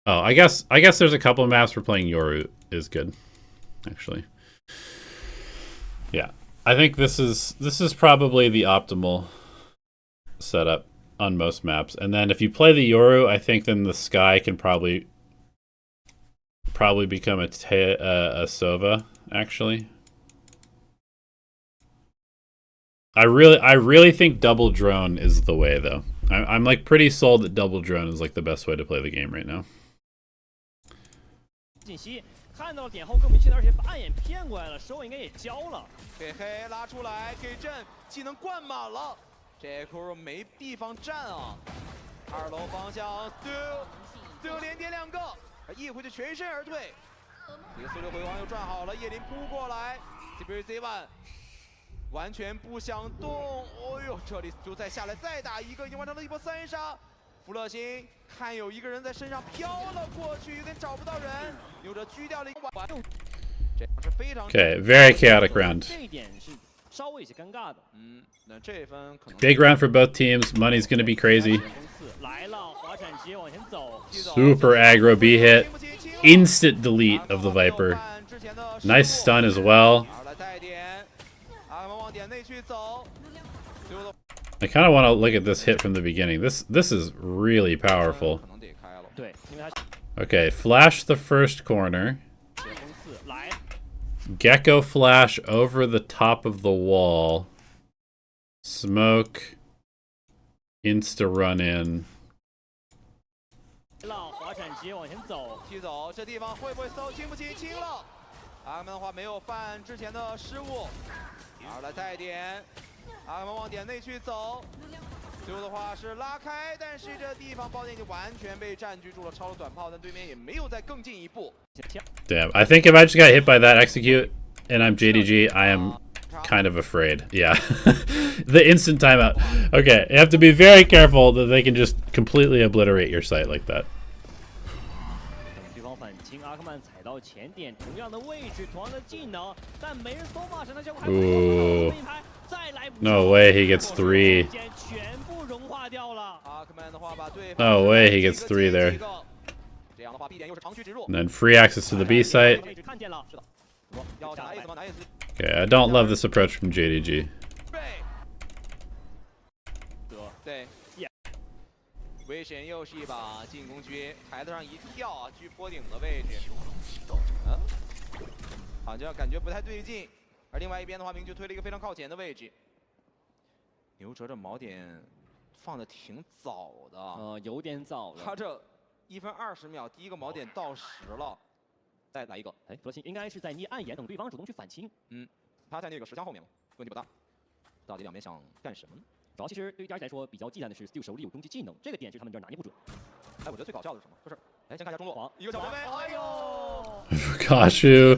Oh, I guess there's a couple of maps where playing Yoru is good, actually. Yeah, I think this is probably the optimal setup on most maps. And then if you play the Yoru, I think then the Sky can probably become a Sova, actually. I really think double drone is the way, though. I'm like pretty sold that double drone is like the best way to play the game right now. 信息看到了点后更明确的，而且把暗眼骗过来了，手应该也交了。给黑拉出来，给阵技能灌满了，这库没地方站啊。2楼方向 ，still 连点2个，一回就全身而退。这个速度回王又转好了，叶林扑过来 ，CBC1。 完全不想动，哦呦，这里就再下来再打一个，已经完成了一波3杀。福乐星看有一个人在身上飘了过去，有点找不到人，有着狙掉了一个完，这样是非常 Okay, very chaotic round. 这一点是稍微有些尴尬的。那这分可能 Big round for both teams. Money's gonna be crazy. 来了，滑铲直接往前走。Super aggro B hit. Instant delete of the Viper. Nice stun as well. I kind of want to look at this hit from the beginning. This is really powerful. Okay, flash the first corner. Gecko flash over the top of the wall. Smoke. Insta run in. 滑铲直接往前走，踢走，这地方会不会搜？清不清？清了。阿克曼的话没有犯之前的失误，然后来再点，阿克曼往点内去走，最后的话是拉开，但是这地方爆点已经完全被占据住了，超了短炮，但对面也没有再更进一步。Damn, I think if I just got hit by that execute and I'm JDG, I am kind of afraid. Yeah. The instant timeout. Okay, you have to be very careful that they can just completely obliterate your site like that. 对方反清，阿克曼踩到前点，同样的位置，同样的技能，但没人搜马神的效果还不错。再来 No way he gets 3. 全部融化掉了。阿克曼的话把对方 No way he gets 3 there. 这样的话 And then free access to the B site. 位置看见了，是的，要打 A 怎么打 A 死 Okay, I don't love this approach from JDG. 对，危险又是一把进攻狙，台子上一跳啊，狙坡顶的位置，好像感觉不太对劲。而另外一边的话，明局推了一个非常靠前的位置。牛哲这锚点放的挺早的，有点早了。他这1分20秒，第一个锚点到10了。再来一个，哎，弗洛辛应该是在捏暗眼，等对方主动去反清。他在那个10枪后面了，问题不大。到底两边想干什么呢？主要其实对于 DRG 来说比较忌惮的是 Stu 手里有终极技能，这个点是他们这儿拿捏不准。哎，我觉得最搞笑的是什么？就是，哎，先看一下中路，一个小飞飞，哎呦 Kashu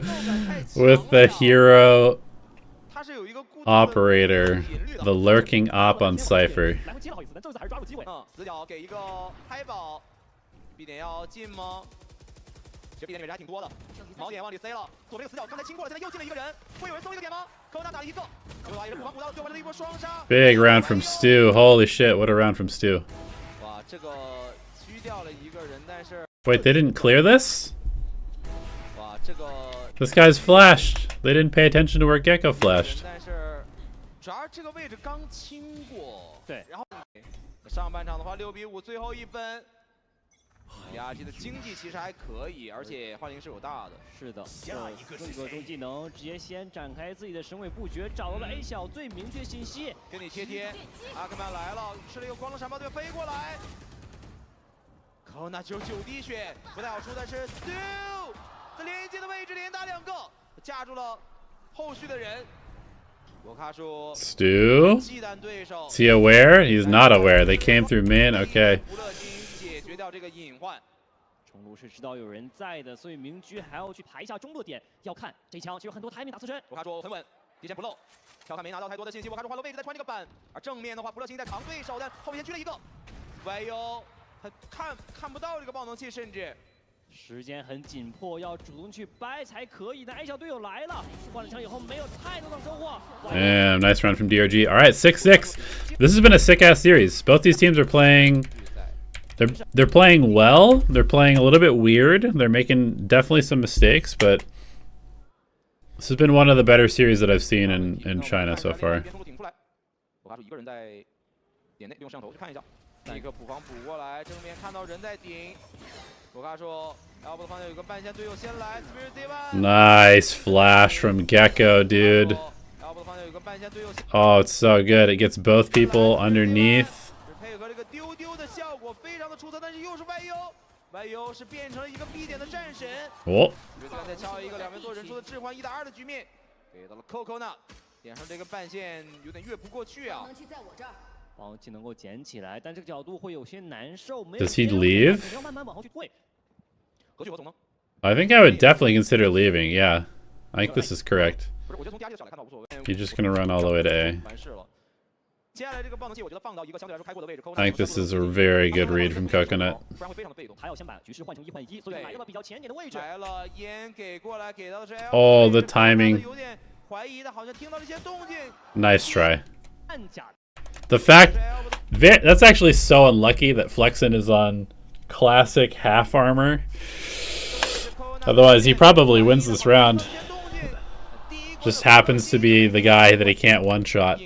with the hero 他是有一个固定的 operator, 频率的 the lurking op on Cypher. 来回接了好几次，但这次还是抓住机会。死角给一个拍宝 ，B 点要进吗？其实 B 点里面还挺多的，锚点往里塞了，左边有死角，刚才清过了，现在又进了一个人，会有人搜一个点吗？科纳打了一个，刘达也是补防补到，最后完成了一波双杀。Big round from Stu. Holy shit, what a round from Stu. 哇，这个狙掉了一个人，但是 Wait, they didn't clear this? 哇，这个 This guy's flashed. They didn't pay attention to where Gecko flashed. 但是主要这个位置刚清过，对，然后上半场的话6比5，最后一分。DRG 的经济其实还可以，而且幻灵是有大的。是的，四个中技能直接先展开自己的神尾布局，找到了 A 小最明确信息，跟你贴，阿克曼来了，吃了一个光的闪爆队飞过来，科纳99滴血，不太好出，但是 Stu 在连接的位置连打2个，架住了后续的人。我卡说 Stu? 忌惮对手 Is he aware? He's not aware. They came through min. Okay. 福乐金解决掉这个隐患。中路是知道有人在的，所以明局还要去排一下中路的点。要看这一枪，其实有很多timing打刺身。我卡说很稳，提前不漏，跳看没拿到太多的信息。我卡说换了位置在穿这个板，而正面的话，福乐金在扛对手，但后面先狙了一个，YU 他看不到这个爆能器，甚至。时间很紧迫，要主动去掰才可以。但 A 小队友来了，换了枪以后没有太多的收获。Damn, nice round from DRG. All right, 6-6. This has been a sick-ass series. Both these teams are playing. They're playing well. They're playing a little bit weird. They're making definitely some mistakes, but this has been one of the better series that I've seen in China so far. 我卡说一个人在点内，利用摄像头去看一下。一个补防补过来，正面看到人在顶。我卡说 ，Elbow 的方向有个半线队友先来 Nice flash from Gecko, dude. Oh, it's so good. It gets both people underneath. 配合这个丢丢的效果非常的出色，但是又是 YU 是变成了一个 B 点的战神。哦。再敲一个两边做人数的置换，1打2的局面，给到了 Coco 呢，点上这个半线有点越不过去啊。防器能够捡起来，但这个角度会有些难受。Does he leave? 要慢慢往后去退。I think I would definitely consider leaving. Yeah, I think this is correct. You're just gonna run all the way to A. I think this is a very good read from Coconut. Oh, the timing. Nice try. The fact that's actually so unlucky that Flexen is on classic half armor. Otherwise, he probably wins this round. Just happens to be the guy that he can't one-shot.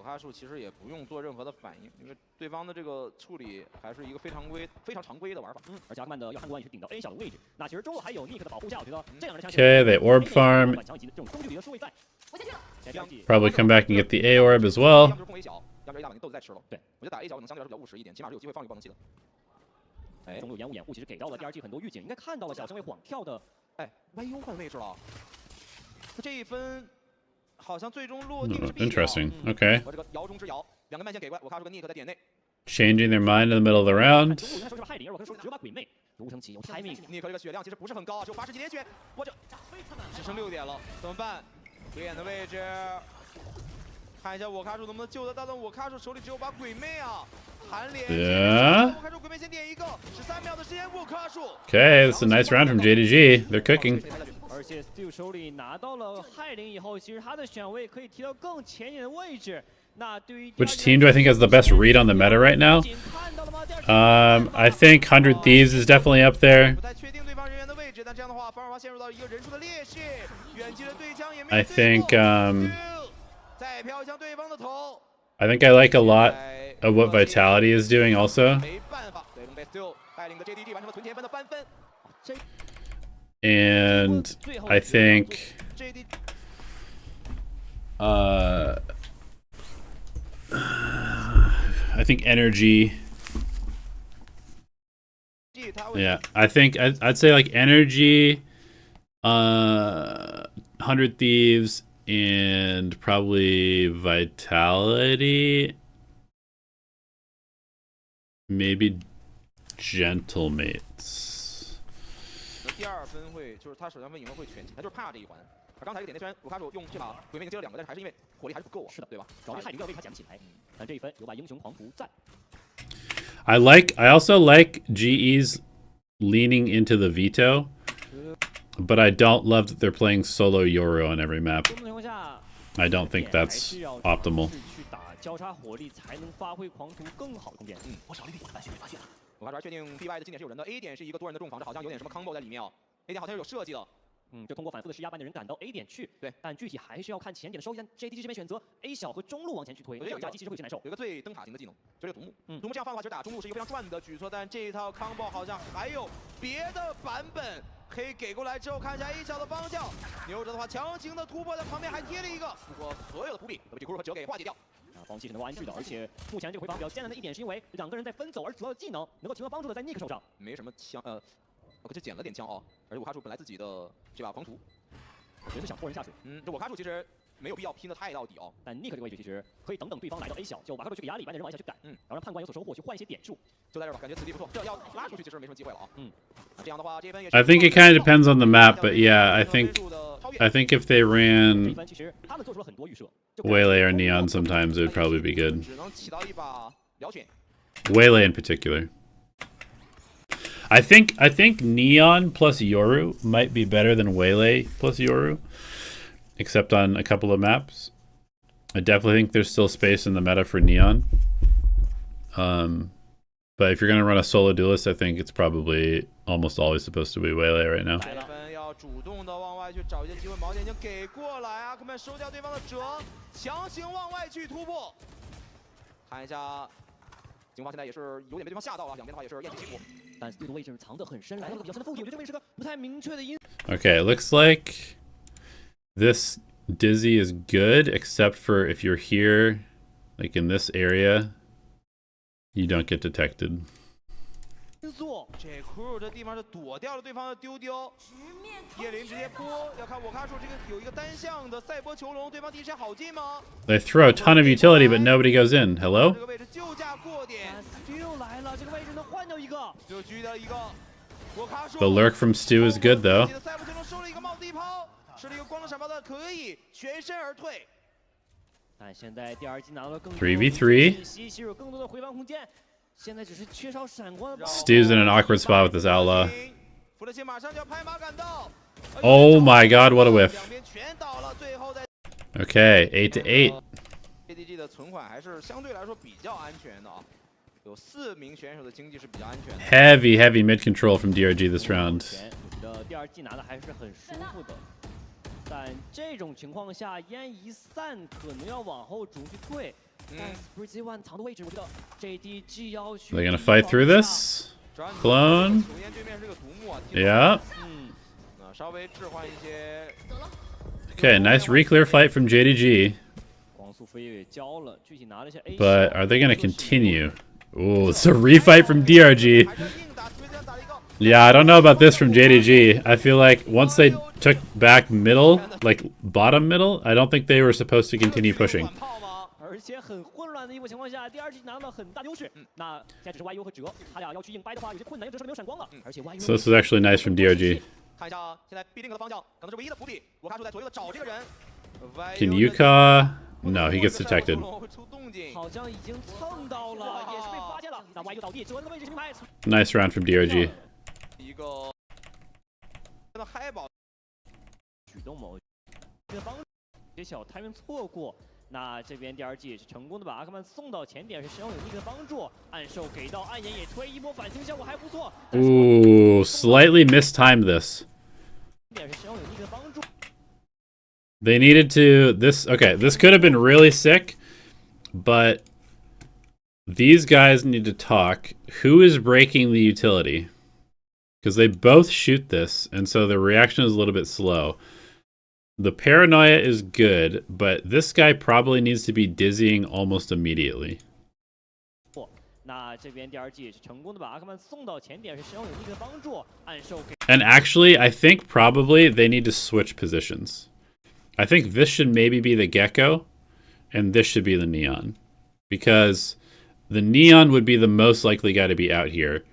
卡数其实也不用做任何的反应，因为对方的这个处理还是一个非常常规的玩法。而且阿克曼的要汉国安也是顶到 A 小的位置，那其实中路还有 Nick 的保护下，我觉得这样的枪 Okay, they orb farm. Probably come back and get the A orb as well. 要么就是控 A 小，要么 A 大把都在吃了。对，我觉得打 A 小可能相对来说比较务实一点，起码是有机会放一个爆能器的。哎，中路掩护其实给到了第2季很多预警，应该看到了小身位晃跳的。哎 ，YU 换位置了，那这一分。 好像最终落定是 Interesting. Okay. 我这个摇中之摇，两个慢线给过来，我看出个 Nick 在点内。Changing their mind in the middle of the round. Nick 这个血量其实不是很高啊，只有80几点血，我这只剩6点了，怎么办？鬼眼的位置，看一下我卡数能不能救得到，但我卡数手里只有把鬼魅啊，韩脸。我卡数鬼魅先点一个，13秒的时间，我卡数。Okay, that's a nice round from JDG. They're cooking. 而且 Stu 手里拿到了害灵以后，其实他的选位可以提到更前沿的位置。Which team do I think has the best read on the meta right now? I think 100 Thieves is definitely up there. I think I like a lot of what Vitality is doing also. And I think Energy. Yeah, I think I'd say like Energy, 100 Thieves, and probably Vitality. Maybe Gentlemates. 第二分会就是他首先分赢了会全清，他就是怕这一环。而刚才一个点内虽然我卡主用这把鬼魅已经接了2个，但是还是因为火力还是不够啊，是的，对吧？主要是泰林要为他捡不起来，但这一分有把英雄狂徒在。I also like GE's leaning into the veto, but I don't love that they're playing solo Yoru on every map. I don't think that's optimal. 交叉火力才能发挥狂徒更好的空间。我少了一点，被发现了。我看出来确定 BY 的近点是有人的 ，A 点是一个多人的重防，这好像有点什么 combo 在里面哦。A 点好像是有设计的。就通过反复的施压，把人赶到 A 点去。对，但具体还是要看前点的收益。但 JDG 这边选择 A 小和中路往前去推，这个夹击其实会有些难受。有个最灯塔型的技能，就是独木。独木这样放的话，其实打中路是一个非常赚的举措，但这一套 combo 好像还有别的版本可以给过来之后，看一下 A 小的方向。牛者的话强行的突破，在旁边还贴了一个，不过所有的伏笔都被库鲁和哲给化解掉。 防系是能够安置的，而且目前这个回防比较艰难的一点是因为2个人在分走，而主要的技能能够提供帮助的在 Nick 手上，没什么枪，我可就捡了点枪哦，而且我卡住本来自己的这把狂徒，我觉得是想拖人下水，这我卡住其实没有必要拼的太到底哦，但 Nick 这个位置其实可以等对方来到 A 小，就瓦克鲁去给压力，把人往 A 小去赶，然后让判官有所收获，去换一些点数，就在这吧，感觉此地不错，这要拉出去其实没什么机会了啊，这样的话这一分也是 I think it kind of depends on the map, but yeah, I think if they ran Waylay or Neon sometimes, it would probably be good. Waylay in particular. I think Neon plus Yoru might be better than Waylay plus Yoru, except on a couple of maps. I definitely think there's still space in the meta for Neon. But if you're going to run a solo duelist, I think it's probably almost always supposed to be Waylay right now. 主动的往外去找一些机会，毛点已经给过来，阿克曼收掉对方的折，强行往外去突破。看一下，警方现在也是有点被对方吓到了，两边的话也是厌弃起伏。但是对的位置藏得很深，来了个比较深的腹地，我觉得这位置是个不太明确的因。Okay, looks like this Dizzy is good, except for if you're here, like in this area, you don't get detected. 这库这地方是躲掉了对方的丢丢，叶林直接扑，要看我卡数这个有一个单向的赛博囚笼，对方第一时间好进吗 They throw a ton of utility, but nobody goes in. Hello? 这个位置救驾过点 ，Stu 来了，这个位置能换掉一个，就狙掉一个。我卡数 The lurk from Stu is good though. 赛博囚笼收了一个帽子一抛，是了一个光的闪抛的，可以全身而退。但现在第二季拿到了更多 3v3. 信息，有更多的回防空间。 现在只是缺少闪光。Stu's in an awkward spot with this outlaw. 弗勒钦马上就要拍马赶到。Oh my god, what a whiff. Okay, 8 to 8. JDG 的存款还是相对来说比较安全的啊，有4名选手的经济是比较安全的。Heavy mid control from DRG this round. 我觉得第二季拿的还是很舒服的，但这种情况下烟一散，可能要往后逐去退。 They're gonna fight through this. Clone. Yeah. Okay, nice re-clear fight from JDG. But are they gonna continue? Ooh, it's a refight from DRG. Yeah, I don't know about this from JDG. I feel like once they took back middle, like bottom middle, I don't think they were supposed to continue pushing. 而且很混乱的一个情况下，第二季拿到很大的优势。那现在只是 YU 和哲，他俩要去硬掰的话，有些困难，因为哲手里没有闪光了。而且 YU So this is actually nice from DRG. 看一下现在必定的方向，可能是唯一的伏笔。我看出在左右的找这个人。Can Yuka? No, he gets detected. 好像已经蹭到了，也是被发现了。那 YU 倒地，哲的位置是名牌。Nice round from DRG. 一个嗨宝举动某这个帮揭晓，他们错过。那这边第二季也是成功的把阿克曼送到前点，是神勇有力的帮助。暗兽给到暗炎也推一波反清，效果还不错。 Ooh, slightly mistimed this. 点是神勇有力的帮助。 They needed to okay, this could have been really sick, but these guys need to talk. Who is breaking the utility? Because they both shoot this, and so the reaction is a little bit slow. The paranoia is good, but this guy probably needs to be dizzying almost immediately. 那这边第二季也是成功的把阿克曼送到前点，是神勇有力的帮助。暗兽给 And actually, I think probably they need to switch positions. I think this should maybe be the Gecko, and this should be the Neon. Because the Neon would be the most likely guy to be out here.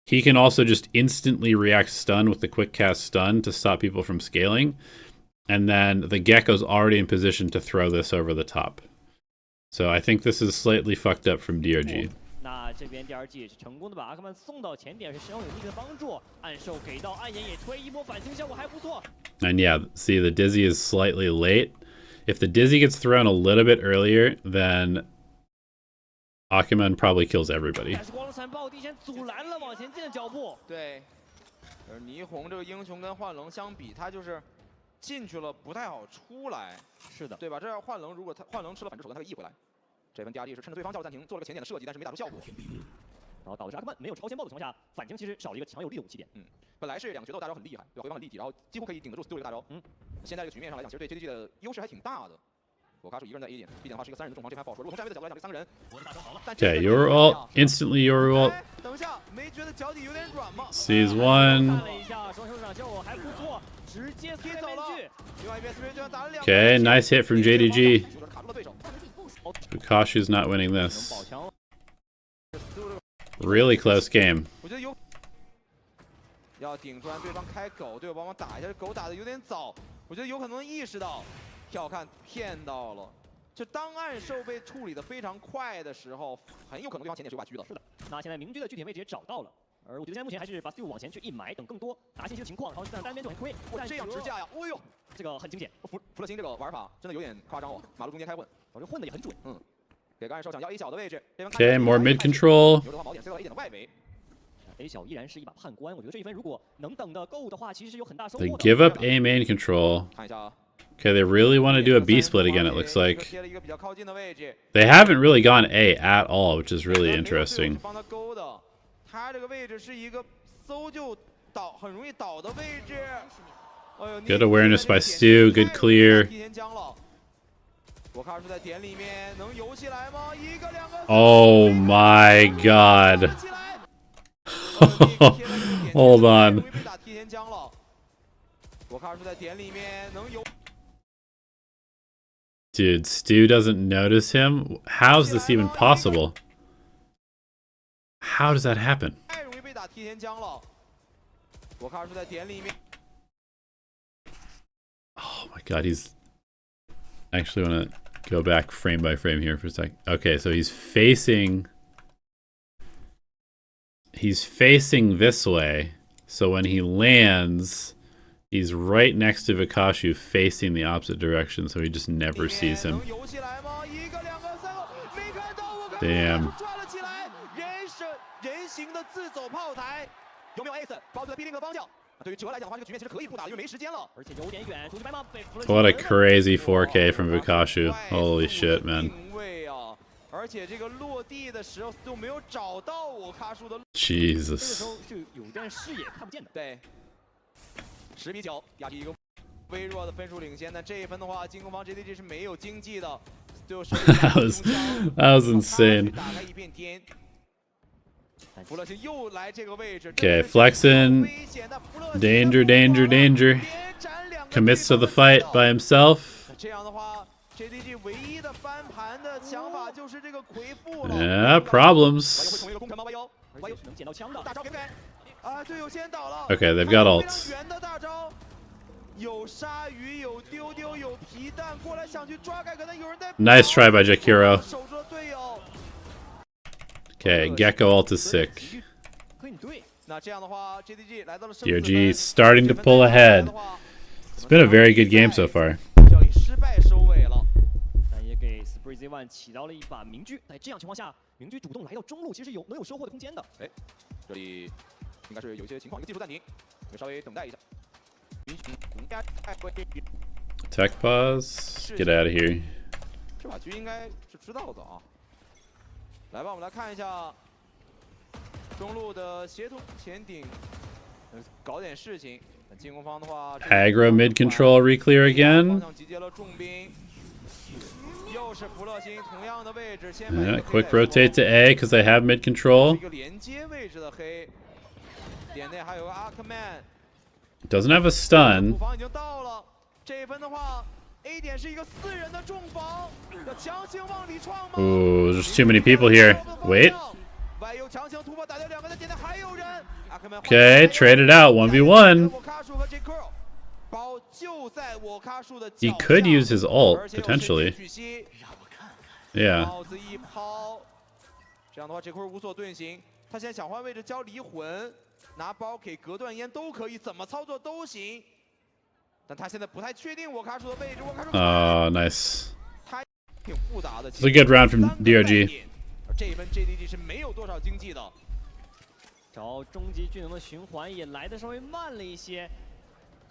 He can also just instantly react stun with the quick cast stun to stop people from scaling. And then the Gecko's already in position to throw this over the top. So I think this is slightly fucked up from DRG. 那这边第二季也是成功的把阿克曼送到前点，是神勇有力的帮助。暗兽给到暗炎也推一波反清，效果还不错。 And yeah, see, the Dizzy is slightly late. If the Dizzy gets thrown a little bit earlier, then Akuman probably kills everybody. 但是光闪爆地先阻拦了往前进的脚步。对，而霓虹这个英雄跟幻龙相比，他就是进去了不太好出来。是的，对吧？这要幻龙，如果他幻龙吃了反制手段，他可以 E 回来。这份 DRG 是趁着对方叫了暂停，做了个前点的设计，但是没打出效果。然后导致阿克曼没有超前爆的情况下，反清其实少了一个强有力的武器点。本来是两个决斗大招很厉害，对吧？回防很立体，然后几乎可以顶得住丢一个大招。现在这个局面上来讲，其实对 JDG 的优势还挺大的。我卡是一个人在 A 点，B 点的话是一个3人的重防，这盘不好说。如果从站位的角度来讲，这3个人，Okay, your ult, instantly your ult. 等一下，没觉得脚底有点软吗 Sees one. 看了一下，双手掌效果还不错，直接贴走了。另外一边 3人打了2个。 Okay, nice hit from JDG. Bukashi's not winning this. Really close game. 我觉得有要顶出来，对方开狗，队友帮忙打一下，这狗打的有点早，我觉得有可能意识到，跳看骗到了。就当暗兽被处理的非常快的时候，很有可能对方前点是有把狙的。是的，那现在明居的具体位置也找到了。而我觉得现在目前还是把 Stu 往前去一埋，等更多拿信息的情况，然后在单边就很亏。哇，这样直架呀！哎呦，这个很惊险。弗勒星这个玩法真的有点夸张哦，马路中间开混，我这混的也很准。给个暗兽想要 A 小的位置。Okay, more mid control. 牛的话锚点塞到 A 点的外围。 A 小依然是一把判官，我觉得这一分如果能等的够的话，其实是有很大收获 They 的。 give up A main control. 看一下啊。 Okay, they really want to do a B split again, it looks like. 贴了一个比较靠近的位置。 They haven't really gone A at all, which is really interesting. 帮他勾的，他这个位置是一个搜就倒，很容易倒的位置。哎呦 Good awareness by Stu, good clear. 提前将了。我看是在点里面能游起来吗？一个两个。 Oh my god. Hold on. 被打提前将了。我看是在点里面能游。 Dude, Stu doesn't notice him? How's this even possible? How does that happen? 太容易被打提前将了。我看是在点里面。 Oh my god, he's... I actually want to go back frame by frame here for a sec. Okay, so he's facing this way. So when he lands, he's right next to Vikashu facing the opposite direction, so he just never sees him. Damn. 人形的自走炮台有没有 ace 包在 B 另一个方向？对于哲来讲的话，这个局面其实可以不打，因为没时间了。而且有点远，出去白马被弗勒。What a crazy 4K from Vikashu. Holy shit, man. 定位啊！而且这个落地的时候都没有找到我卡数的。Jesus. 这个时候是有段视野看不见的。对，10比9，压制一个微弱的分数领先。但这一分的话，进攻方 JDG 是没有经济的，最后手里 that was insane. 打开一片天。 Okay, Flexin. Danger, danger, danger. Commits to the fight by himself. Yeah, problems. Okay, they've got ults. Nice try by Jakiro. Okay, Gecko ult is sick. DRG starting to pull ahead. It's been a very good game so far. 但也给饭起到了一把明狙。在这样情况下，明狙主动来到中路，其实能有收获的空间的。哎，这里应该是有一些情况，一个技术暂停，稍微等待一下。Tech pause. Get out of here. 这把局应该是知道的啊。来吧，我们来看一下中路的协同前顶，搞点事情。进攻方的话 Aggro mid control reclear 方 again. 向集结了重兵，又是福乐星同样的位置，先 Yeah, quick rotate to A because they have mid 一 control. 个连接位置的黑，点内还有个阿克曼， Doesn't have a 补 stun. 防已经到了。这一分的话 ，A 点是一个4人的重防，要强行往里创吗？ Ooh, there's too many people here. Wait. 外有强行突破，打掉2个的点内还有人。阿克曼 Okay, trade it out. 1v1. 沃卡树和 J Curl 包就在沃卡树的 He 脚 could 下 use his ult, 而且有 potentially. 神经取息 Yeah. 帽子一抛，这样的话这块无所遁形。他现在想换位置交离魂，拿包给隔断烟都可以，怎么操作都行。但他现在不太确定沃卡树的位置。沃卡树 Nice. 挺复杂的。 It's a good round from 3个 DRG. 点而这一分 JDG 是没有多少经济的。找终极技能的循环也来的稍微慢了一些。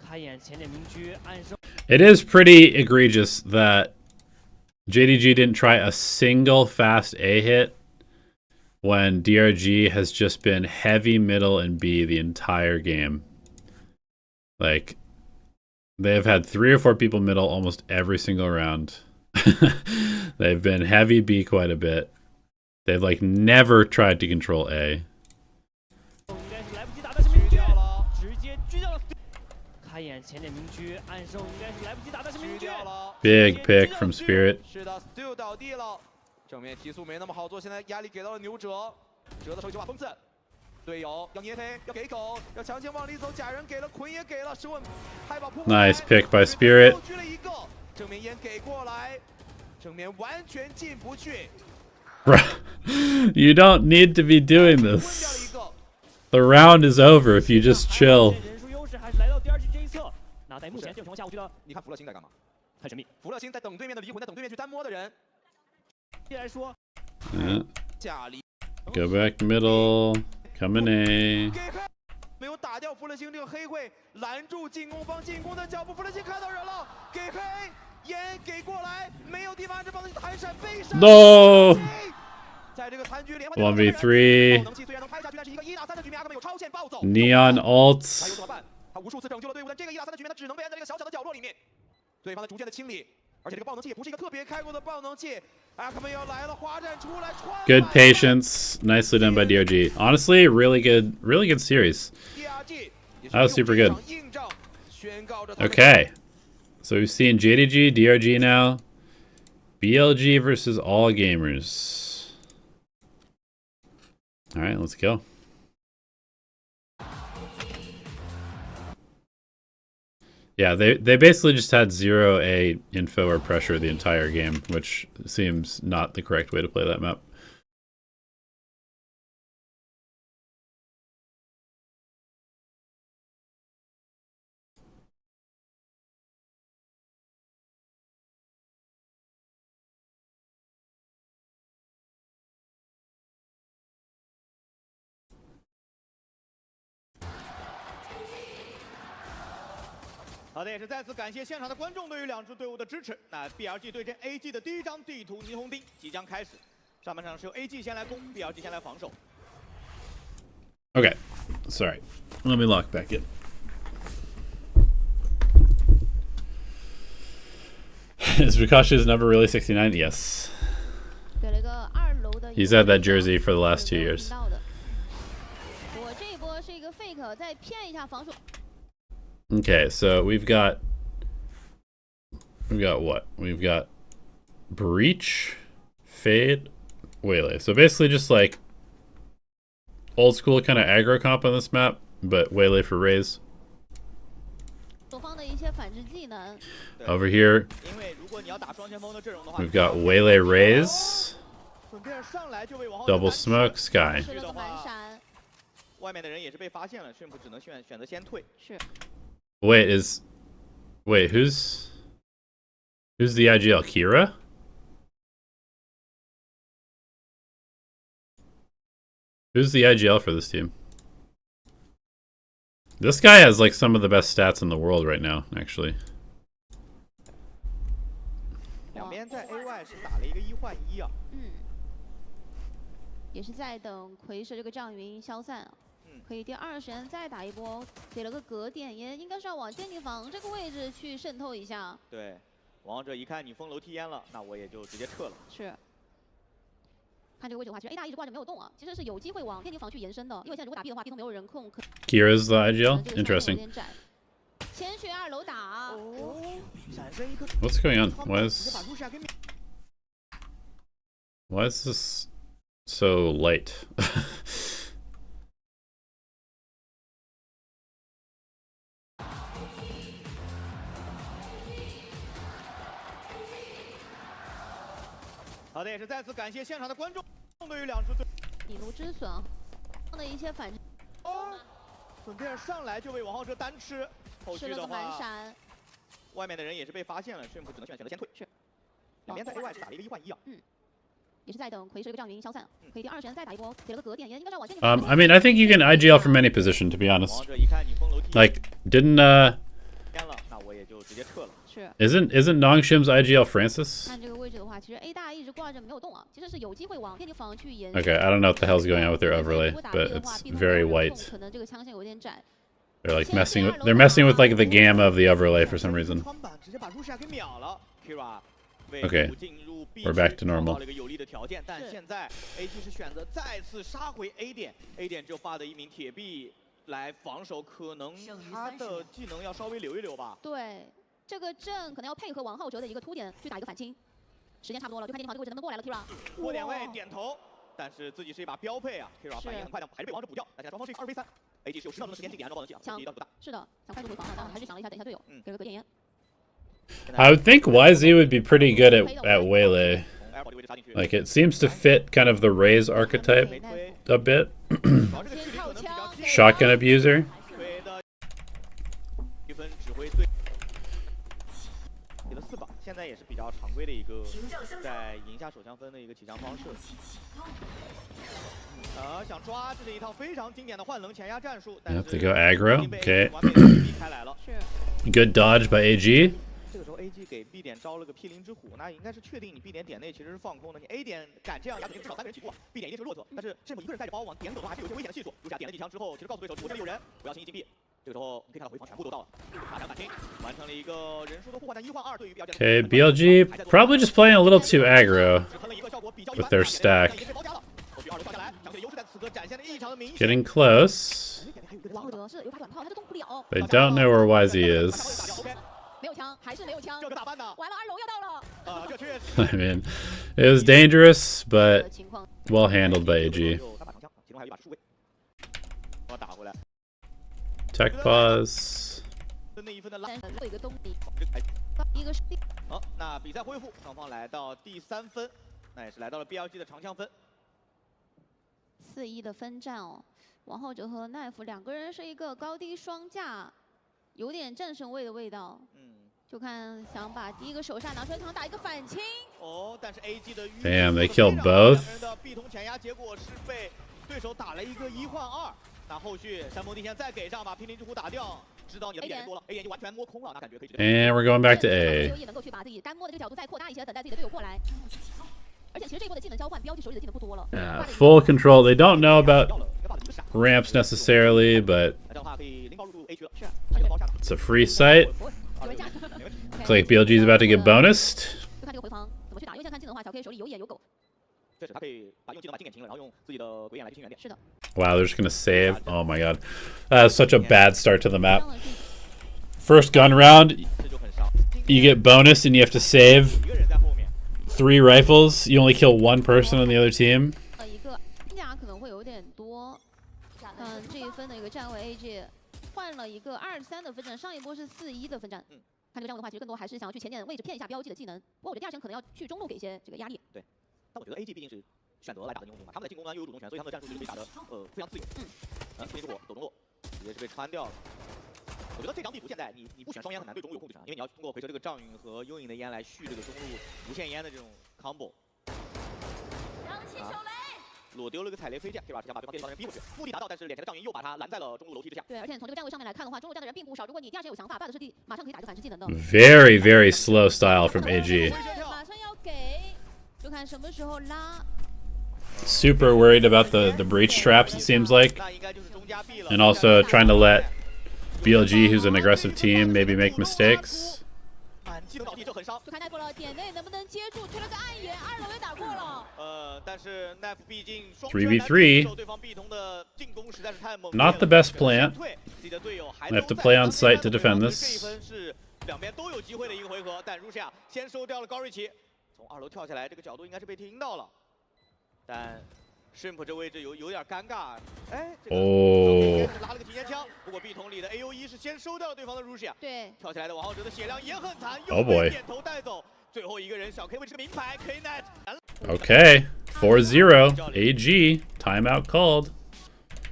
开眼前点明狙暗生。It is pretty egregious that JDG didn't try a single fast A hit when DRG has just been heavy middle and B the entire game. Like, they've had 3 or 4 people middle almost every single round. They've been heavy B quite a bit. They've like never tried to control A. 应该是来不及打的是明狙，直接狙掉了。开眼前点明狙暗生应该是来不及打的是明狙。 Big pick from Spirit. 是的 ，Still 倒地了，正面提速没那么好做，现在压力给到了牛哲，哲的手一把封刺，队友要捏飞，要给狗，要强行往里走，假人给了，魂也给了，十问海宝扑过来 Nice pick by Spirit. 又狙了一个，正面烟给过来，正面完全进不去， Bruh, you don't need to be doing 昏掉了 this. 一个， The round is over if you just chill. 人数优势还是来到第2局这一侧。那在目前这种情况下，我觉得你看福乐星在干嘛？很神秘。福乐星在等对面的离魂，在等对面去单摸的人，来说， Yeah. 家里 Go back middle. Coming A. 给黑，没有打掉福乐星这个黑会拦住进攻方进攻的脚步，福乐星看到人了，给黑。 烟给过来，没有地方安置，帮他弹闪飞闪。 No! 在这个残局连环 1v3. 能虽然能拍下去，但是一个1打3的局面，阿克曼有超限暴走。 Neon 他又 ult. 怎么办？他无数次拯救了队伍，但这个1打3的局面，他只能被按在这个小小的角落里面。对方的逐渐的清理，而且这个爆能器也不是一个特别开过的爆能器。阿克曼要来了，滑斩出来，穿。 Good patience. Nicely done by DRG. Honestly, really good series. That was super good. Okay. So we've seen JDG, DRG now. BLG versus all gamers. All right, let's go. Yeah, they basically just had 0 A info or pressure the entire game, which seems not the correct way to play that map. “好的，也是再次感谢现场的观众对于2支队伍的支持。那 BLG 对阵 AG 的第1张地图霓虹兵即将开始。上半场是由 AG 先来攻 ，BLG 先来防守。 Okay, sorry. Let me lock back in. Is Rikashi's number really 69? Yes. 给了个2楼的。 He's had that jersey for the last 2 years. 我这一波是一个 fake， 再骗一下防守。 Okay, so we've got what? We've got Breach, Fade, Waylay. So basically just like old school kind of aggro comp on this map, but Waylay for Raze. 左方的一些反制技能。 Over here, 因为如果你要打双前锋的阵容的话， we've got Waylay Raze, 准备上来就被往后 Double Smoke, Sky. 吃了个满闪。外面的人也是被发现了，迅普只能选择先退。是。 Wait, who's the IGL? Kira? Who's the IGL for this team? This guy has like some of the best stats in the world right now, actually. 两边在 AY 是打了一个1换1啊。也是在等魁蛇这个障云消散啊。可以第2时间再打一波，给了个格点，也应该是要往电梯房这个位置去渗透一下。对，王者一看你封楼梯烟了，那我也就直接撤了。是。看这个位置的话，其实 A 大一直挂着没有动啊，其实是有机会往电梯房去延伸的，因为现在如果打 B 的话，B 头没有人控。Kira's the IGL? Interesting. 先去2楼打。What's going on? Why is this so light? 好的，也是再次感谢现场的观众，对于两支队。引路之损啊，的一些反。准贝尔上来就被王浩哲单吃，后续的话，外面的人也是被发现了，顺普只能选择先退。是，两边在 AY 是打了一个1换1啊。也是在等魁蛇这个障云消散，可以第2时间再打一波，给了个格点，也应该是要往电梯。I mean, I think you can IGL from any position, to be honest. Like, didn't Isn't Nongshim's IGL Francis? 看这个位置的话，其实 A 大一直挂着没有动啊，其实是有机会往电梯房去延。Okay, I don't know what the hell's going on with their overlay, but it's very white. 可能这个枪线有点窄。They're like they're messing with like the gamma of the overlay for some reason. Okay, we're back to normal. 有利的条件，但现在 AG 是选择再次杀回 A 点 ，A 点只有发的一名铁臂来防守，可能他的技能要稍微留一留吧。对，这个阵可能要配合王浩哲的一个突点去打一个反清，时间差不多了，就看电梯房这个位置能不能过来了 Kira。过点位点头，但是自己是一把标配啊 ，Kira 反应很快的，还是被王者补掉。那现在双方是一个2v3，AG 是有10秒钟的时间进点，按照暴能技，第一刀不大。是的，想快速回防啊，但还是想了一下，等一下队友，给了个格点烟。I would think YZ would be pretty good at Waylay. Like, it seems to fit kind of the Raze archetype a bit. Shotgun abuser. 现在也是比较常规的一个在赢下手枪分的一个起枪方式。想抓这是一套非常经典的换棱前压战术。Yep, they go aggro. Okay. 开来了。 Good dodge by AG. 这个时候 AG 给 B 点招了个毗邻之虎，那应该是确定你 B 点点内其实是放空的。你 A 点敢这样压准，至少3个人起步啊 ，B 点一定是弱侧。但是这么一个人带着包往点走的话，还是有些危险的系数。如假点了几枪之后，其实告诉对手我这里有人，不要轻易进 B。这个时候你可以看到回防全部都到了，大枪反清，完成了一个人数的互换，但1换2对于 Okay, BLG probably just playing a little too aggro with their stack. Getting close. They don't know where YZ is. I mean, it was dangerous, but well handled by AG. Tech pause. 好，那比赛恢复，双方来到第3分，那也是来到了 BLG 的长枪分。4-1的分战哦，王浩哲和奈夫2个人是一个高低双架，有点战神位的味道。就看想把第一个手刹拿出来，想打一个反清。哦，但是 AG 的 Damn, they killed both. 壁桶前压，结果是被对手打了一个1换2。那后续山峰地线再给上，把濒临之虎打掉，知道你的 B 点多了 ，A 点就完全摸空了，那感觉可以。And we're going back to A. 也能够去把自己干摸的这个角度再扩大一些，等待自己的队友过来。而且其实这一波的技能交换，标记手里的技能不多了。Full control. They don't know about ramps necessarily, but it's a free site. Looks like BLG is about to get bonused. 就看这个回防怎么去打，因为现在看技能的话，小 K 手里有眼有狗。确实，他可以把用技能把经典清了，然后用自己的鬼眼来去清原点。是的。Wow, they're just gonna save. Oh my god, that's such a bad start to the map. First gun round, you get bonus and you have to save 3 rifles. You only kill 1 person on the other team. 一个价可能会有点多。这一分的一个站位 AG 换了一个2-3的分站，上一波是4-1的分站。看这个站位的话，其实更多还是想要去前点位置骗一下标记的技能。不过我觉得第2圈可能要去中路给一些这个压力。对。 但我觉得 AG 毕竟是选择来打的牛攻嘛，他们在进攻端又有主动权，所以他们的战术就是被打的非常自由。拼住我走中路，直接是被穿掉了。我觉得这张地图现在你不选双烟很难对中路有控制权，因为你要通过回撤这个障云和幽影的烟来续这个中路无限烟的这种 combo。裸丢了个踩雷飞剑 ，Kira 是想把对方电力方人逼过去，目的达到，但是脸前的赵云又把他拦在了中路楼梯之下。对，而且从这个站位上面来看的话，中路站的人并不少。如果你第二时间有想法，霸的师弟马上可以打一个反制技能的。Very, very slow style from AG. 马上要给，就看什么时候拉。Super worried about the breach traps, it seems like. And also trying to let BLG, who's an aggressive team, maybe make mistakes. 技能倒地这很伤。就看奈夫了，点内能不能接住？推了个暗眼，2楼也打过了。但是奈夫毕竟双 3v3. 对方 B 通的进攻实在是太猛。Not the best plant. 自己的队友还 I have to play on site to defend 这一 this. 分是两边都有机会的一个回合，但如西亚先收掉了高瑞奇，从2楼跳下来，这个角度应该是被听到了，但 Shrimp 这位置有点尴尬，哎，哦，拉了个提前枪，不过 B 桶里的 AOE 是先收掉了对方的 Rusia， 对，跳起来的王浩哲的血量也很惨，又被点头带走，最后一个人小 K 位置个名牌 Knet。Okay, 4-0 AG timeout called.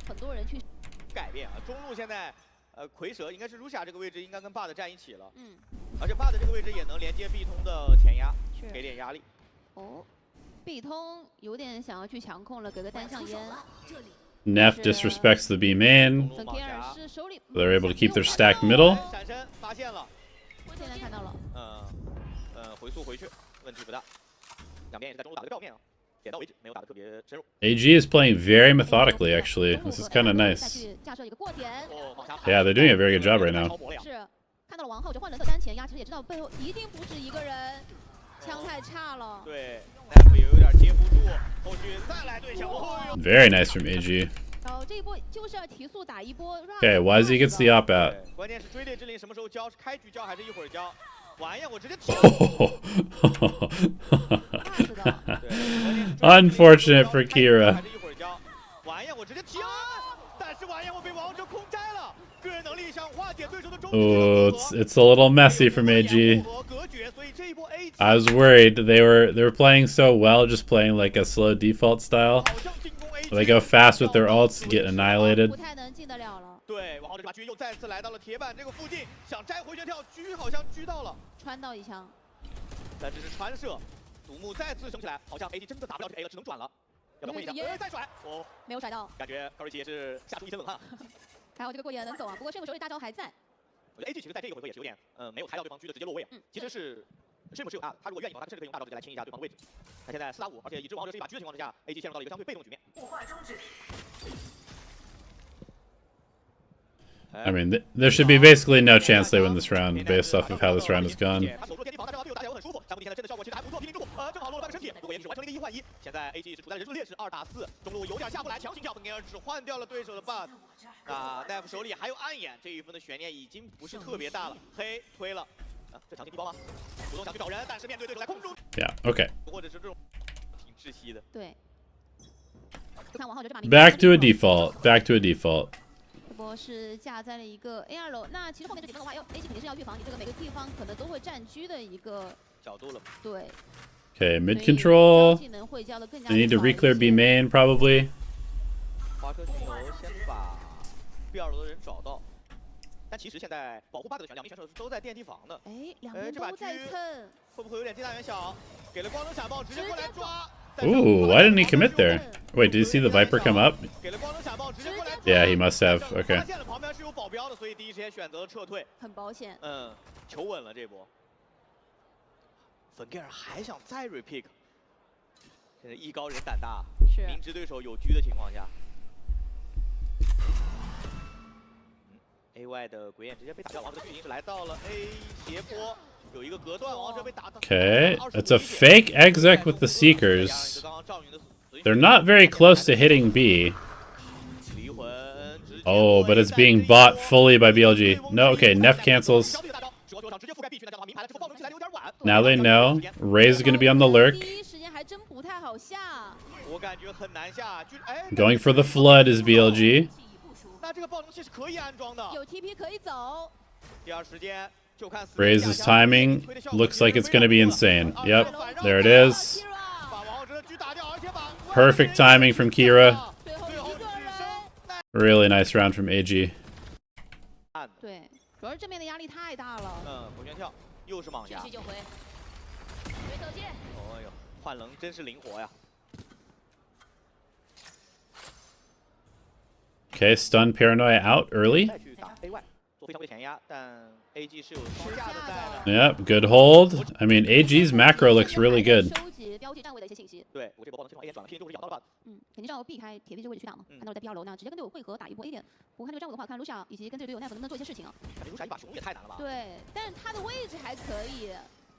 很多人去改变啊，中路现在蝰蛇应该是 Rusia 这个位置应该跟 Bud 站一起了，而且 Bud 这个位置也能连接 B 通的前压，给点压力。哦。 B 通有点想要去强控了，给个单向烟。Neff disrespects the B main. They're able to keep their stacked middle. 闪身发现了，现在看到了。回速回去，问题不大。两边也是在中路打个照面啊，点到为止，没有打得特别深入。AG is playing very methodically, actually. This is kind of nice. Yeah, they're doing a very good job right now. 是，看到了王浩哲换人的单前压，其实也知道背后一定不止一个人，枪太差了。对。 也有点接不住，后续再来对抢。Very nice from AG. 然后这一波就是要提速打一波。Okay, YZ gets the op out. 关键是追猎之灵什么时候交？是开局交还是一会儿交？玩呀，我直接踢。Unfortunate for Kira. 还是一会儿交？玩呀，我直接踢。但是玩呀，我被王者空摘了。个人能力想化解对手的中。Oh, it's a little messy from AG. I was worried they were playing so well, just playing like a slow default style. They go fast with their ults, get annihilated. 不太能进得了了。对，王浩哲这把狙又再次来到了铁板这个附近，想摘回旋跳，狙好像狙到了，穿到一枪。但这是穿射，独木再次升起来，好像 AD 真的打不了这 A 了，只能转了。要不要混一下？再甩，哦，没有甩到。感觉高瑞奇也是吓出一身冷汗。还好这个过野能走啊，不过Shrimp手里大招还在。我觉得 AG 其实在这个回合也是有点，没有抬到对方狙的直接落位啊。其实是。 Shrimp 是有大的，他如果愿意的话，他甚至可以用大招直接来清一下对方的位置。他现在4打5，而且已知王浩哲是一把狙的情况之下 ，AG 陷入到了一个相对被动的局面。I mean, there should be basically no chance they win this round based off of how this round has gone. 他守住天地房，但是对我打起来很舒服。山谷现在真的效果其实还不错，平顶住，正好落了半个身体，不过也只是完成了一个1换1。现在 AG 是处在人数劣势，2打4，中路有点下不来，强行跳，本尔只换掉了对手的 Bud。啊，奈夫手里还有暗眼，这一分的悬念已经不是特别大了。黑推了。 这强行地包吗？主动想去找人，但是面对对手在空中。Yeah. Okay. 或者是这种挺窒息的。对。看王浩哲这把。Back to a default. Back to a default. 这波是架在了一个 A2楼，那其实后面这几分的话，AG 肯定是要预防你这个每个地方可能都会占据的一个角度了。对。Okay, mid control. They need to reclear B main probably. 花车巡游先把 B2楼的人找到。 但其实现在保护 Bud 的两名选手都在电梯房的。哎，两边都在蹭，会不会有点近大远小？给了光能闪爆，直接过来抓。Ooh, why didn't he commit there? Wait, did you see the Viper come up? 给了光能闪爆，直接过来。Yeah, he must have. Okay. 发现了旁边是有保镖的，所以第一时间选择了撤退，很保险。求稳了这波。粉盖尔还想再 repick， 现在艺高人胆大，明知对手有狙的情况下。 AY 的鬼眼直接被打掉，王者的巨灵是来到了 A 斜坡，有一个隔断，王者被打到。Okay, it's a fake exec with the Seekers. They're not very close to hitting B. Oh, but it's being bought fully by BLG. No, okay, Neff cancels. Now they know. Ray's gonna be on the lurk. Going for the flood is BLG. 那这个爆能器是可以安装的，有 TP 可以走。第二时间就看 Ray's timing looks like it's gonna be insane. Yep, there it is. Perfect timing from Kira. Really nice round from AG. 对，主要是正面的压力太大了。回旋跳又是蟒侠。继续救回。回头见。哦呦，换棱真是灵活呀。Okay, stun paranoia out early. 再去打 A 外做非常规前压，但 AG 是有双架的在的。 Yep, good hold. I mean, AG's macro looks really good. 收集标记站位的一些信息。对，我这波爆能先往 A 点转了，P 就是咬到了 bug。肯定是要避开铁壁这个位置去打嘛。看到了在 B2楼呢，直接跟队友汇合打一波 A 点。不过看这个战术的话，看 Lucia 以及跟这个队友 Knife 能不能做一些事情啊？感觉卢卡一把熊也太难了吧？对，但是他的位置还可以，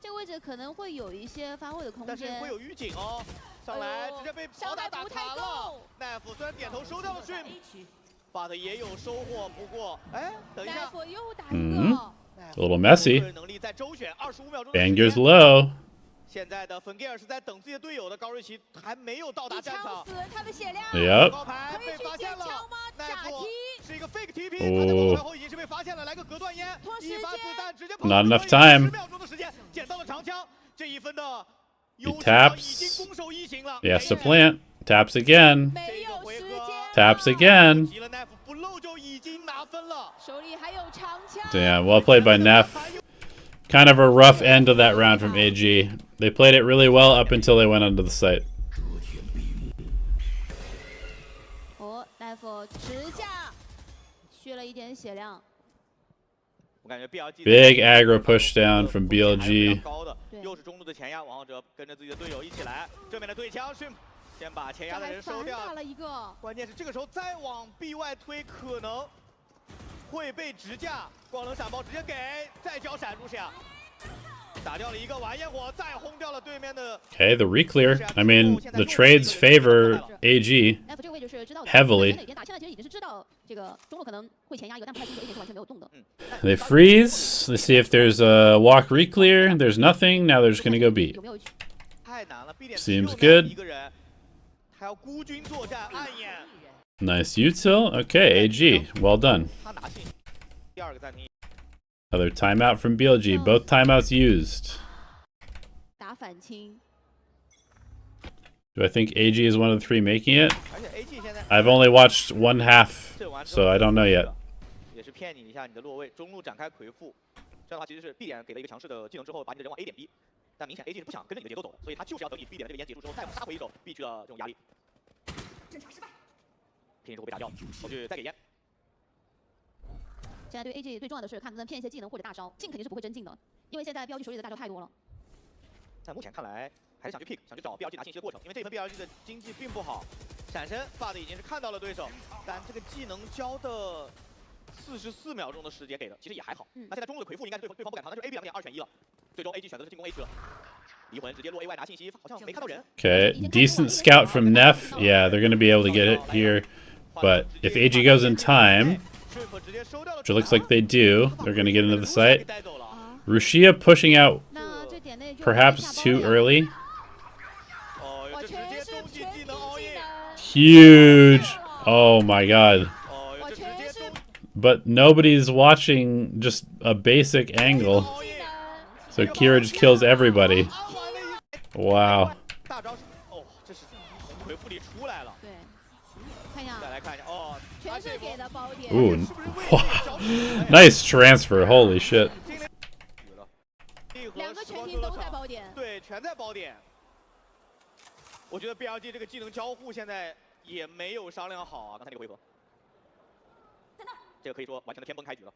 这个位置可能会有一些发挥的空间。但是会有预警哦，上来直接被炮打打残了。Knife 虽然点头收掉了 Stream，but 也有收获。不过，哎，等一下， Knife 又打一个。 A little messy. 个人能力在周旋25秒钟。 Banger's low. 现在的粉盖尔是在等自己的队友的高瑞奇还没有到达战场。他的血量。Yep. 高牌被发现了。假踢是一个 fake TP， 他在后排后已经是被发现了，来个隔断烟，一发子弹直接跑。 Not enough time. 10秒钟的时间捡到了长枪，这一分的 He taps. 攻守一行了。 He has to plant. Taps again. 没有时间。 Taps again. 急了 Knife 不漏就已经拿分了。手里还有长枪。 Damn, well played by Neff. Kind of a rough end of that round from AG. They played it really well up until they went onto the site. Knife 直架，削了一点血量。我感觉 BLG Big aggro push down from BLG. 高的，又是中路的前压，王者跟着自己的队友一起来，正面的对枪是先把前压的人收掉。打了一个。关键是这个时候再往 B 外推，可能会被直架。光能闪爆直接给，再交闪入下。 打掉了一个完烟火，再轰掉了对面的。Okay, the reclear. I mean, the trades favor AG heavily. They freeze. They see if there's a walk reclear. There's nothing. Now they're just gonna go B. Seems good. Nice util. Okay, AG. Well done. Another timeout from BLG. Both timeouts used. Do I think AG is one of the 3 making it? I've only watched one half, so I don't know yet. 也是骗你一下你的落位，中路展开回复，这样的话其实是 B 点给了一个强势的技能之后，把你的人往 A 点逼，但明显 AG 是不想跟着你的节奏走的，所以他就是要等你 B 点的这个烟结束之后，再杀回一手 B 区的这种压力。平时会被打掉，后续再给烟。 现在对 AG 最重要的是看能不能骗一些技能或者大招，进肯定是不会真进的，因为现在标记手里的大招太多了。在目前看来，还是想去 pick， 想去找 BLG 拿信息的过程，因为这一份 BLG 的经济并不好。闪身 bug 已经是看到了对手，但这个技能交的44秒钟的时间给的，其实也还好。那现在中路的回复应该是对方不敢扛，那就是 AB 2.2选1了。最终 AG 选择是进攻 A 区了。离魂直接落 A 外拿信息，好像没看到人。Okay, decent scout from Neff. Yeah, they're gonna be able to get it here, but if AG goes in time. Which it looks like they do. They're going to get into the site. Rushia pushing out perhaps too early. Huge. Oh my god. But nobody's watching just a basic angle. So Kira just kills everybody. Wow. Ooh, wow. Nice transfer. Holy shit. 2个全팀都在包点。对，全在包点。我觉得 BLG 这个技能交互现在也没有商量好啊，刚才那个回合。这个可以说完全的天崩开局了。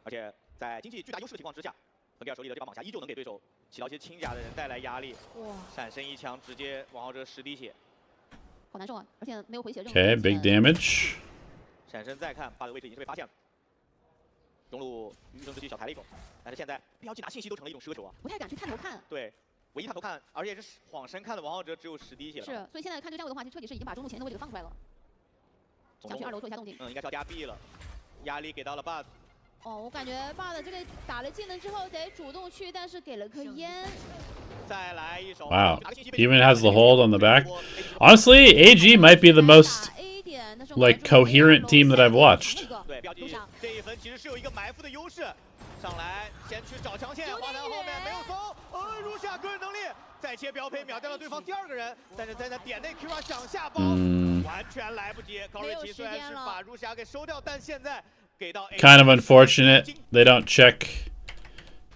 而且在经济巨大优势的情况之下，本盖尔手里的这把蟒侠依旧能给对手起到一些轻甲的人带来压力。哇！闪身一枪直接王浩哲10滴血。 好难受啊，而且没有回血。Okay, big damage. 闪身再看，bug 的位置已经是被发现了。中路余生之机小抬了一口，但是现在 BLG 拿信息都成了一种奢求啊，不太敢去探头看。对，唯一探头看，而且是晃神看的王浩哲只有10滴血了。是，所以现在看这个战术的话，就彻底是已经把中路前的位置给放出来了。想去2楼做一下动静。应该是要加 B 了，压力给到了 bug。 哦，我感觉 bug 这个打了技能之后得主动去，但是给了颗烟。 Wow, even has the hold on the back. Honestly, AG might be the most like coherent team that I've watched. 对，标记这一分其实是有一个埋伏的优势，上来先去找强线，花坛后面没有搜，如下个人能力再切标配秒掉了对方第2个人，但是在那点内 Kira 想下包，完全来不及。高瑞奇虽然是把如霞给收掉，但现在给到 Kind of unfortunate they don't check.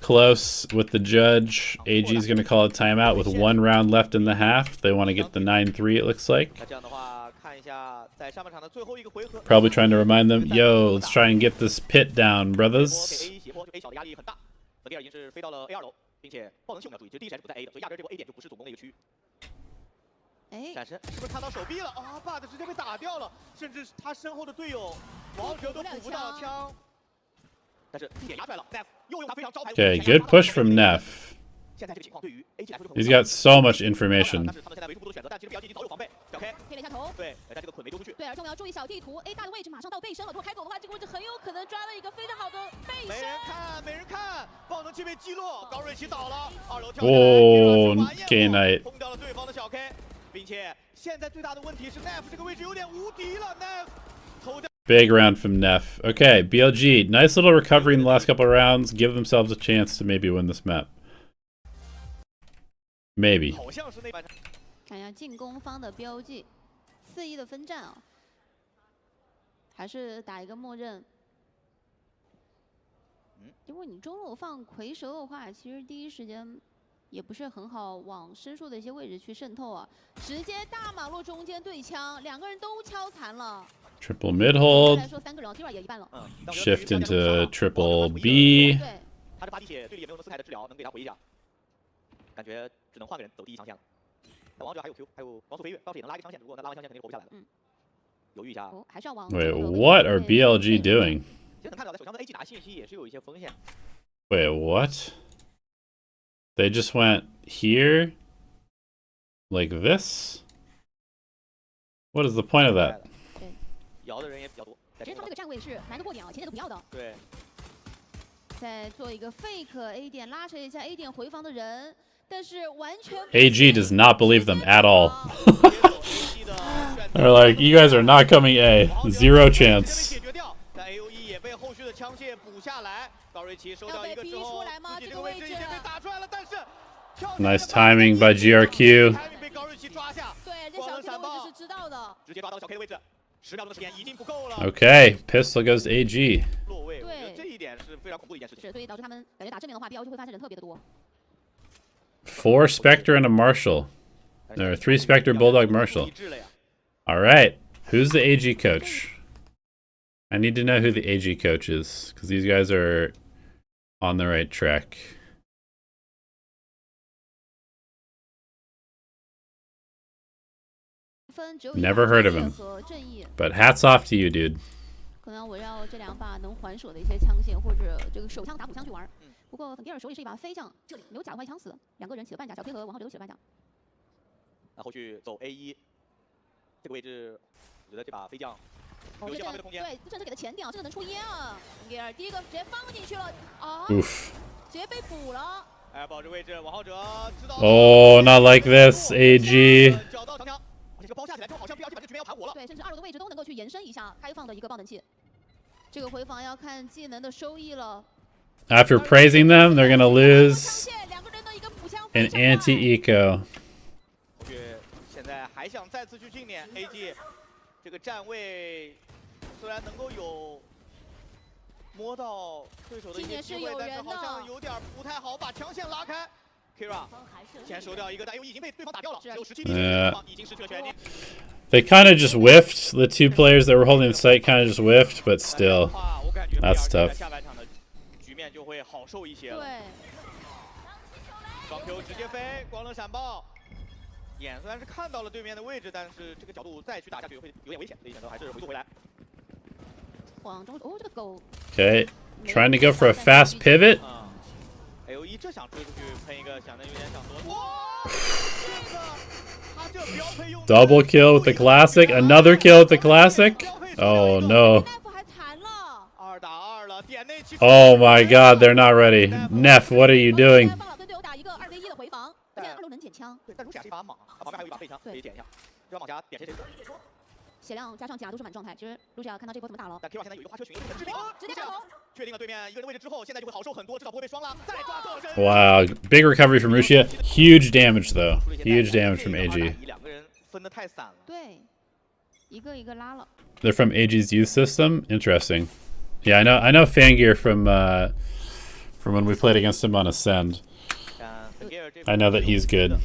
Close with the judge. AG is going to call a timeout with 1 round left in the half. They want to get the 9-3, it looks like. 那这样的话，看一下在上半场的最后一个回合 Probably trying to remind them, yo, let's try and get this pit down, 给 brothers. A 斜坡，就 A 小的压力很大。本地尔已经是飞到了 A2楼，并且爆能器我们要注意，其实第一时间不在 A 的，所以压根这波 A 点就不是总攻的一个区域。哎，闪身是不是看到手臂了？啊 ，Bud 直接被打掉了，甚至他身后的队友王者都补不到枪。但是点压出来了 ，Neff 又用他非常招牌。 Okay, good push from Neff. 现在这个情况对于 AG 来说就很 He's got so much information. 但是他们现在为数不多的选择，但其实 BLG 已经早有防备。小 K 贴了一下头。对，但这个捆没丢出去。对，而且我们要注意小地图 A 大的位置马上到背身了，如果开走的话，这个位置很有可能抓了一个非常好的背没身。人看，没人看，爆能器被击落，高瑞奇倒了，2楼跳哦下来 K Knight 轰掉了对方的小 K， 并且现在最大的问题是 Neff 这个位置有点无敌了 ，Neff 投掉。 Big round from Neff. Okay, BLG, nice little recovery in the last couple of rounds. Give themselves a chance to maybe win this map. Maybe. 好像是那半场。看一下进攻方的标记，4-1的分站啊，还是打一个默认。如果你中路放蝰蛇的话，其实第一时间也不是很好往深处的一些位置去渗透啊，直接大马路中间对枪，两个人都敲残了。 Triple mid hold. 来说3个人 ，Kira 也一半了。Shift into triple B. 对，他这发滴血，队里也没有诺斯凯的治疗能给他回一下，感觉只能换个人走第一枪线了。那王者还有 Q， 还有光速飞跃，倒是也能拉一个枪线，不过那拉完枪线肯定活不下来了。犹豫一下。哦，还是要往。 Wait, what are BLG doing? 其实能看到在手枪跟 AG 打信息也是有一些风险。 Wait, what? They just went here? Like this? What is the point of that? 摇的人也比较多。其实他们这个站位是瞒得过点啊，前点都不要的。对。再做一个 fake A 点，拉扯一下 A 点回防的人，但是完全。AG does not believe them at all. They're like, you guys are not coming A. Zero chance. 解决掉，但 AOE 也被后续的枪械补下来。高瑞奇收掉一个之后，自己这个位置已经被打出来了，但是。 Nice timing by GRQ. 被高瑞奇抓下。对，这小 K 的位置是知道的。直接抓到小 K 的位置，10秒钟的时间已经不够了。Okay, pistol goes to AG. 落位，我觉得这一点是非常恐怖的一件事情。是，所以导致他们感觉打正面的话，BLG会发现人特别的多。 4 Spectre and a Marshal. Or 3 Spectre, Bulldog, Marshal. Alright, who's the AG coach? I need to know who the AG coach is, because these guys are on the right track. Never heard of him. But hats off to you, dude. 可能围绕这2把能还手的一些枪线，或者这个手枪打补枪去玩。不过粉蒂尔手里是一把飞将，这里没有甲的话一枪死，两个人起了半甲，小 K 和王浩哲都起了半甲。那后续走 A1，这个位置，我觉得这把飞将有一些发挥的空间。对，甚至给的前点啊，这个能出烟啊。粉蒂尔第一个直接放进去了啊，直接被补了。哎，保持位置，王浩哲知道。Oh, not like this, AG. 找到长条。 这个包下起来之后，好像 BLG 把这局面要盘活了。对，甚至2楼的位置都能够去延伸一下开放的一个爆能器。这个回防要看技能的收益了。After praising them, they're gonna lose an anti-eco. 现在还想再次去近点 ，AG 这个站位虽然能够有摸到对手的一些机会，但是好像有点不太好把枪线拉开。Kira 先收掉一个，但 AOE 已经被对方打掉了，只有17滴血，已经失去了权利。 They kind of just whiffed. The 2 players that were holding the site kind of just whiffed, but still, that's tough. 下半场的局面就会好受一些了。对。双 Q 直接飞，光能闪爆。眼虽然是看到了对面的位置，但是这个角度再去打下去会有点危险，所以选择还是回溯回来。往中哦，这个狗。Okay, trying to go for a fast pivot. AOE 这想追出去喷一个，想的有点想多。哇！这标配用 Double kill with the classic. Another kill with the classic. Oh no. 还残了。2打2了，点内其实。Oh my God, they're not ready. Neff, what are you doing? 跟队友打一个2v1的回防，现在2楼能捡枪。对，但如假这把莽，旁边还有一把背枪可以捡一下。这把莽夹点谁谁死。 血量加上甲都是满状态，其实露西亚看到这波怎么打了。但 Kira 现在有一个花车群，直接打头，确定了对面一个人的位置之后，现在就会好受很多，至少不会被双拉。再抓侧身。Wow, big recovery from Rusia. Huge damage though. Huge damage from AG. 两个人分得太散了。对，一个一个拉了。They're from AG's youth system. Interesting. Yeah, I know Fangear from when we played against him on Ascend. I know that he's good.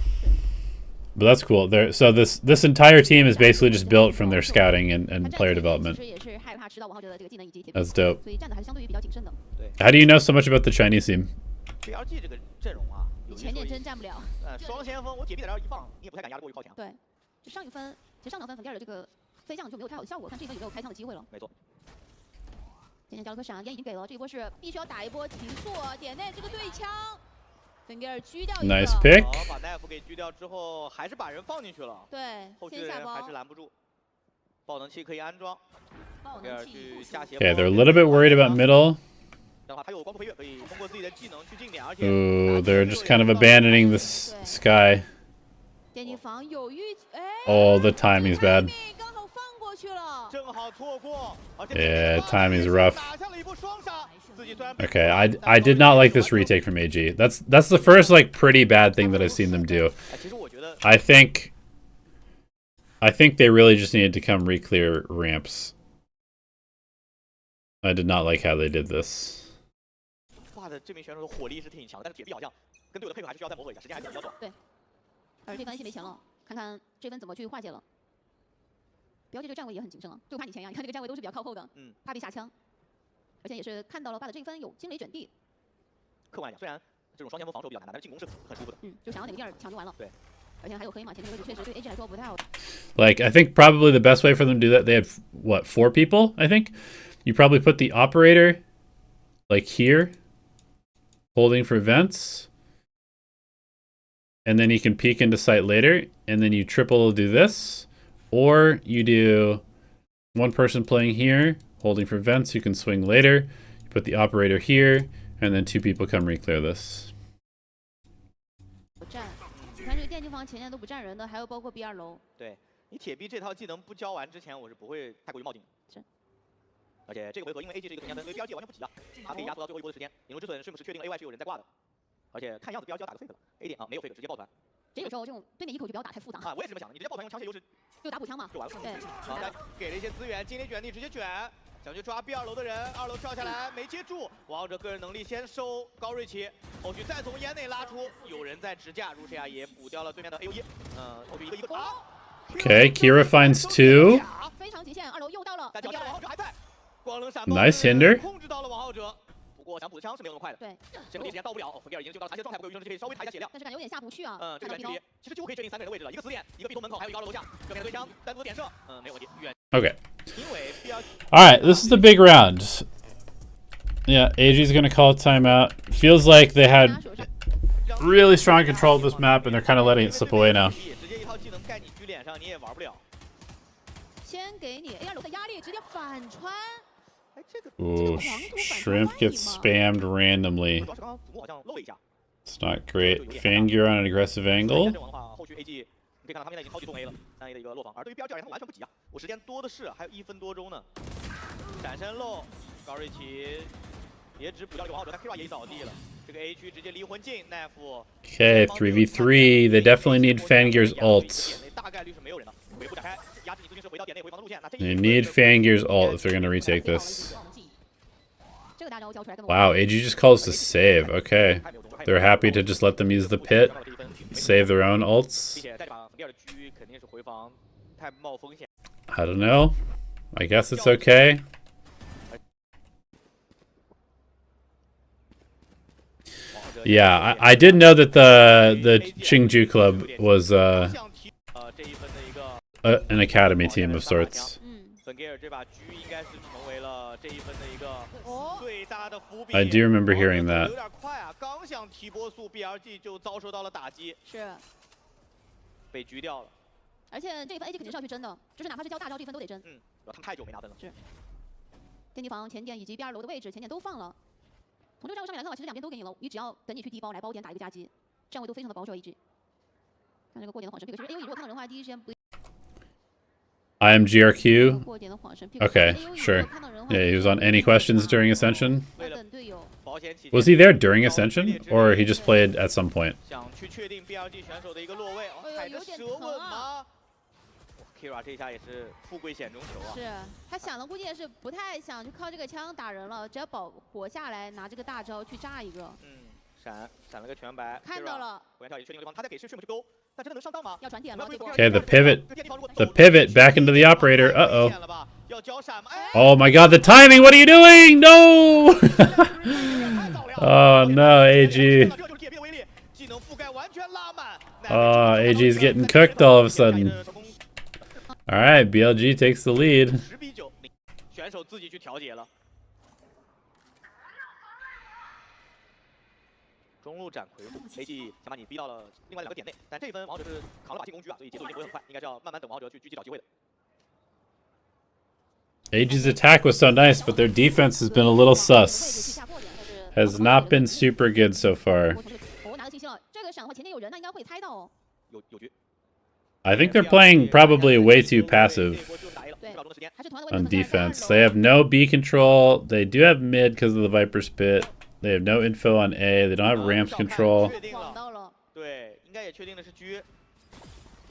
But that's cool. So this entire team is basically just built from their scouting and player development. That's dope. How do you know so much about the Chinese team? BLG 这个阵容啊，你前点真站不了。双前锋，我铁臂在这儿一放，你也不太敢压得过去靠墙。对，就上一分，其实上两分粉蒂尔的这个飞将就没有太好的效果，看这一分有没有开枪的机会了。没错。渐渐交了颗闪，烟已经给了，这一波是必须要打一波停速，点内这个对枪。 粉蒂尔狙掉一个 Nice pick. 把奈夫给狙掉之后，还是把人放进去了。对，后续人还是拦不住。爆能器可以安装。粉蒂尔去架斜。Okay, they're a little bit worried about middle. 的话，他有光速飞跃，可以通过自己的技能去近点，而且。Ooh, they're just kind of abandoning this sky. 电击房有预，哎。Oh, the timing's bad. 刚好放过去了。正好错过。Yeah, timing's rough. 打下了一波双杀。 Okay, I did not like this retake from AG. That's the first like pretty bad thing that I've seen them do. I think they really just needed to come re-clear ramps. I did not like how they did this. 哇的这名选手的火力是挺强的，但是铁臂好像跟队友的配合还是需要再磨合一下，时间还比较短。对，而这分 AC 没钱了，看看这分怎么去化解了。标记这个站位也很谨慎啊，就怕你钱呀！你看这个站位都是比较靠后的，怕被下枪。 而且也是看到了爸的这一分有惊雷卷地。客观来讲，虽然这种双前锋防守比较难，但是进攻是很舒服的。就想要哪个地儿抢就完了。对，而且还有黑马前面的位置，确实对 AG 来说不太好。Like I think probably the best way for them to do that, they have what 4 people. I think you probably put the operator like here, holding for vents, and then you can peek into sight later, and then you triple do this, or you do 1 person playing here. Holding for vents, you can swing later. You put the operator here, and then 2 people come re-clear this. 站，你看这个电竞房前面都不站人的，还有包括 B2 楼。对你铁臂这套技能不教完之前，我是不会太过于冒进的。是。而且这个回合因为 AG 是一个同年分，所以 BLG 完全不急啊，他可以压缩到最后一波的时间。引入之损是不是确定 AY 是有人在挂的？而且看样子 BLG 要打个 fake 了 ，A 点啊没有 fake，直接抱团。这有时候这种对面一口就不要打太复杂啊，我也是这么想的，你直接抱团用枪械优势，就打补枪嘛，就完了。对，好，再给了一些资源，精灵卷地直接卷。 想去抓 B2 楼的人，2楼跳下来没接住，王浩哲个人能力先收高瑞奇，后续再从烟内拉出，有人在直架，如是呀也补掉了对面的 AU1，后续一个打。Okay, Kira finds 2. 非常极限，2楼又到了，但王浩哲还在，光能闪 Nice hinder. 控制到了王浩哲，不过想补的枪是没有那么快的，对，先补的时间到不了，粉蒂尔已经就到了残血状态，不过余生值可以稍微抬一下血量，但是感觉有点下不去啊，这个距离其实就可以确定3个人的位置了，一个死点，一个 B 栋门口，还有一个2楼楼下，这边的对枪单独的点射，没有问题，远。 Okay. All right, this is the big round. Yeah, AG's going to call a timeout. Feels like they had really strong control of this map, and they're kind of letting it slip away now. Ooh, Shrimp gets spammed randomly. It's not great. Fangir on an aggressive angle. 你可以看到他们现在已经超级重 A 了，3A 的一个落房，而对于 BLG 而言，他们完全不急啊，我时间多的是，还有1分多钟呢。闪身漏，高瑞奇也只补掉了王浩哲，但 Kira 也扫地了。这个 A 区直接离魂镜，奈夫。Okay, 3v3. They definitely need Fangir's ult. 大概率是没有人的，回复展开，压制你究竟是回到点内回防的路线。They need Fangir's ult if they're going to retake this. Wow, AG just calls to save. Okay. They're happy to just let them use the pit, save their own ults. I don't know. I guess it's okay. Yeah, I did know that the Qingju Club was an academy team of sorts. I do remember hearing that. 刚想提波速 ，BLG 就遭受到了打击，是被狙掉了。而且这一分 AG 肯定是要去争的，就是哪怕是交大招，这一分都得争。他们太久没拿分了。是。电击房前点以及 B2 楼的位置，前点都放了。从这个站位上面来看的话，其实两边都给你了，你只要等你去低包来包点打一个夹击，站位都非常的保守 AG。看这个过点的晃神 pick， 是 AOE 如果看到人的话，第一时间不。 IMGRQ. Okay, sure. Yeah, he was on Any Questions during Ascension. Was he there during Ascension, or he just played at some point? 想去确定 BLG 选手的一个落位，踩着舌吻吗 ？Kira 这一下也是富贵险中求啊！是他想的估计也是不太想去靠这个枪打人了，只要活下来，拿这个大招去炸一个。闪了个全白，看到了。火焰跳已经确定对方，他在给Shrimp去勾，但真的能上当吗？要传点了，这波。 Okay, the pivot back into the operator. Uh-oh. 要交闪吗？ Oh my god, the timing! What are you doing? No! Oh no, AG. Oh, AG's getting cooked all of a sudden. Alright, BLG takes the lead. 10比9，选手自己去调节了。中路斩魁护 ，AG 想把你逼到了另外2个点内，但这一分王者是扛了把进攻局啊，所以节奏已经不会很快，应该是要慢慢等王者去狙击找机会的。 AG's attack was so nice, but their defense has been a little sus. Has not been super good so far. 哦，拿个清新了，这个闪的话前面有人，那应该会猜到哦。有局。 I think they're playing probably way too passive 对，还是同样的位置 on 分开在 defense. 2 They 楼 have no B control. They do have mid because of the Viper spit. They have no info on A. They don't have ramps control. 晃到了，对，应该也确定的是狙。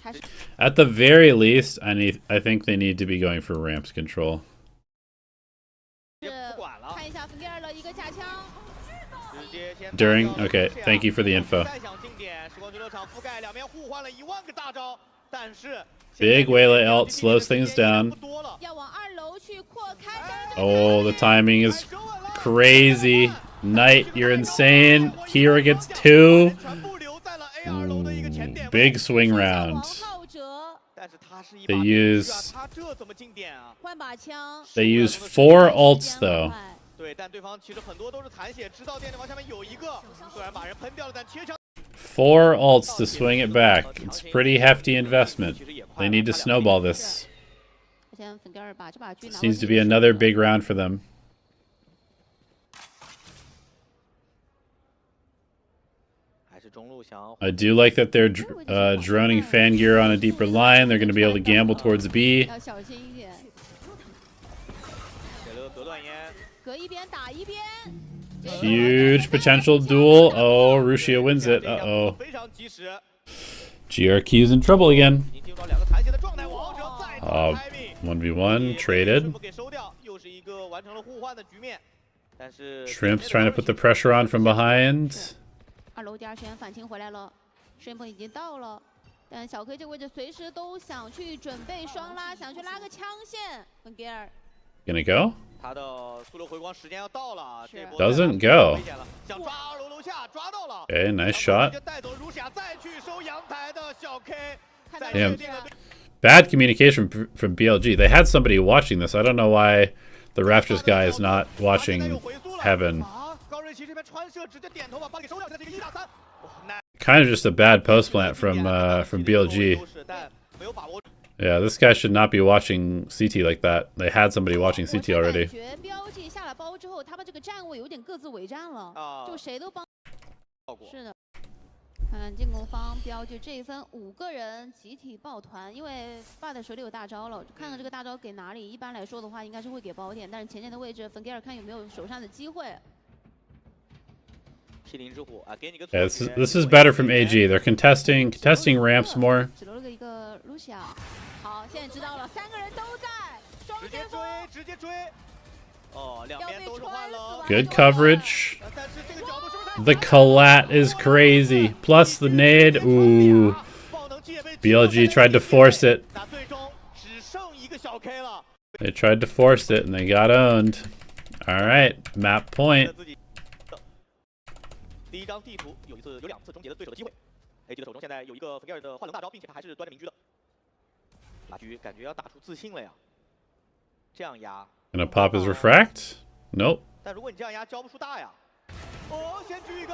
还是 At the very least, I think they need to be going for ramps control. 不管了，看一下第2的一个架枪， 直接先 During, okay, thank you for the info. 再想进点，时光俱乐场覆盖两边互换了1万个大招，但是 Big Waylay ult slows things down. 要往2楼去扩开。 Oh, the timing is crazy. Knight, you're insane. Kira gets 2. 全部留在了 AR 楼的一个前点位。 Big swing 王 round. 浩哲 但是他是一 They 把 use 他这怎么进点啊？换把枪， they use 4 ults though. 对，但对方其实很多都是残血，知道电力王下面有一个，虽然把人喷掉了，但切枪。 4 ults to swing it back. It's pretty hefty investment. They need to snowball this. 先粉盖尔把这把狙拿 This needs to be another big round for them. 还是中路想 I do like that they're droning fan gear on a deeper line. They're going to be able to gamble towards B. 要小心一点，给了隔断烟，隔一边打一边。 Huge potential duel. Oh, Rushia wins it. Uh-oh. 非常及时， GRQ's in trouble again. 已经进入到2个残血的状态，王者再次 timing， 1v1 traded. 给收掉，又是一个完成了互换的局面，但是 Shrimp's trying to put the pressure on from behind. 2楼第2圈反清回来了，顺风已经到了，但小 K 这个位置随时都想去准备双拉，想去拉个枪线。粉盖尔 Gonna go? 他的速流回光时间要到了，这波 Doesn't go. 危险了，想抓2楼楼下，抓到了。 Okay, nice shot. 直接带走如霞，再去收阳台的小 K， 再 Damn. 确定了 Bad communication from BLG. They had somebody watching this. I don't know why the Raptors guy is not watching Heaven. 啊，高瑞奇这边穿射直接点头把给收掉，现在这个1打3，哇， Kind of just a bad post plant from BLG. 但没有把握。 Yeah, this guy should not be watching CT like that. They had somebody watching CT 我 already. 感觉标记下了包之后，他们这个站位有点各自为战了，啊就谁都帮。效果是的，看看进攻方标记这一分5个人集体抱团，因为爸的手里有大招了，看看这个大招给哪里。一般来说的话，应该是会给包点，但是前线的位置，粉盖尔看有没有手上的机会。 毗邻之虎啊，给你个 Yeah, this is better from AG. They're contesting ramps more. 只留了一个 Lucia。好，现在知道了，3个人都在，双直接先锋。追，直接追。哦，两边都是换了。 Good coverage. 但是这个角度是不是太 The collat is crazy. Plus the nade. Ooh. BLG tried to force it. 那最终只剩1个小 K 了。 They tried to force it and they got owned. All right, map point. 第一张地图有2次终结了对手的机会。AG 的手中现在有一个粉盖尔的幻龙大招，并且他还是端着明狙的。拉狙感觉要打出自信了呀。这样压。 Gonna pop his refract? Nope. 但如果你这样压，交不出大呀。哦，先狙一个。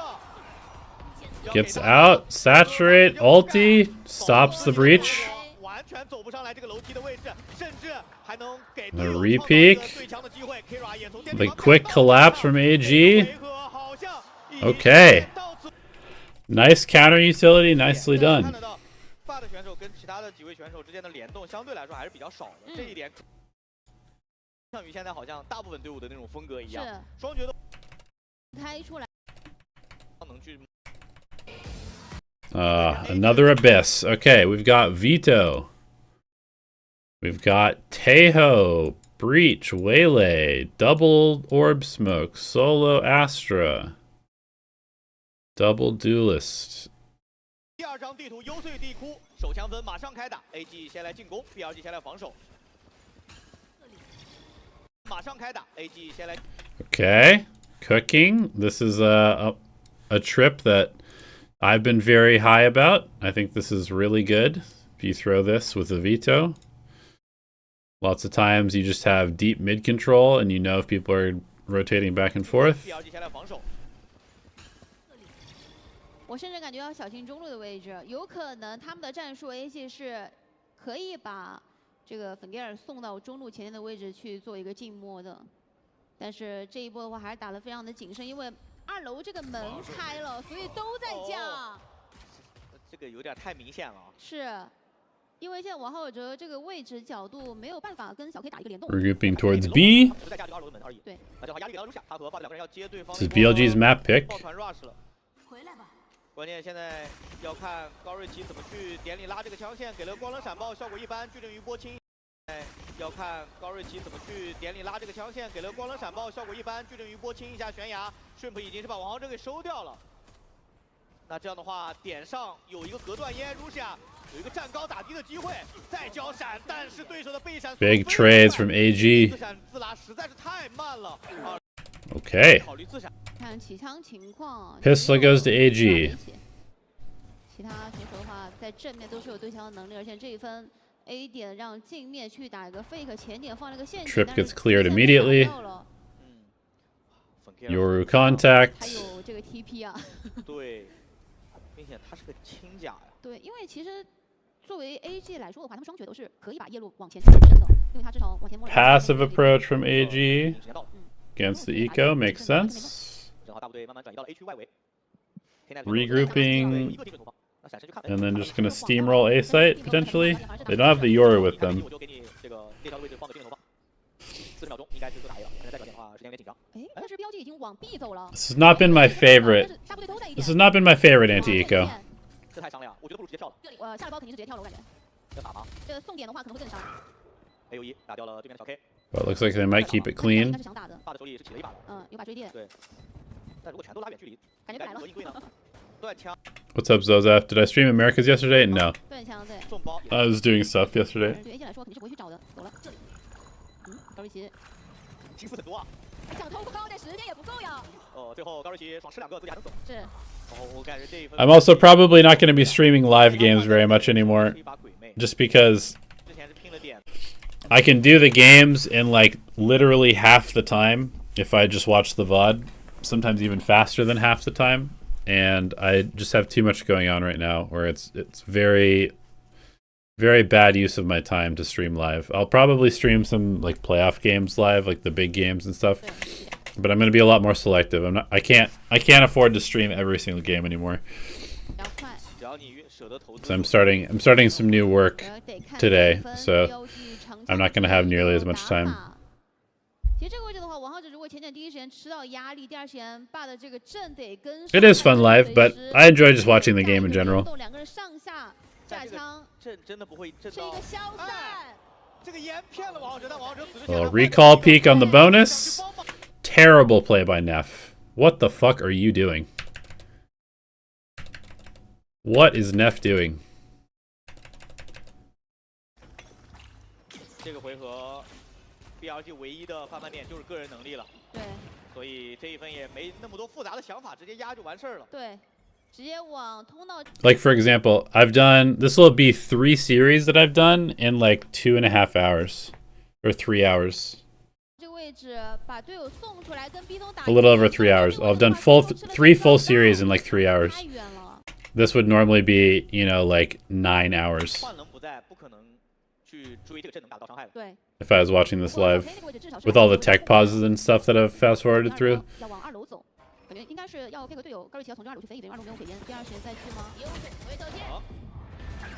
Gets out, saturate, ulti, stops the breach. 完全走不上来这个楼梯的位置，甚至还能给 The re-peek. 最强的机会。Kira 也从 The quick collapse from AG. Okay. Nice counter utility, nicely done. 看得到，爸的选手跟其他的几位选手之间的联动相对来说还是比较少的，这一点像于现在好像大部分队伍的那种风格一样，双决斗开出来。能去。 Another abyss. Okay, we've got Vito. We've got Tejo, Breach, Waylay, Double Orb Smoke, Solo Astra, Double Duelist. 第二张地图幽邃地窟，手枪分马上开打 ，AG 先来进攻 ，BLG 先来防守。马上开打 ，AG 先来。Okay, cooking. This is a trip that I've been very high about. I think this is really good. If you throw this with a veto, lots of times you just have deep mid control, and you know if people are rotating back and forth. BLG 先来防守。我甚至感觉要小心中路的位置，有可能他们的战术 AG 是可以把这个粉盖尔送到中路前面的位置去做一个静默的，但是这一波的话还是打得非常的谨慎，因为2楼这个门开了，所以都在架。这个有点太明显了。是。因为现在王浩哲这个位置角度没有办法跟小 K 打一个联动。Regrouping towards B. 对。那这话压力给到路下，他和 BOSS 两个人要接对方。This is BLG's map pick. 抱团 rush 了。回来吧。关键现在要看高瑞奇怎么去点里拉这个枪线，给了光轮闪爆，效果一般，矩阵余波清。要看高瑞奇怎么去点里拉这个枪线，给了光轮闪爆，效果一般，矩阵余波清一下悬崖。顺普已经是把王浩哲给收掉了。那这样的话，点上有一个隔断烟 ，Russia 有一个站高打低的机会，再交闪，但是对手的背闪 Big trades from AG. 自闪自拉实在是太慢了。Okay. 考虑自闪。看起枪情况 Pistol goes to AG. 其他选手的话，在正面都是有对枪的能力，而且这一分 A 点让镜面去打一个 fake 前点放了个陷阱 Trip gets cleared immediately. Yoru contact. 还有这个 TP 啊。对，并且他是个轻甲呀。对，因为其实作为 AG 来说的话，他们双绝都是可以把夜路往前延伸的，因为他至少往前。Passive approach from AG against the eco makes sense. Regrouping. And then just gonna steamroll A site potentially. They don't have the Yoru with them. This has not been my favorite. This has not been my favorite anti-eco. 这太伤了呀！我觉得不如直接跳了。下了包肯定是直接跳了，我感觉。这打吗？这个送点的话可能会更伤。A61打掉了对面的小 K。But it looks like they might keep it clean. 应该是想打的。大的手里是起了一把的。嗯，有把追电。对。但如果全都拉远距离，感觉改了。应对呢？断枪。 What's up, Zozaf? Did I stream Americas yesterday? No. 断枪对。送包。I was doing stuff yesterday. 对 AG 来说肯定是不会去找的，走了。这里。高瑞奇。心思很多啊。想偷不高，但时间也不够呀。哦，最后高瑞奇爽吃2个，自己还能走。是。 I'm also probably not going to be streaming live games very much anymore, just because I can do the games in like literally half the time if I just watch the VOD, sometimes even faster than half the time, and I just have too much going on right now where it's very bad use of my time to stream live. I'll probably stream some like playoff games live, like the big games and stuff. But I'm going to be a lot more selective. I can't afford to stream every single game anymore. So I'm starting some new work today, so I'm not going to have nearly as much time. It is fun live, but I enjoy just watching the game in general. Recall peek on the bonus. Terrible play by Neff. What the fuck are you doing? What is Neff doing? 这个回合 BLG 唯一的判断点就是个人能力了。对。所以这一分也没那么多复杂的想法，直接压就完事儿了。对。直接往通道。Like for example, I've done this will be 3 series that I've done in like 2.5 hours or 3 hours. A little over 3 hours. I've done 3 full series in like 3 hours. This would normally be, you know, like 9 hours. If I was watching this live with all the tech pauses and stuff that I've fast forwarded through. 感觉应该是要配合队友高瑞奇要从这2路去飞1，2路没有给烟，第2时间再去吗？好，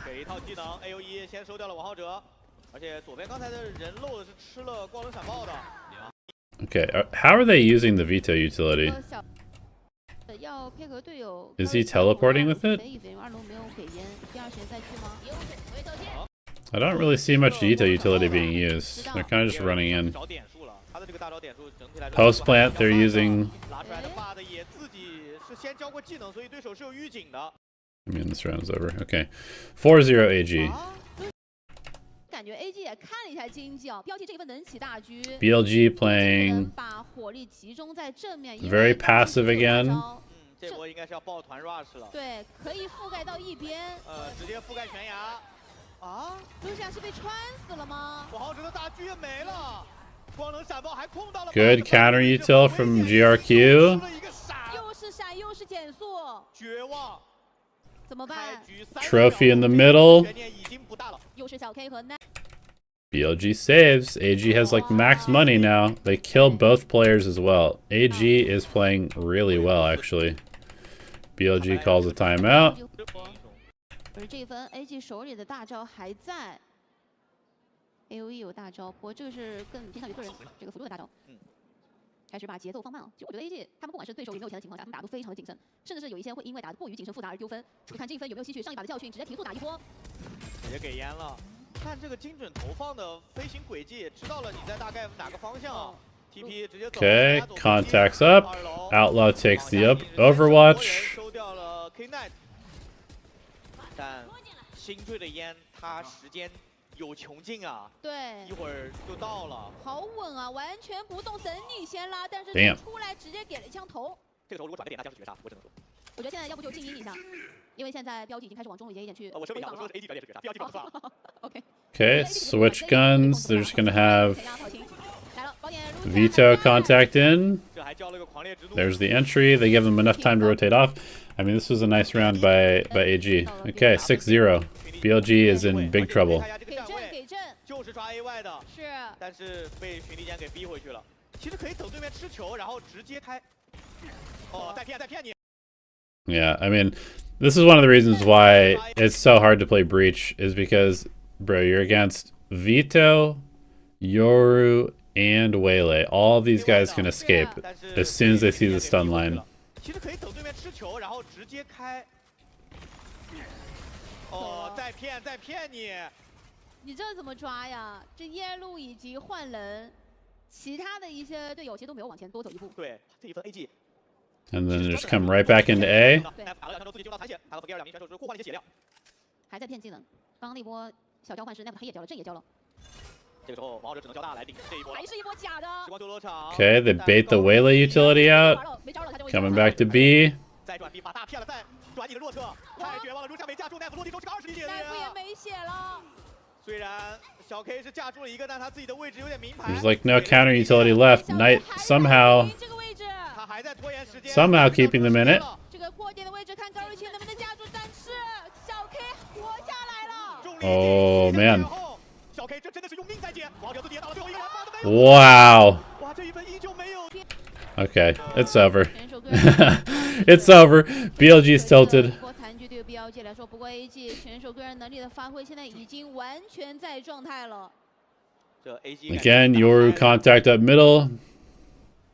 给一套技能 ，AOE 先收掉了王浩哲，而且左边刚才的人漏的是吃了光轮闪爆的。Okay, how are they using the veto utility? Is he teleporting with it? I don't really see much veto utility being used. They're kind of just running in. Post plant, they're using. I mean, this round is over. Okay, 4-0 AG. 感觉 AG 也看了一下经济啊，标记这一份能起大局。BLG playing 把火力集中在正面 very passive again. 这波应该是要抱团 rush 了。对，可以覆盖到一边。直接覆盖悬崖。啊，卢夏是被穿死了吗？火豪值的大狙也没了，光能闪爆还控到了。Good counter util from GRQ. 又是闪又是减速，绝望。怎么办 Trophy in the middle. 悬念已经不大了。又是小 K 和 Nat。 BLG saves. AG has like max money now. They kill both players as well. AG is playing really well actually. BLG calls a timeout. 而这一分 AG 手里的大招还在 ，AOE 有大招，不过这个是更偏向于个人这个辅助的大招。开始把节奏放慢了。就我觉得 AG 他们不管是对手有没有钱的情况下，他们打得都非常的谨慎，甚至是有一些会因为打得过于谨慎复杂而丢分。你看这一分有没有吸取上一把的教训，直接提速打一波，直接给淹了。看这个精准投放的飞行轨迹，知道了你在大概哪个方向。TP 直接走。Okay, contacts up. Outlaw takes the Overwatch. 收掉了 K-Knight， 但新坠的烟，它时间有穷尽啊。对，一会儿就到了。好稳啊，完全不动，等你先拉，但是出来直接给了一枪头。这个时候如果转个点，那将是绝杀，我只能说。我觉得现在要不就静音一下，因为现在标记已经开始往中路一点一点去。我声明一下，我说是 AG 转点是绝杀，标记不算。OK. Okay, switch guns. They're just gonna have Veto contact in. There's the entry. They give them enough time to rotate off. I mean, this was a nice round by AG. Okay, 6-0. BLG is in big trouble. 就是抓 AY 的，是，但是被群力间给逼回去了。其实可以等对面吃球，然后直接开。哦，再骗你。Yeah, I mean, this is one of the reasons why it's so hard to play Breach, is because, bro, you're against Veto, Yoru, and Waylay. All of these guys can escape as soon as they see the stun line. 其实可以等对面吃球，然后直接开。哦，再骗你！你这怎么抓呀？这夜路以及换人，其他的一些队友其实都没有往前多走一步。对，这一分 AG。 And then just come right back into A. 打了2球自己进入到残血，他和第二2名选手是互换了一些血量，还在骗技能。刚刚那波小交换是那个黑也交了，正也交了。这个时候王者只能交大来顶这一波。还是一波假的。时光就落场。Okay, they bait the Waylay utility out. Coming back to B. 再转 B 把大骗了，再转你的弱侧，太绝望了！如下没架住，奈夫落地中是个20滴血的。奈夫也没血了。虽然小 K 是架住了一个，但他自己的位置有点明牌。 There's like no counter utility left. Knight somehow keeping them in it. 这个过点的位置，看高瑞清能不能架住，但是小 K 活下来了。Oh man. 小 K 这真的是用命在接，王者自己也到了最后一个人。Wow. 哇，这一分依旧没有。 Okay, it's over. It's over. BLG's tilted. 残局对于 BLG 来说，不过 AG 选手个人能力的发挥现在已经完全在状态了。Again, Yoru contact up middle.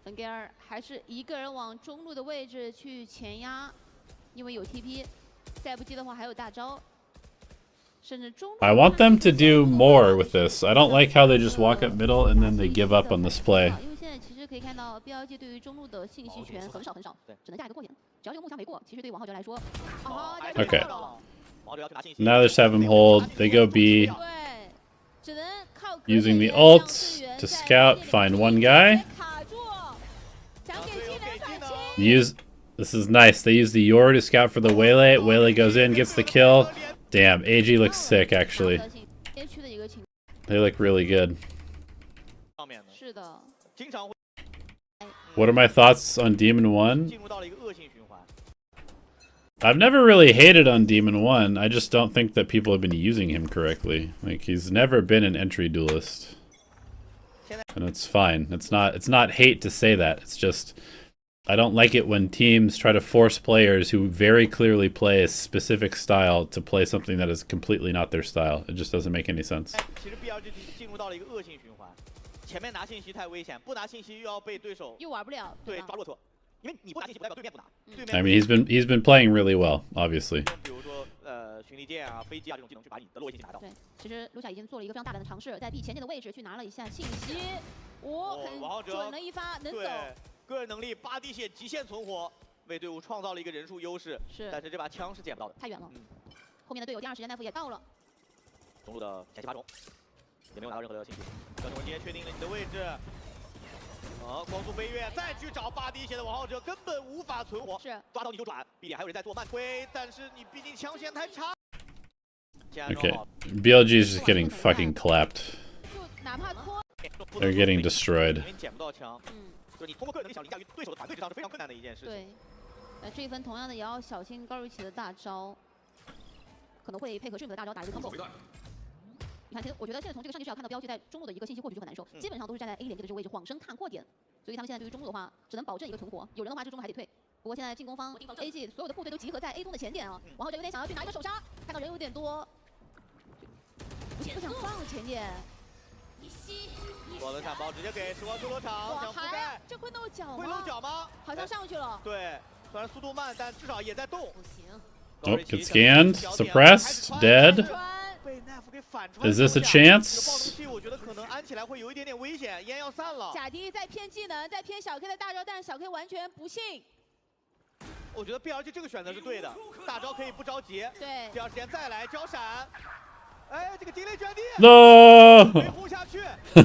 本盖尔还是一个人往中路的位置去前压，因为有 TP， 再不济的话还有大招。 I want them to do more with this. I don't like how they just walk up middle and then they give up on this play. 因为现在其实可以看到 BLG 对于中路的信息权很少，只能架一个过点。只要这个木墙没过，其实对于王浩哲来说，Okay. Now they just have him hold. They go B. Using the ult to scout, find one guy. This is nice. They use the Yoru to scout for the Waylay. Waylay goes in, gets the kill. Damn, AG looks sick actually. They look really good. What are my thoughts on Demon 1? I've never really hated on Demon 1. I just don't think that people have been using him correctly. Like, he's never been an entry duelist. And it's fine. It's not hate to say that. It's just I don't like it when teams try to force players who very clearly play a specific style to play something that is completely not their style. It just doesn't make any sense. I mean, he's been playing really well, obviously. 群力剑啊、飞机啊这种技能去把你的落位信息拿到。对，其实卢卡已经做了一个非常大胆的尝试，在 B 前点的位置去拿了一下信息，很准了一发，能走。个人能力8滴血极限存活，为队伍创造了一个人数优势，是，但是这把枪是捡不到的。太远了。后面的队友第二时间大夫也到了。中路的前期8种也没有拿到任何的信息。小熊直接确定了你的位置。光速飞跃，再去找8滴血的王浩哲，根本无法存活。是，抓到你就转。B 点还有人在做慢推，但是你毕竟枪线太差。Okay, BLG is just getting fucking clapped. 就哪怕拖， They're getting destroyed. 因为你捡不到枪，就是你通过个人能力想凌驾于对手的团队之上是非常困难的一件事情。对，这一分同样的也要小心高瑞奇的大招，可能会配合顺子的大招打一个 combo。你看，其实我觉得现在从这个上期视角看到标记在中路的一个信息获取就很难受，基本上都是站在 A 点这个位置晃身看扩点，所以他们现在对于中路的话，只能保证一个存活，有人的话这中路还得退。不过现在进攻方 AG 所有的部队都集合在 A 中的前点啊，王浩哲有点想要去拿一个首杀，看到人有点多，不想放前点。我的闪包直接给时光出了场，想覆盖，这会漏脚吗？会漏脚吗？好像上去了。对，虽然速度慢，但至少也在动。不行。Oh, get scanned, suppressed, dead. Is this a chance? 我觉得可能安起来会有一点点危险，烟要散了。假迪在偏技能，在偏小 K 的大招，但是小 K 完全不信。我觉得 BLG 这个选择是对的，大招可以不着急，对，第二时间再来交闪。哎，这个惊雷卷地 ，No， 维护下去，自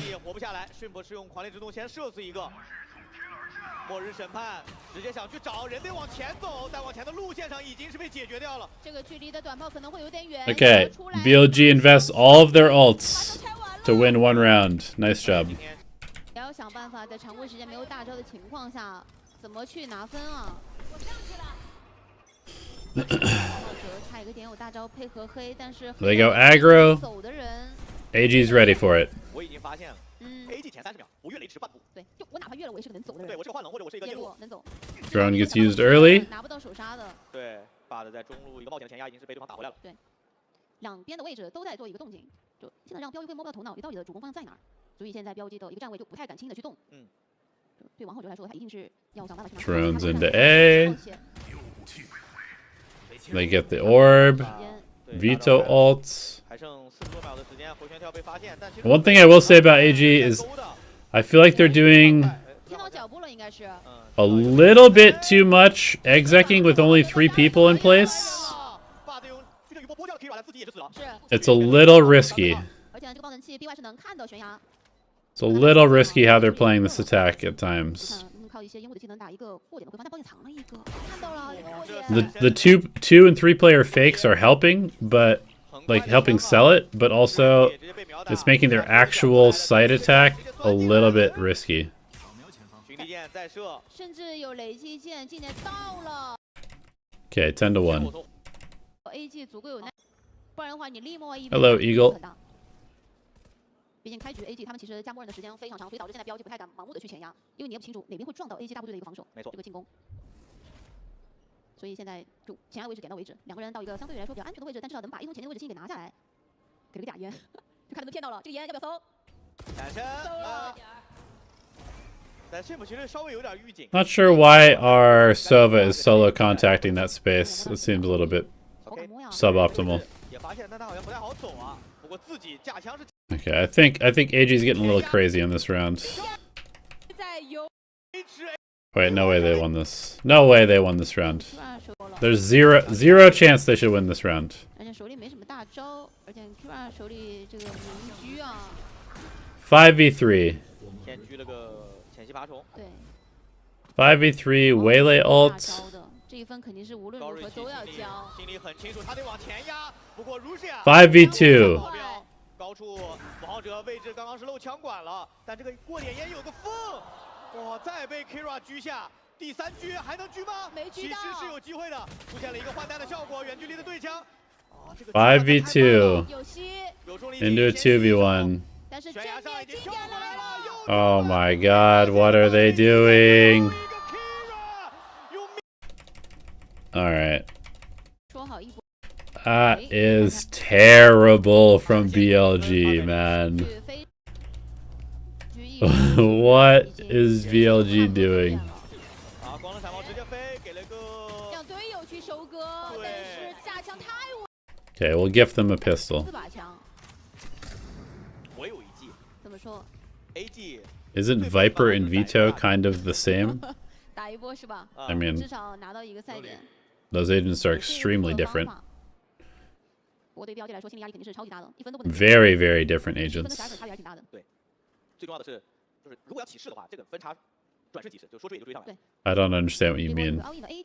己活不下来。迅博是用狂烈之怒先射死一个。末日审判直接想去找人，得往前走，但往前的路线上已经是被解决掉了。这个距离的短炮可能会有点远。Okay, BLG invests all of their ults to win one round. Nice job. 也要想办法在常规时间没有大招的情况下，怎么去拿分啊？浩哲差一个点有大招配合黑，但是 They go aggro. 走的人 AG's ready for it. 我已经发现了，AG 前30秒我越雷池半步。对，就我哪怕越了，我也是个能走的人。对，我是个幻龙或者我是一个夜路，能走。Drone gets used early. 拿不到首杀的。对 ，BUD 在中路一个冒险的前压已经是被对方打回来了。对，两边的位置都在做一个动静，就现在让标记会摸不到头脑，你到底的主攻方向在哪儿？所以现在标记的一个站位就不太敢轻易的去动。对王浩哲来说，他一定是要想办法去拿。Drones into A. They get the orb. Veto ults. 还剩40多秒的时间，回旋跳被发现，但其实 One thing I will say about AG is I feel like they're doing 听到脚步了，应该是 a little bit too much execing with only 3 people in place. It's a little risky. 而且呢，这个爆能器 BY 是能看到悬崖。 It's a little risky how they're playing this attack at times. 靠一些烟雾的技能打一个过点的回防，但包点藏了一个，看到了。The 2 and 3 player fakes are helping, but like helping sell it, but also it's making their actual side attack a little bit risky. 甚至有雷击剑，今年到了。 Okay, 10 to 1. AG 足够有耐，不然的话你立默一。 Hello, Eagle. 毕竟开局 AG 他们其实加默认的时间非常长，所以导致现在标记不太敢盲目的去前压，因为你也不清楚哪边会撞到 AG 大部队的一个防守，没错，这个进攻。所以现在就前压位置点到为止，两个人到一个相对来说比较安全的位置，但至少能把一从前点的位置轻易给拿下来。给了个假烟，就看能不能骗到了。这个烟要不要搜？闪身但是其实稍微有点预警。 Not sure why our Sova is solo contacting that space. It seems a little bit suboptimal. 也发现，但他好像不太好走啊。不过自己架枪是。 Okay, I think AG's getting a little crazy on this round. Wait, no way they won this. No way they won this round. There's zero chance they should win this round. 而且手里没什么大招，而且 Q2 手里这个民居啊。5v3. 先狙了个前期爬虫。对。5v3 waylay ult. 这一分肯定是无论如何都要交。心里很清楚，他得往前压。不过 Rusia 5v2. 高处王浩哲位置刚刚是漏枪管了，但这个过点烟有个缝，哇，再被 Kira 狙下，第3狙还能狙吗？没狙到，其实是有机会的，出现了一个换弹的效果，远距离的对枪。这个 5v2 into a 2v1. 但是悬崖上已经跳过来了。Oh my god, what are they doing? Alright. 说好一波。 That is terrible from BLG, man. What is BLG doing? Okay, we'll gift them a pistol.怎么说？ Isn't Viper and Veto kind of the same? 打一波是吧？ I mean, 至少拿到一个赛点。 those agents are extremely different. 不过对于 BLG 来说，心理压力肯定是超级大的，1分都不能。 Very, very different 1分 agents. 的差距还是挺大的。对，最重要的是，就是如果要起势的话，这个分差转瞬即逝，就说追也就追上来。 I don't understand what you mean.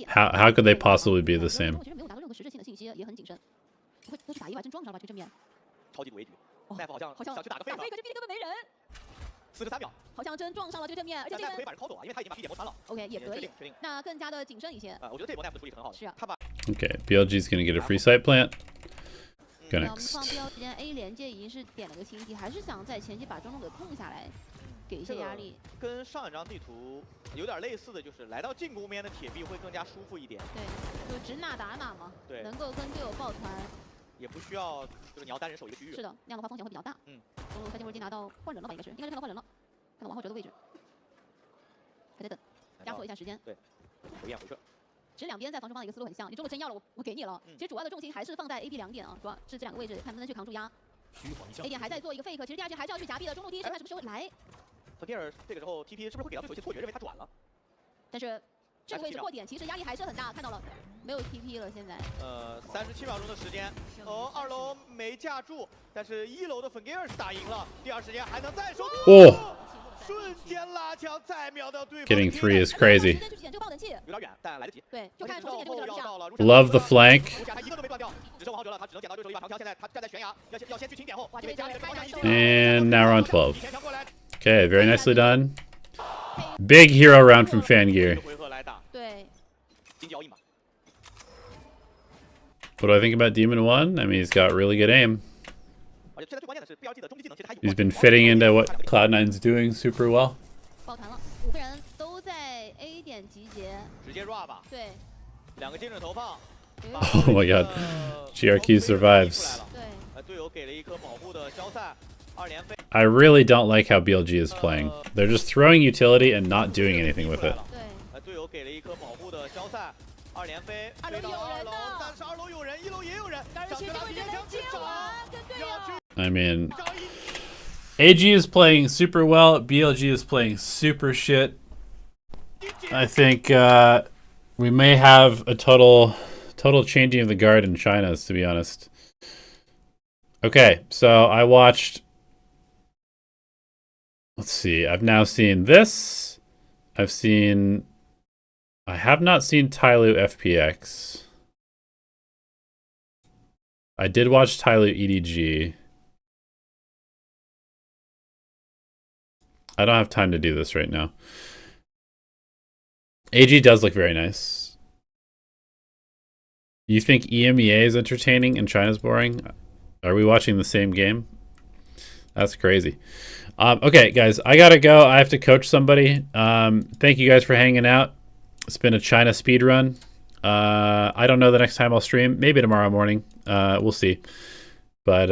How could they possibly be the same? 其实没有拿到任何实质性的信息，也很谨慎。会都去打意外，真撞上了吧？这个正面。超级赌 A 局，奈夫好像想去打个 fake， 可这 B 根本没人。 43秒，好像真撞上了这个正面，而且这个可以把人薅走啊，因为他已经把 P 点摸穿了。 OK 也可以，确定。那更加的谨慎一些。我觉得这波奈夫的处理很好的。是啊。他把 Okay, BLG's gonna get a free site plant. Go 我们放 next. BL 之间 A 连接已经是点了个清题，还是想在前期把中路给控下来，给一些压力。跟上一张地图有点类似的，就是来到进攻边的铁壁会更加舒服一点。对，就指哪打哪嘛。对，能够跟队友抱团。 也不需要，就是你要单人守一个区域。是的，那样的话风险会比较大。中路3进位机拿到换人了吧？应该是看到换人了，看到王浩哲的位置，还在等，压缩一下时间。对，回眼回撤。其实两边在防守方的一个思路很像，你中路真要了，我给你了。其实主要的重心还是放在 A、B 2点啊，主要是这2个位置，看能不能去扛住压。A 点还在做一个 fake， 其实第2局还是要去夹壁的，中路第一时看什么时候来。和第二这个时候 TP 是不是会给到对手一些错觉，认为他转了？但是。 这个位置过点，其实压力还是很大。看到了，没有 TP 了，现在。37秒钟的时间，2楼没架住，但是1楼的粉盖尔是打赢了。第2时间还能再收。哦！瞬间拉墙，再秒掉对方。 Getting 3 is crazy. 有点远，但来得及。对，就看重新点对手了。 Love the flank. 他一个都没断掉，只剩王浩哲了，他只能捡到对手一把长条。现在他站在悬崖，要先去清点后。 And now we're on 12. Okay, very nicely done. Big hero round from Fangear. 对。 What do I think about Demon 1? I mean, he's got really good aim. He's been fitting into what Cloud9's doing super well. 抱团了，5个人都在 A 点集结，直接 RA 吧。对。2个精准投放。 Oh my god. GRQ survives. 对。队友给了一颗保护的消散，2连飞。 I really don't like how BLG is playing. They're just throwing utility and not doing anything with it. 对。队友给了一颗保护的消散，2连飞。飞到2楼，但是2楼有人，1楼也有人。上去拿铁枪去找，要去。 I mean, AG is playing super well. BLG is playing super shit. I think we may have a total changing of the guard in China, to be honest. Okay, so I watched. Let's see. I've now seen this. I have not seen Tyloo FPX. I did watch Tyloo EDG. I don't have time to do this right now. AG does look very nice. You think EMEA is entertaining and China's boring? Are we watching the same game? That's crazy. Okay, guys, I gotta go. I have to coach somebody. Thank you guys for hanging out. It's been a China speed run. I don't know the next time I'll stream. Maybe tomorrow morning. We'll see. But